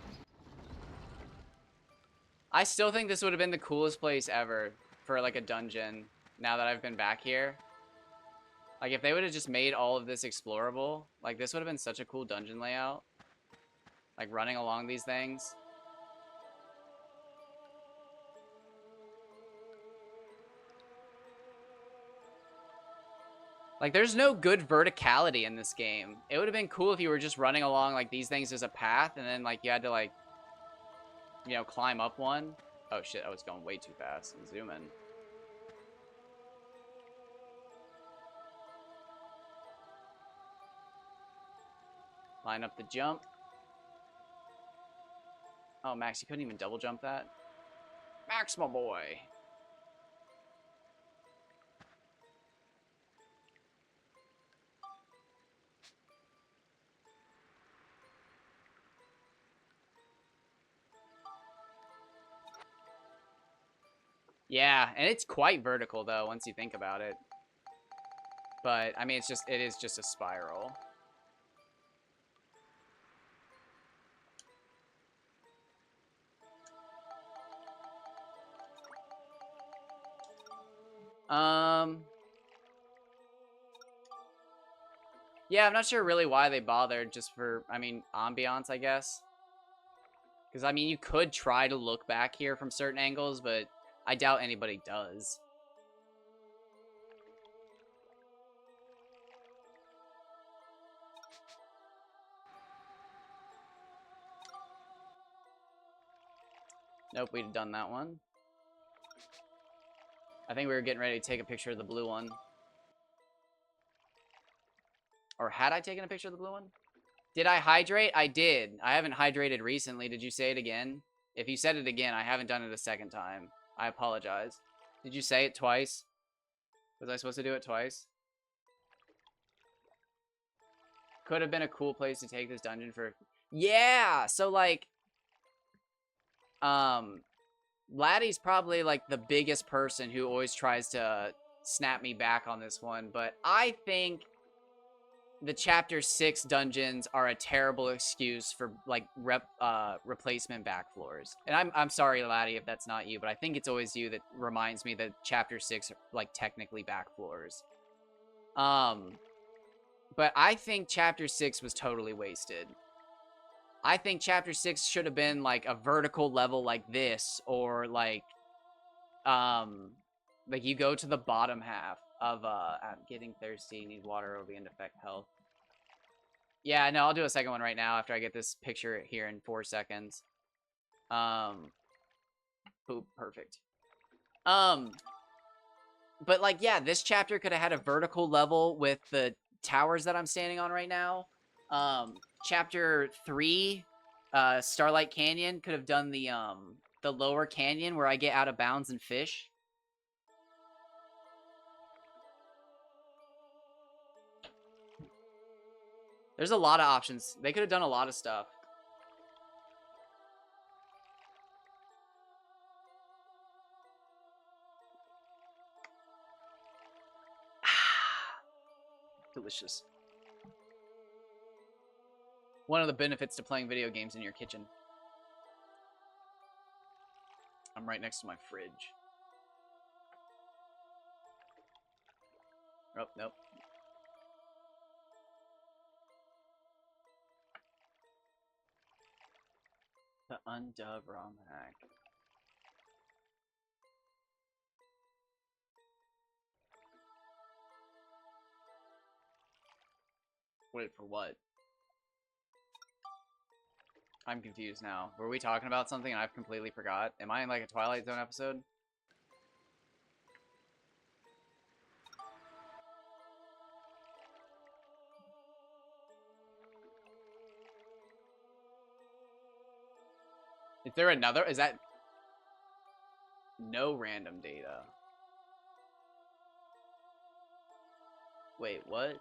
I still think this would have been the coolest place ever for like a dungeon now that I've been back here. Like if they would have just made all of this explorable, like this would have been such a cool dungeon layout. Like running along these things. Like, there's no good verticality in this game. It would have been cool if you were just running along, like, these things as a path, and then, like, you had to, like, you know, climb up one. Oh, shit, I was going way too fast. Zoom in. Line up the jump. Oh, Max, you couldn't even double jump that? Max, my boy. Yeah, and it's quite vertical, though, once you think about it. But, I mean, it is just a spiral. Yeah, I'm not sure really why they bothered, just for, I mean, ambiance, I guess. Because, I mean, you could try to look back here from certain angles, but I doubt anybody does. Nope, we'd done that one. I think we were getting ready to take a picture of the blue one. Or had I taken a picture of the blue one? Did I hydrate? I did. I haven't hydrated recently. Did you say it again? If you said it again, I haven't done it a second time. I apologize. Did you say it twice? Was I supposed to do it twice? Could have been a cool place to take this dungeon for... Yeah! So, like... Laddie's probably, like, the biggest person who always tries to snap me back on this one, but I think the Chapter 6 dungeons are a terrible excuse for, like, replacement back floors. And I'm sorry, Laddie, if that's not you, but I think it's always you that reminds me that Chapter 6 are, like, technically back floors. But I think Chapter 6 was totally wasted. I think Chapter 6 should have been, like, a vertical level like this, or, like, Like, you go to the bottom half of, I'm getting thirsty, need water, will begin to affect health. Yeah, no, I'll do a second one right now after I get this picture here in 4 seconds. Boop, perfect. But, like, yeah, this chapter could have had a vertical level with the towers that I'm standing on right now. Chapter 3, Starlight Canyon, could have done the lower canyon where I get out of bounds and fish. There's a lot of options. They could have done a lot of stuff. Delicious. One of the benefits to playing video games in your kitchen. I'm right next to my fridge. Oh, nope. The undubbed ROM hack. Wait, for what? I'm confused now. Were we talking about something and I've completely forgot? Am I in like a Twilight Zone episode? Is there another? Is that... No random data. Wait, what?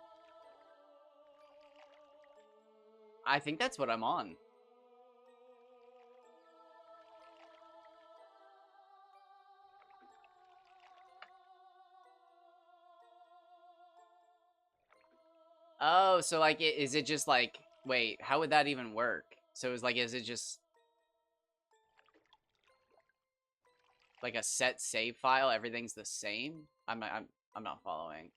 I think that's what I'm on. Oh, so like, is it just like... Wait, how would that even work? So it's like, is it just... like a set save file? Everything's the same? I'm not following.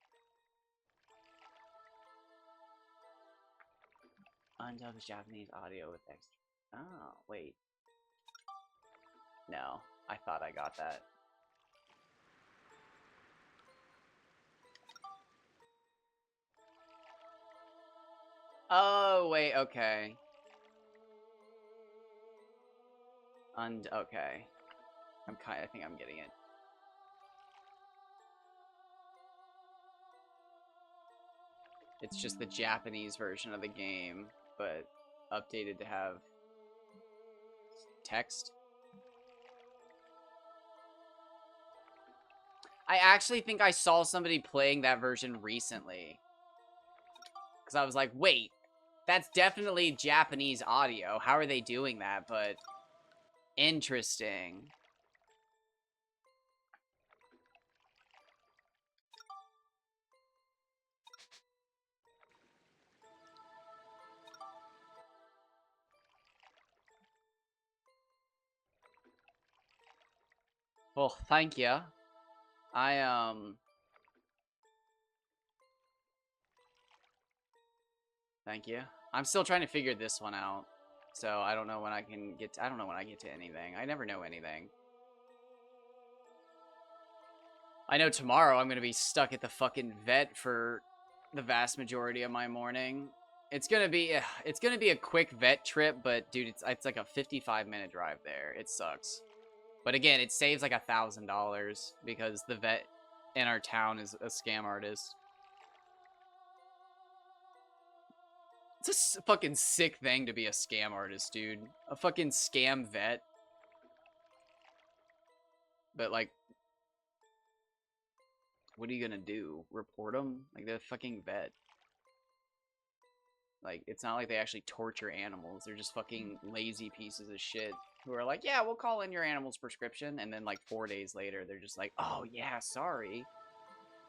Undubbed Japanese audio with extra... Oh, wait. No, I thought I got that. Oh, wait, okay. Okay. I think I'm getting it. It's just the Japanese version of the game, but updated to have text. I actually think I saw somebody playing that version recently. Because I was like, wait, that's definitely Japanese audio. How are they doing that? But interesting. Well, thank you. Thank you. I'm still trying to figure this one out. So I don't know when I can get to, I don't know when I get to anything. I never know anything. I know tomorrow I'm going to be stuck at the fucking vet for the vast majority of my morning. It's going to be a quick vet trip, but dude, it's like a 55-minute drive there. It sucks. But again, it saves like $1,000 because the vet in our town is a scam artist. It's a fucking sick thing to be a scam artist, dude. A fucking scam vet. But like, what are you gonna do? Report them? Like, they're a fucking vet. Like, it's not like they actually torture animals. They're just fucking lazy pieces of shit who are like, yeah, we'll call in your animal's prescription. And then like 4 days later, they're just like, oh yeah, sorry.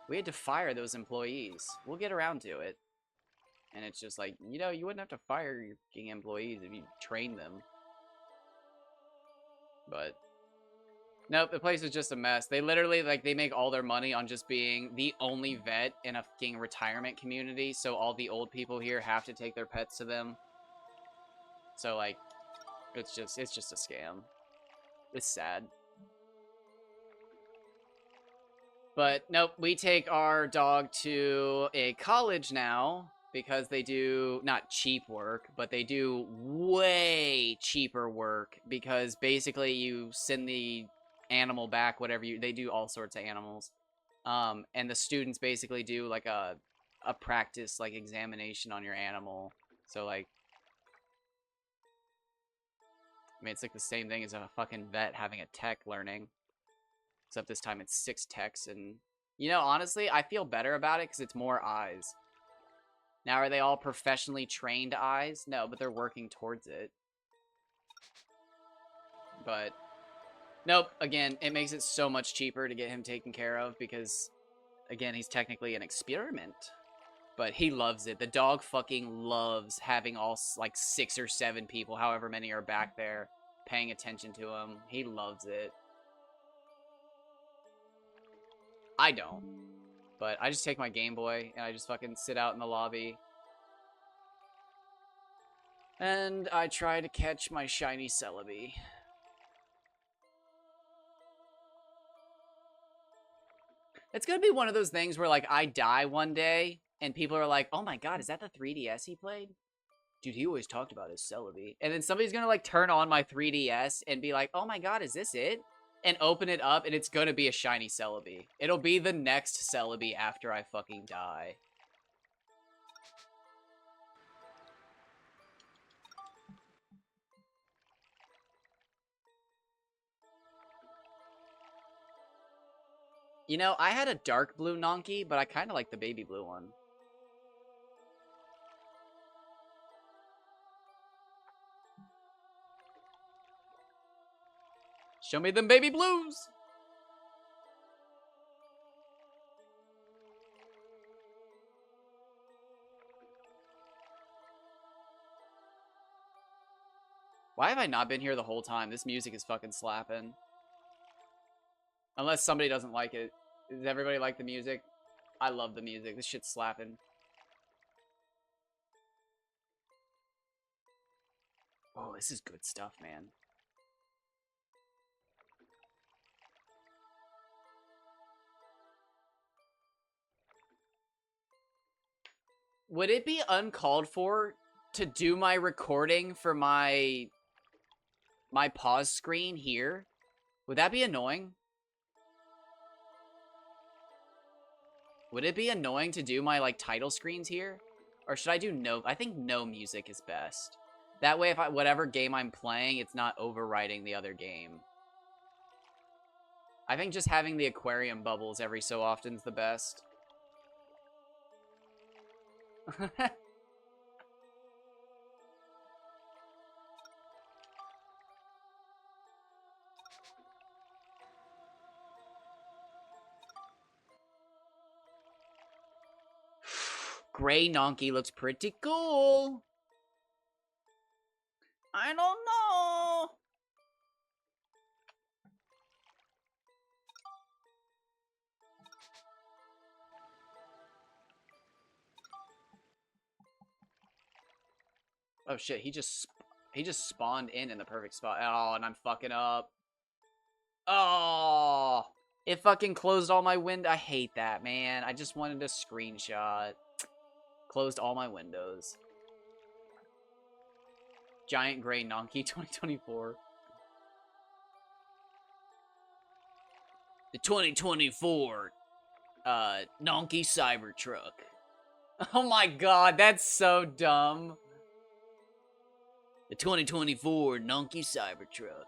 We had to fire those employees. We'll get around to it. And it's just like, you know, you wouldn't have to fire your fucking employees if you trained them. But nope, the place is just a mess. They literally, like, they make all their money on just being the only vet in a fucking retirement community, so all the old people here have to take their pets to them. So, like, it's just a scam. It's sad. But nope, we take our dog to a college now because they do not cheap work, but they do way cheaper work because basically you send the animal back, whatever they do all sorts of animals. And the students basically do like a practice like examination on your animal. So like I mean it's like the same thing as a fucking vet having a tech learning. Except this time it's 6 techs and you know, honestly, I feel better about it because it's more eyes. Now, are they all professionally trained eyes? No, but they're working towards it. But, nope, again, it makes it so much cheaper to get him taken care of because, again, he's technically an experiment. But he loves it. The dog fucking loves having all, like, 6 or 7 people, however many are back there, paying attention to him. He loves it. I don't. But I just take my Game Boy and I just fucking sit out in the lobby. And I try to catch my shiny Celebi. It's gonna be one of those things where, like, I die one day and people are like, oh my god, is that the 3DS he played? Dude, he always talked about his Celebi. And then somebody's gonna, like, turn on my 3DS and be like, oh my god, is this it? And open it up and it's gonna be a shiny Celebi. It'll be the next Celebi after I fucking die. You know, I had a dark blue Nonky, but I kind of like the baby blue one. Show me them baby blues! Why have I not been here the whole time? This music is fucking slapping. Unless somebody doesn't like it. Does everybody like the music? I love the music. This shit's slapping. Oh, this is good stuff, man. Would it be uncalled for to do my recording for my pause screen here? Would that be annoying? Would it be annoying to do my, like, title screens here? Or should I do no? I think no music is best. That way, if whatever game I'm playing, it's not overwriting the other game. I think just having the aquarium bubbles every so often is the best. Gray Nonky looks pretty cool. I don't know. Oh shit, he just spawned in the perfect spot. Oh, and I'm fucking up. Oh, it fucking closed all my windows. I hate that, man. I just wanted a screenshot. Closed all my windows. Giant Gray Nonky 2024. The 2024 Nonky Cybertruck. Oh my god, that's so dumb. The 2024 Nonky Cybertruck.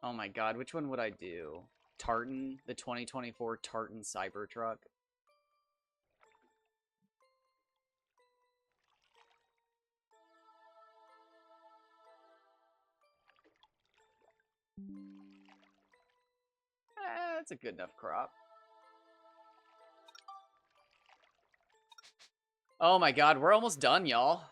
Oh my god, which one would I do? Tartan, the 2024 Tartan Cybertruck. That's a good enough crop. Oh my god, we're almost done, y'all.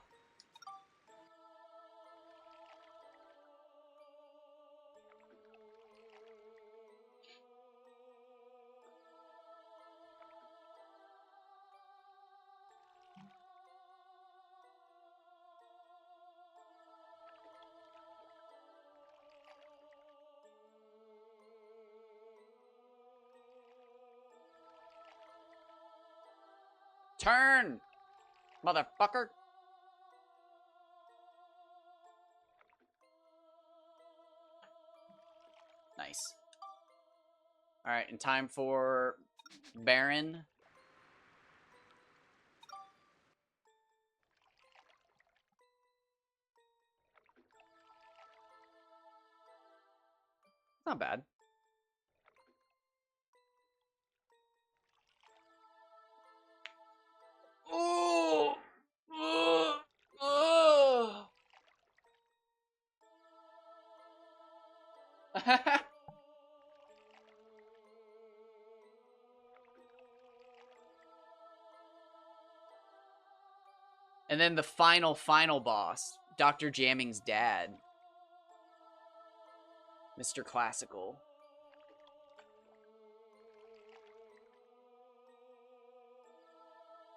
Turn! Motherfucker! Nice. Alright, and time for Baron. Not bad. Oh! And then the final boss, Dr. Jamming's dad. Mr. Classical.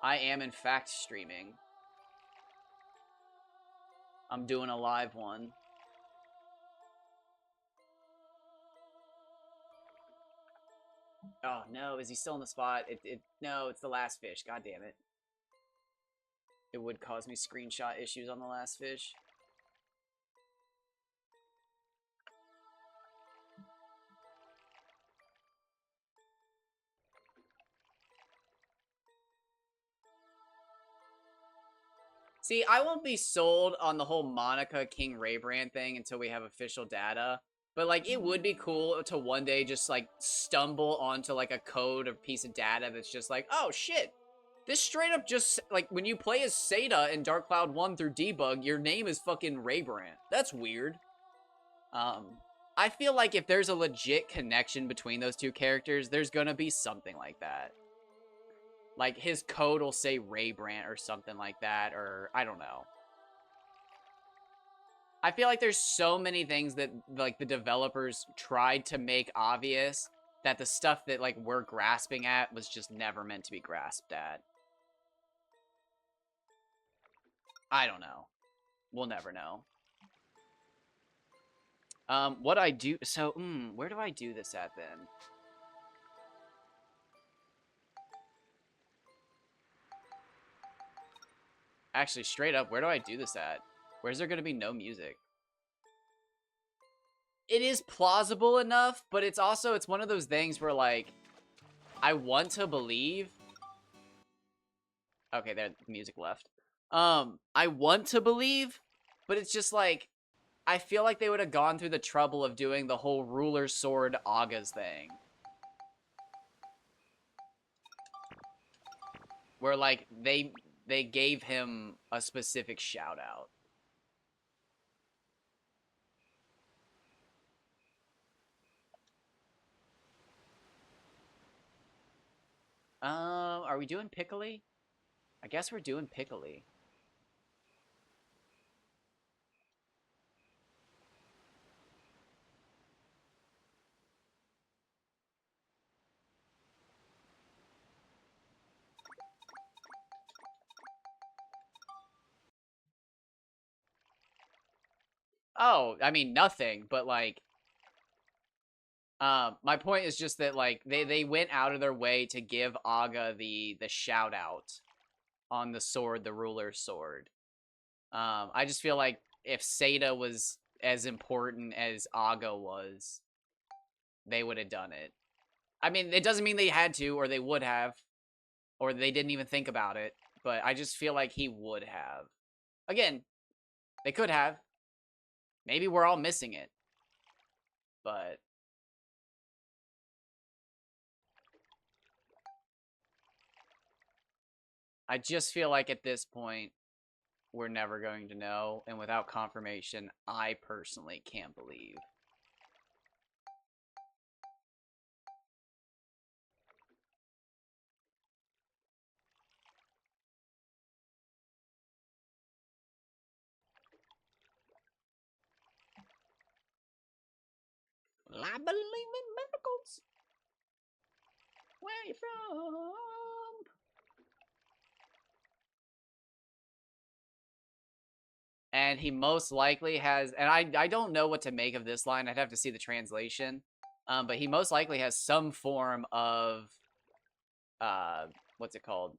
I am, in fact, streaming. I'm doing a live one. Oh, no. Is he still in the spot? No, it's the last fish. God damn it. It would cause me screenshot issues on the last fish. See, I won't be sold on the whole Monica King Raybrand thing until we have official data. But, like, it would be cool to one day just, like, stumble onto, like, a code or piece of data that's just like, oh, shit. This straight up just, like, when you play as Seda in Dark Cloud 1 through debug, your name is fucking Raybrand. That's weird. I feel like if there's a legit connection between those two characters, there's gonna be something like that. Like, his code will say Raybrand or something like that, or I don't know. I feel like there's so many things that, like, the developers tried to make obvious that the stuff that, like, we're grasping at was just never meant to be grasped at. I don't know. We'll never know. What I do... So, where do I do this at, then? Actually, straight up, where do I do this at? Where's there gonna be no music? It is plausible enough, but it's also... It's one of those things where, like... I want to believe... Okay, there, the music left. I want to believe, but it's just, like... I feel like they would have gone through the trouble of doing the whole ruler sword Aga's thing. Where, like, they gave him a specific shout out. Are we doing Piccoli? I guess we're doing Piccoli. Oh, I mean, nothing, but, like... my point is just that, like, they went out of their way to give Aga the shout out on the sword, the ruler's sword. I just feel like if Seda was as important as Aga was, they would have done it. I mean, it doesn't mean they had to, or they would have, or they didn't even think about it, but I just feel like he would have. Again, they could have. Maybe we're all missing it. But... I just feel like at this point, we're never going to know, and without confirmation, I personally can't believe. I believe in miracles. Where are you from? And he most likely has, and I don't know what to make of this line. I'd have to see the translation. But he most likely has some form of, what's it called?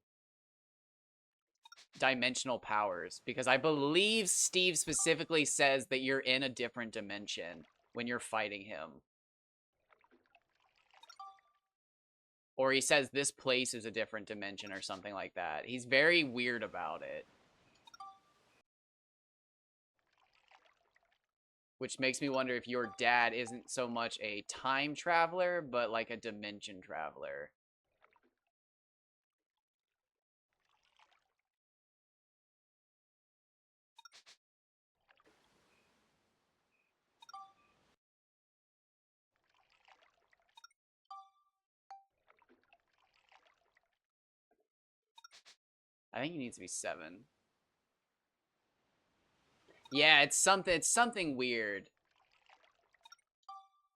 dimensional powers, because I believe Steve specifically says that you're in a different dimension when you're fighting him. Or he says this place is a different dimension or something like that. He's very weird about it. Which makes me wonder if your dad isn't so much a time traveler, but like a dimension traveler. I think he needs to be 7. Yeah, it's something weird.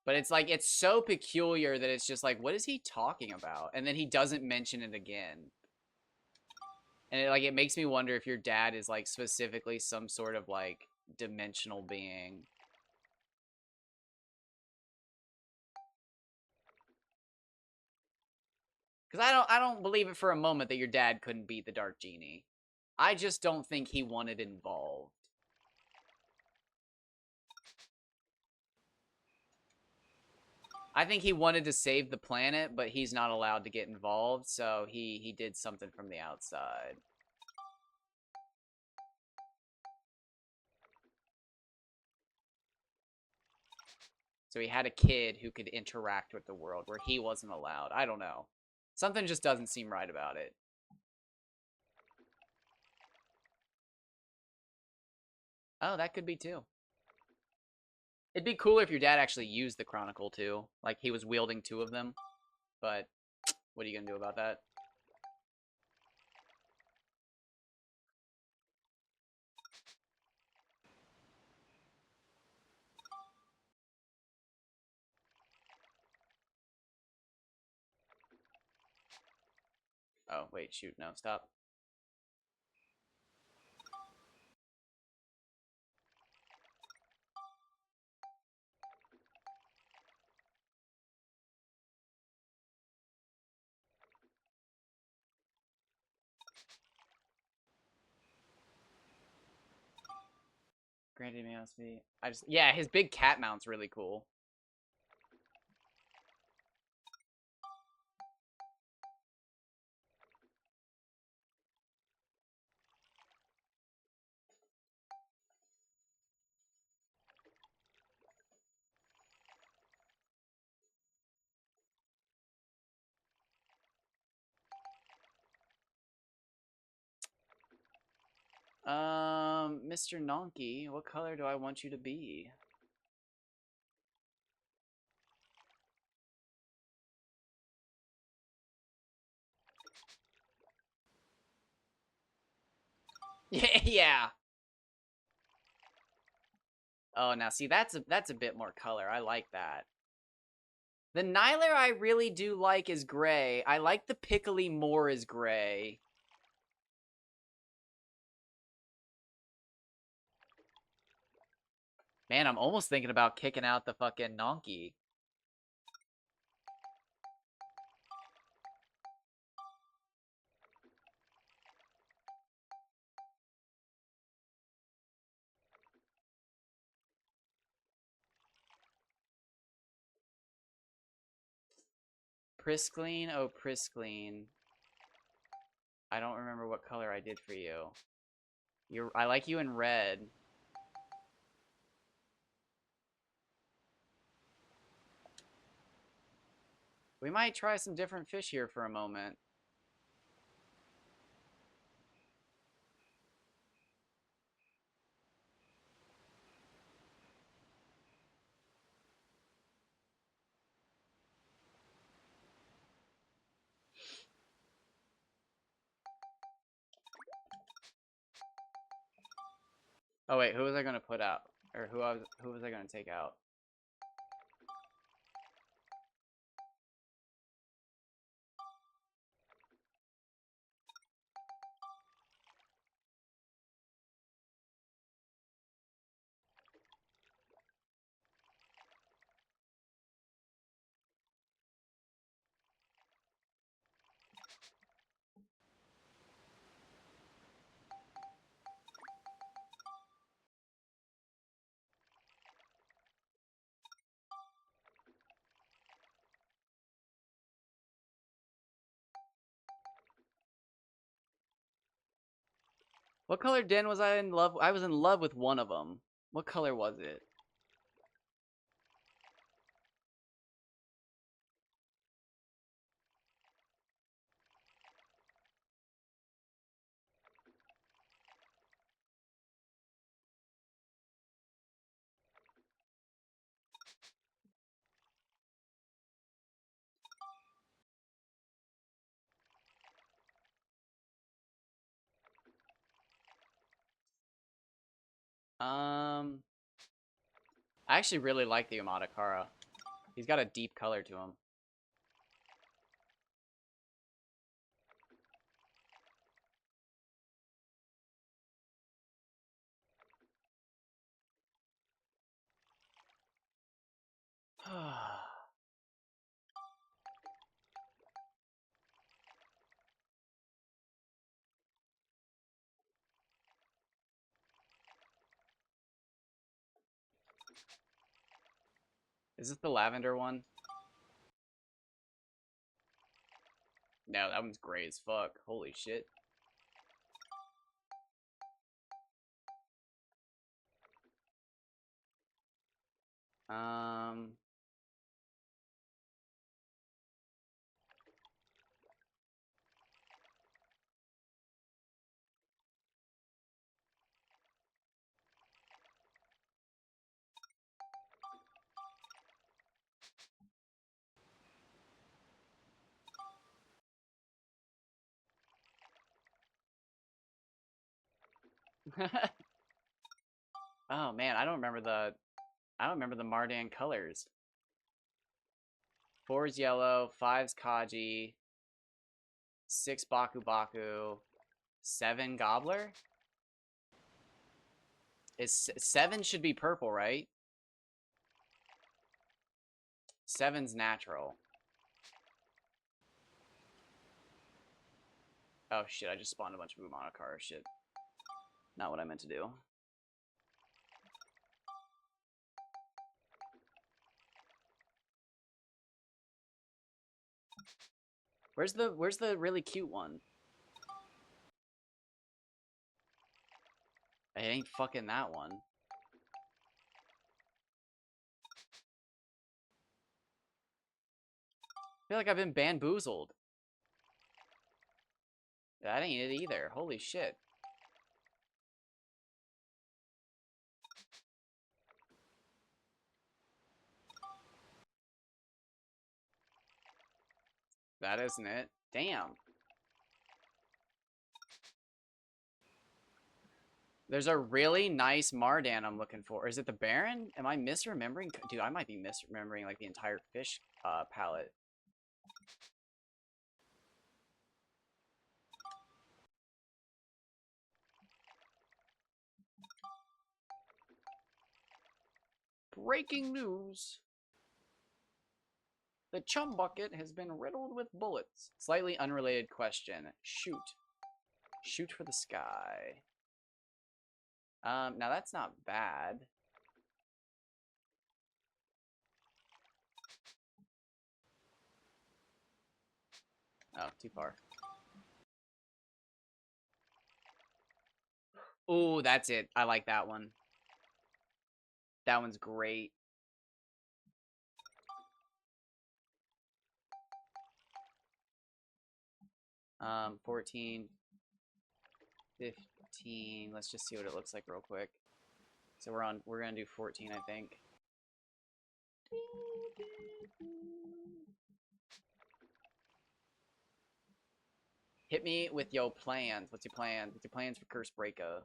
But it's like, it's so peculiar that it's just like, what is he talking about? And then he doesn't mention it again. And it makes me wonder if your dad is like specifically some sort of like dimensional being. Because I don't believe it for a moment that your dad couldn't beat the Dark Genie. I just don't think he wanted involved. I think he wanted to save the planet, but he's not allowed to get involved, so he did something from the outside. So he had a kid who could interact with the world where he wasn't allowed. I don't know. Something just doesn't seem right about it. Oh, that could be too. It'd be cooler if your dad actually used the Chronicle too. Like he was wielding 2 of them. But what are you going to do about that? Oh, wait, shoot. No, stop. Granted, may must be. Yeah, his big cat mount's really cool. Mr. Nonky, what color do I want you to be? Yeah. Oh, now see, that's a bit more color. I like that. The Nyler I really do like is gray. I like the Piccoli more as gray. Man, I'm almost thinking about kicking out the fucking Nonky. Priskleen? Oh, Priskleen. I don't remember what color I did for you. I like you in red. We might try some different fish here for a moment. Oh wait, who was I gonna put out? Or who was I gonna take out? What color den was I in love? I was in love with one of them. What color was it? I actually really like the Umatakara. He's got a deep color to him. Is this the lavender one? No, that one's gray as fuck. Holy shit. Um... Oh man, I don't remember the Mardan colors. 4's yellow, 5's Kaji, 6 Baku Baku, 7 Gobbler? 7 should be purple, right? 7's natural. Oh shit, I just spawned a bunch of Umatakara shit. Not what I meant to do. Where's the really cute one? It ain't fucking that one. I feel like I've been bamboozled. That ain't it either. Holy shit. That isn't it. Damn. There's a really nice Mardan I'm looking for. Is it the Baron? Am I misremembering? Dude, I might be misremembering like the entire fish palette. Breaking news. The chum bucket has been riddled with bullets. Slightly unrelated question. Shoot. Shoot for the sky. Now that's not bad. Oh, too far. Ooh, that's it. I like that one. That one's great. Um, 14, 15. Let's just see what it looks like real quick. So we're gonna do 14, I think. Hit me with your plans. What's your plan? What's your plans for Codebreaker?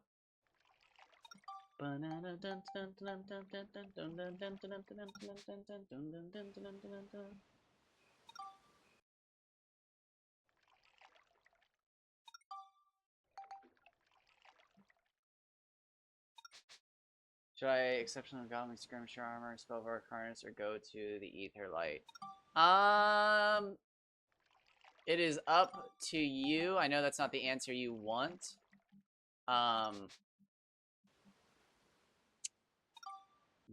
Should I exceptional goblin skirmisher armor, spellbar harness, or go to the ether light? It is up to you. I know that's not the answer you want.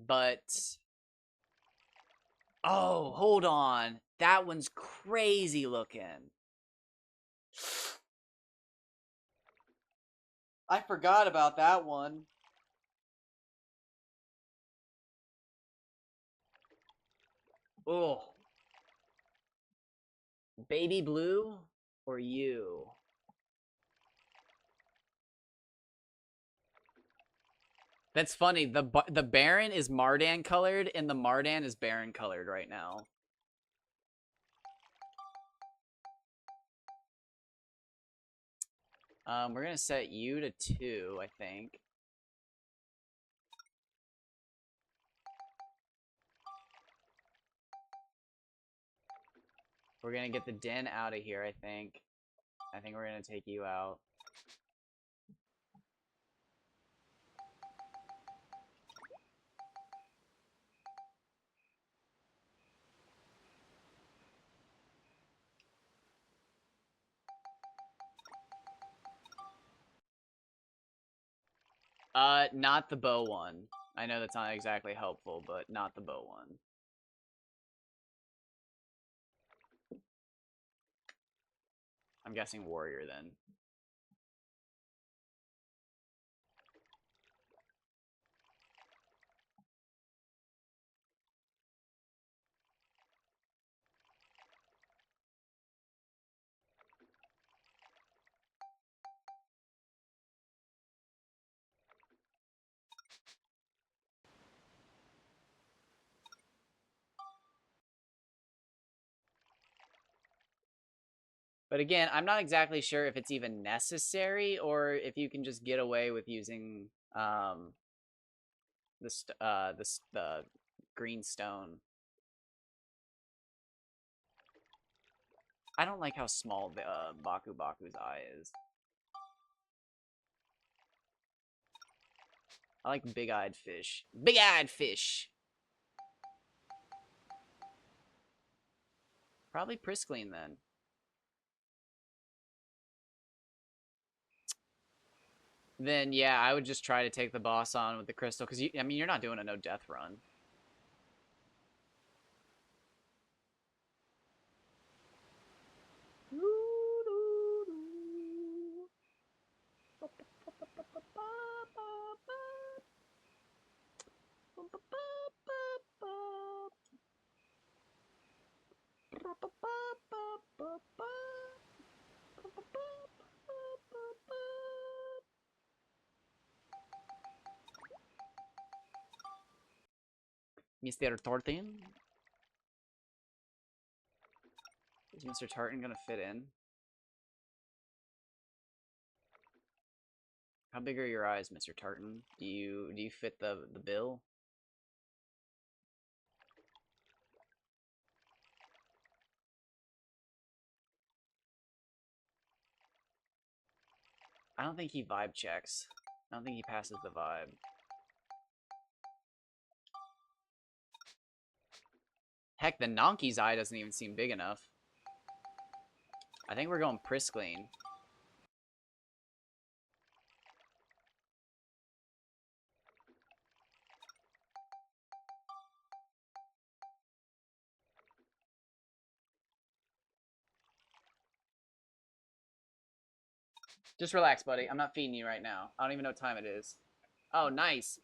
But oh, hold on. That one's crazy looking. I forgot about that one. Oh. Baby blue or you? That's funny. The Baron is Mardan colored, and the Mardan is Baron colored right now. We're gonna set you to 2, I think. We're gonna get the den out of here, I think. I think we're gonna take you out. Not the bow one. I know that's not exactly helpful, but not the bow one. I'm guessing warrior then. But again, I'm not exactly sure if it's even necessary or if you can just get away with using the green stone. I don't like how small the Baku Baku's eye is. I like big-eyed fish. Big-eyed fish. Probably Priscline then. Then yeah, I would just try to take the boss on with the crystal because I mean, you're not doing a no death run. Mr. Tartan? Is Mr. Tartan gonna fit in? How big are your eyes, Mr. Tartan? Do you fit the bill? I don't think he vibe checks. I don't think he passes the vibe. Heck, the Nonky's eye doesn't even seem big enough. I think we're going Priscline. Just relax, buddy. I'm not feeding you right now. I don't even know what time it is. Oh, nice.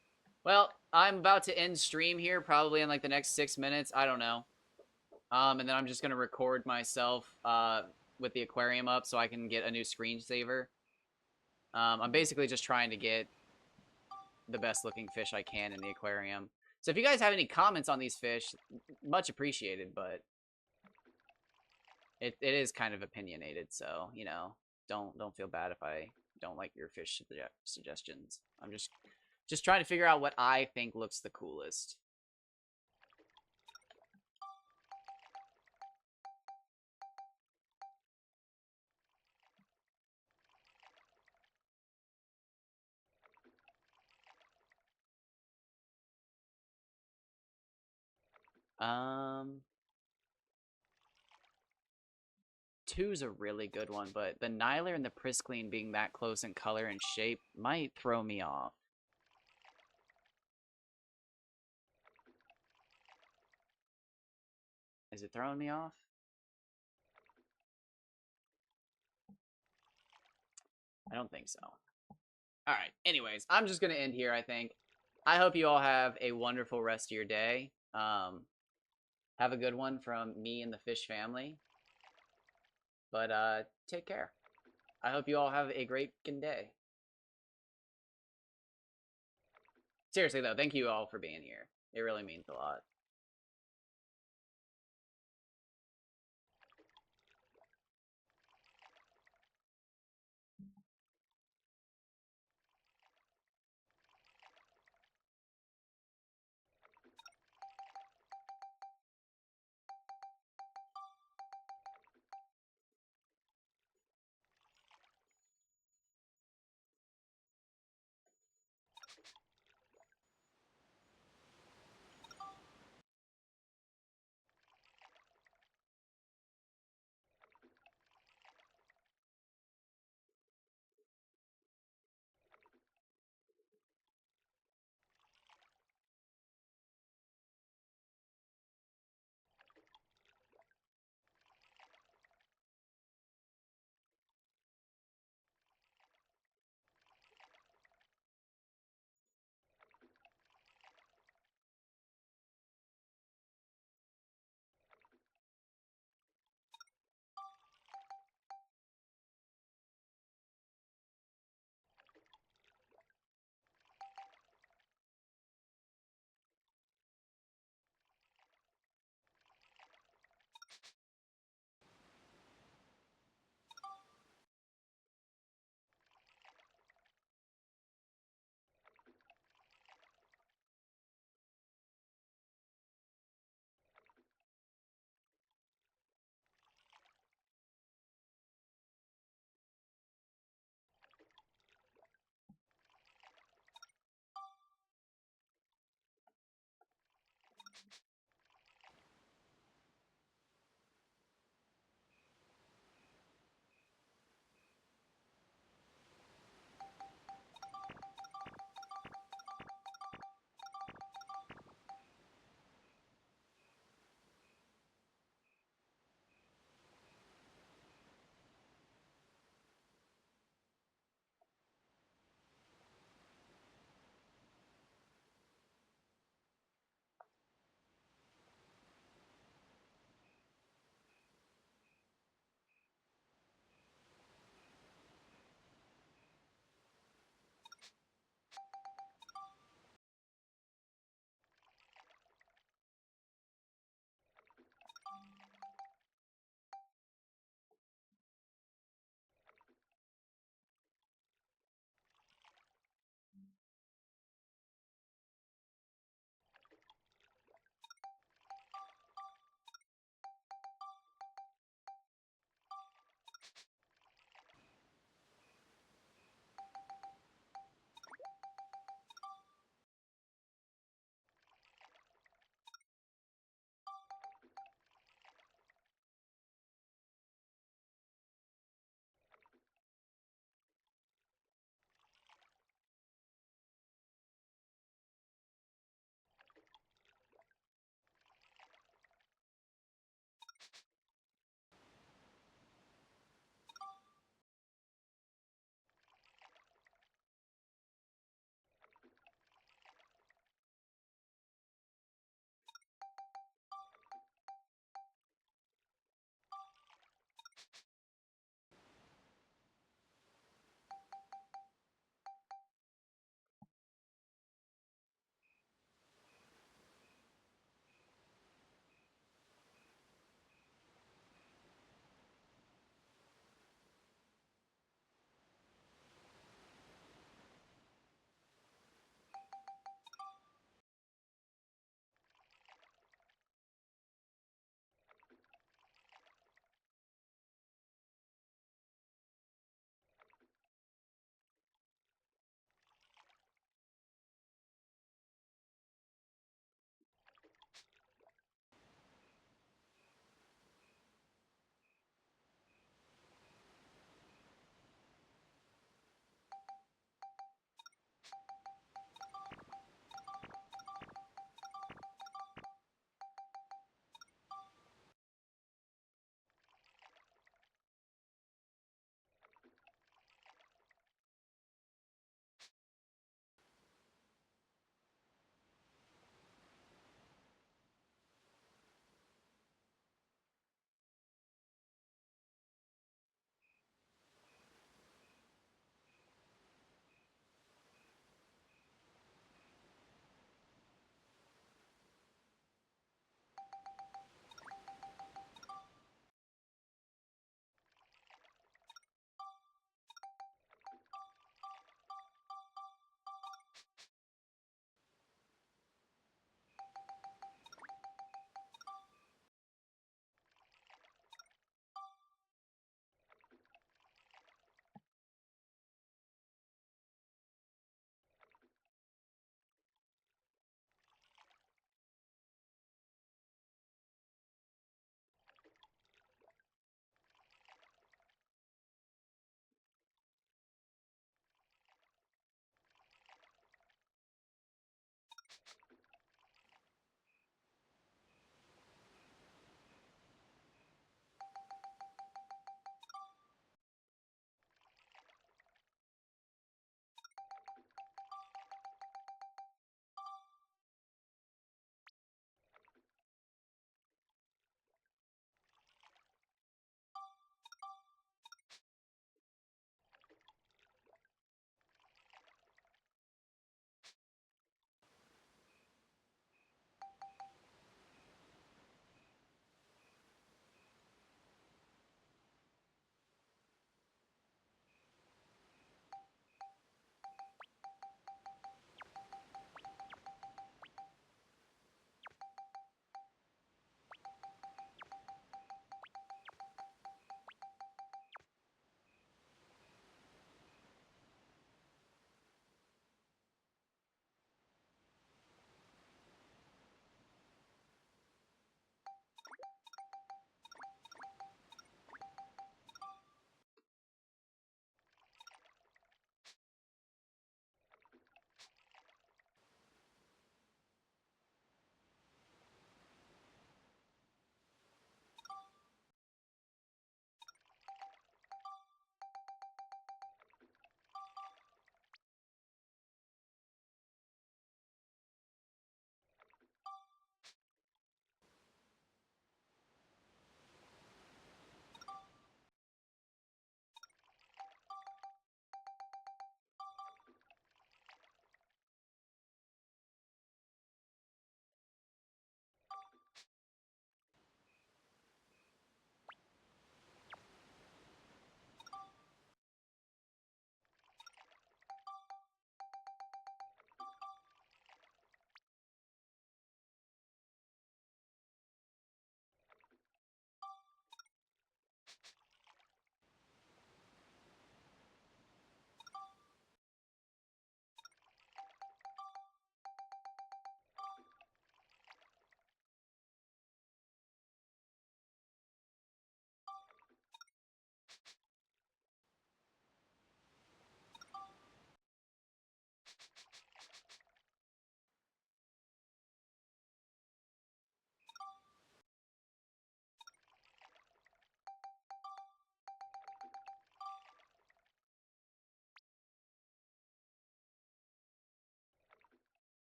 Well, I'm about to end stream here, probably in like the next 6 minutes. I don't know. And then I'm just gonna record myself with the aquarium up so I can get a new screensaver. I'm basically just trying to get the best looking fish I can in the aquarium. So if you guys have any comments on these fish, much appreciated, but it is kind of opinionated, so, you know, don't feel bad if I don't like your fish suggestions. I'm just trying to figure out what I think looks the coolest. Two's a really good one, but the Nyler and the Priscline being that close in color and shape might throw me off. Is it throwing me off? I don't think so. All right. Anyways, I'm just gonna end here. I think. I hope you all have a wonderful rest of your day. Have a good one from me and the fish family. But take care. I hope you all have a great day. Seriously though, thank you all for being here. It really means a lot.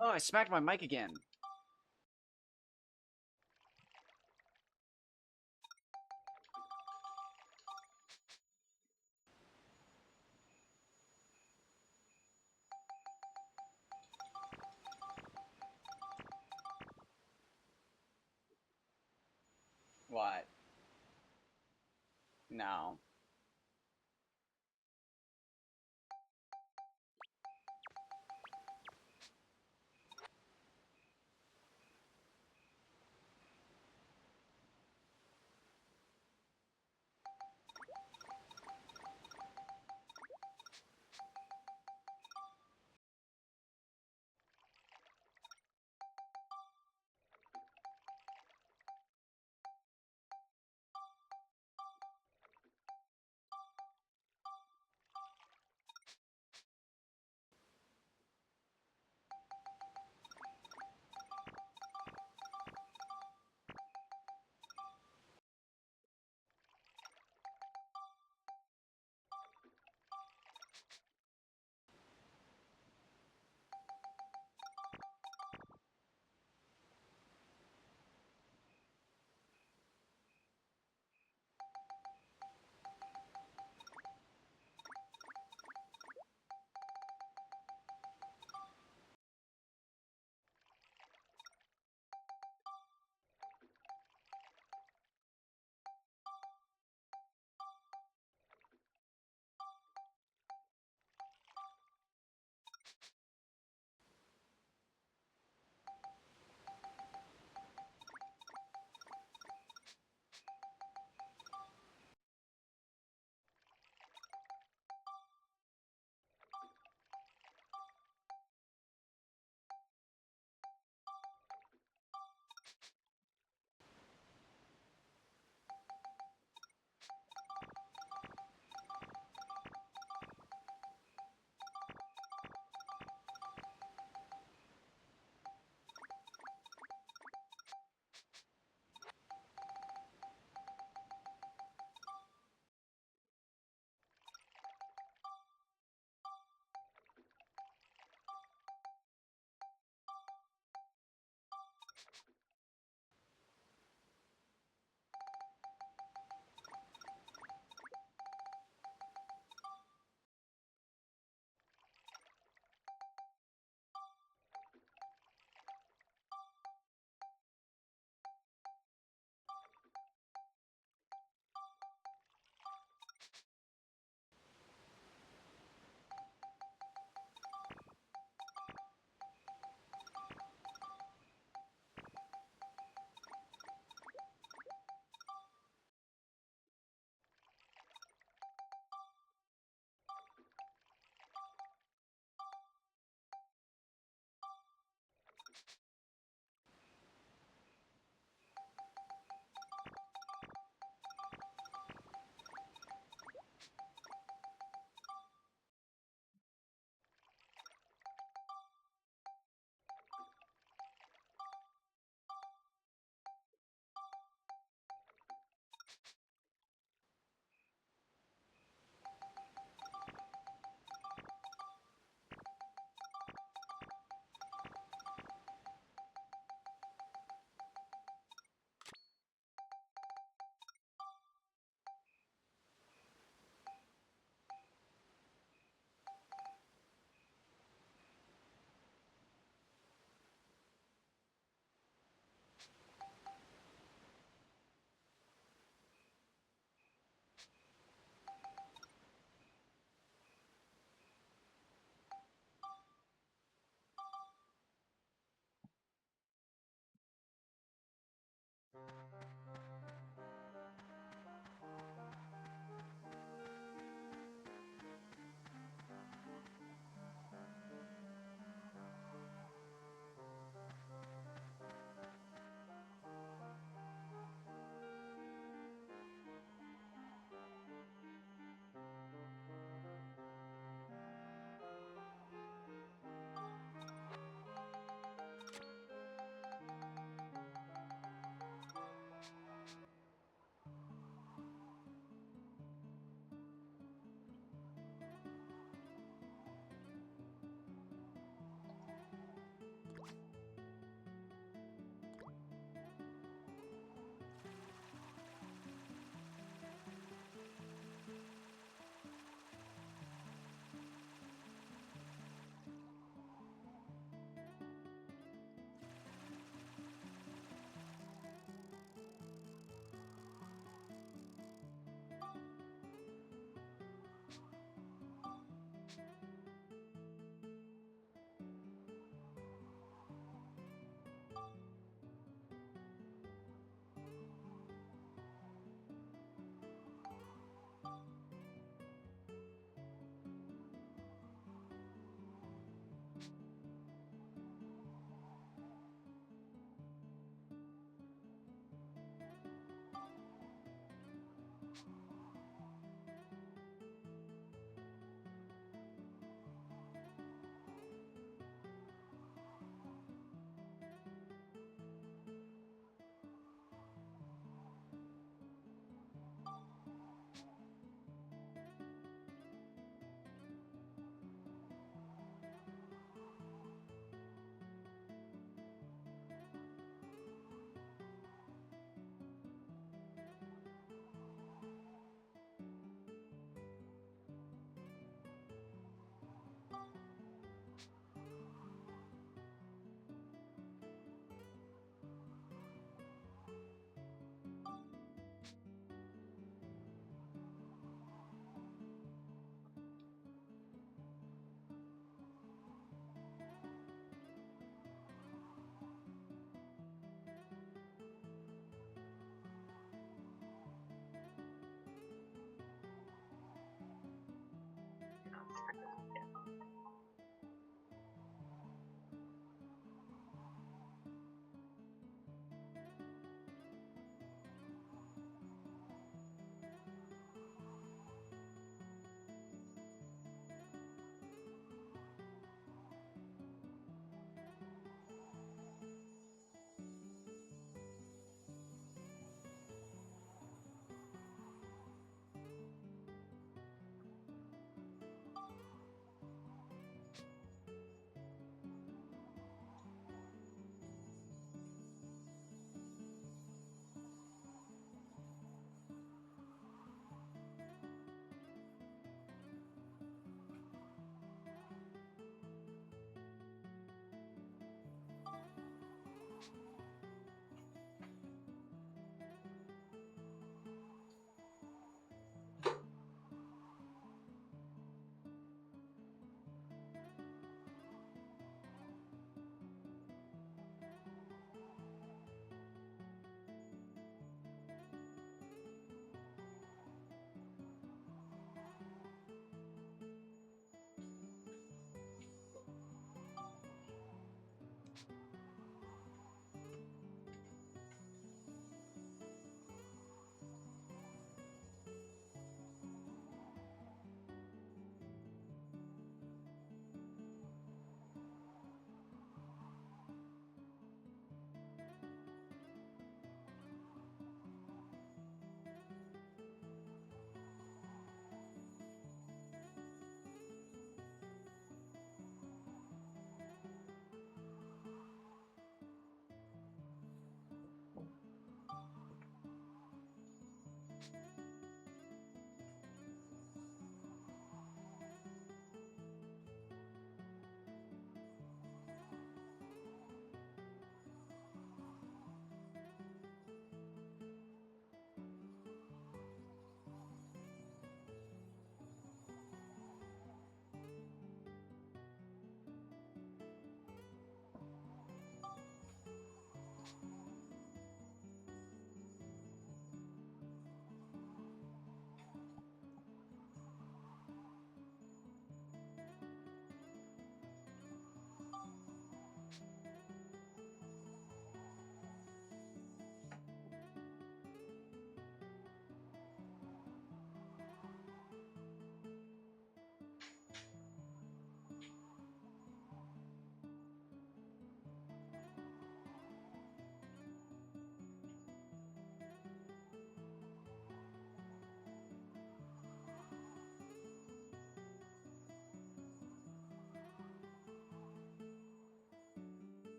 Oh, I smacked my mic again. What? No.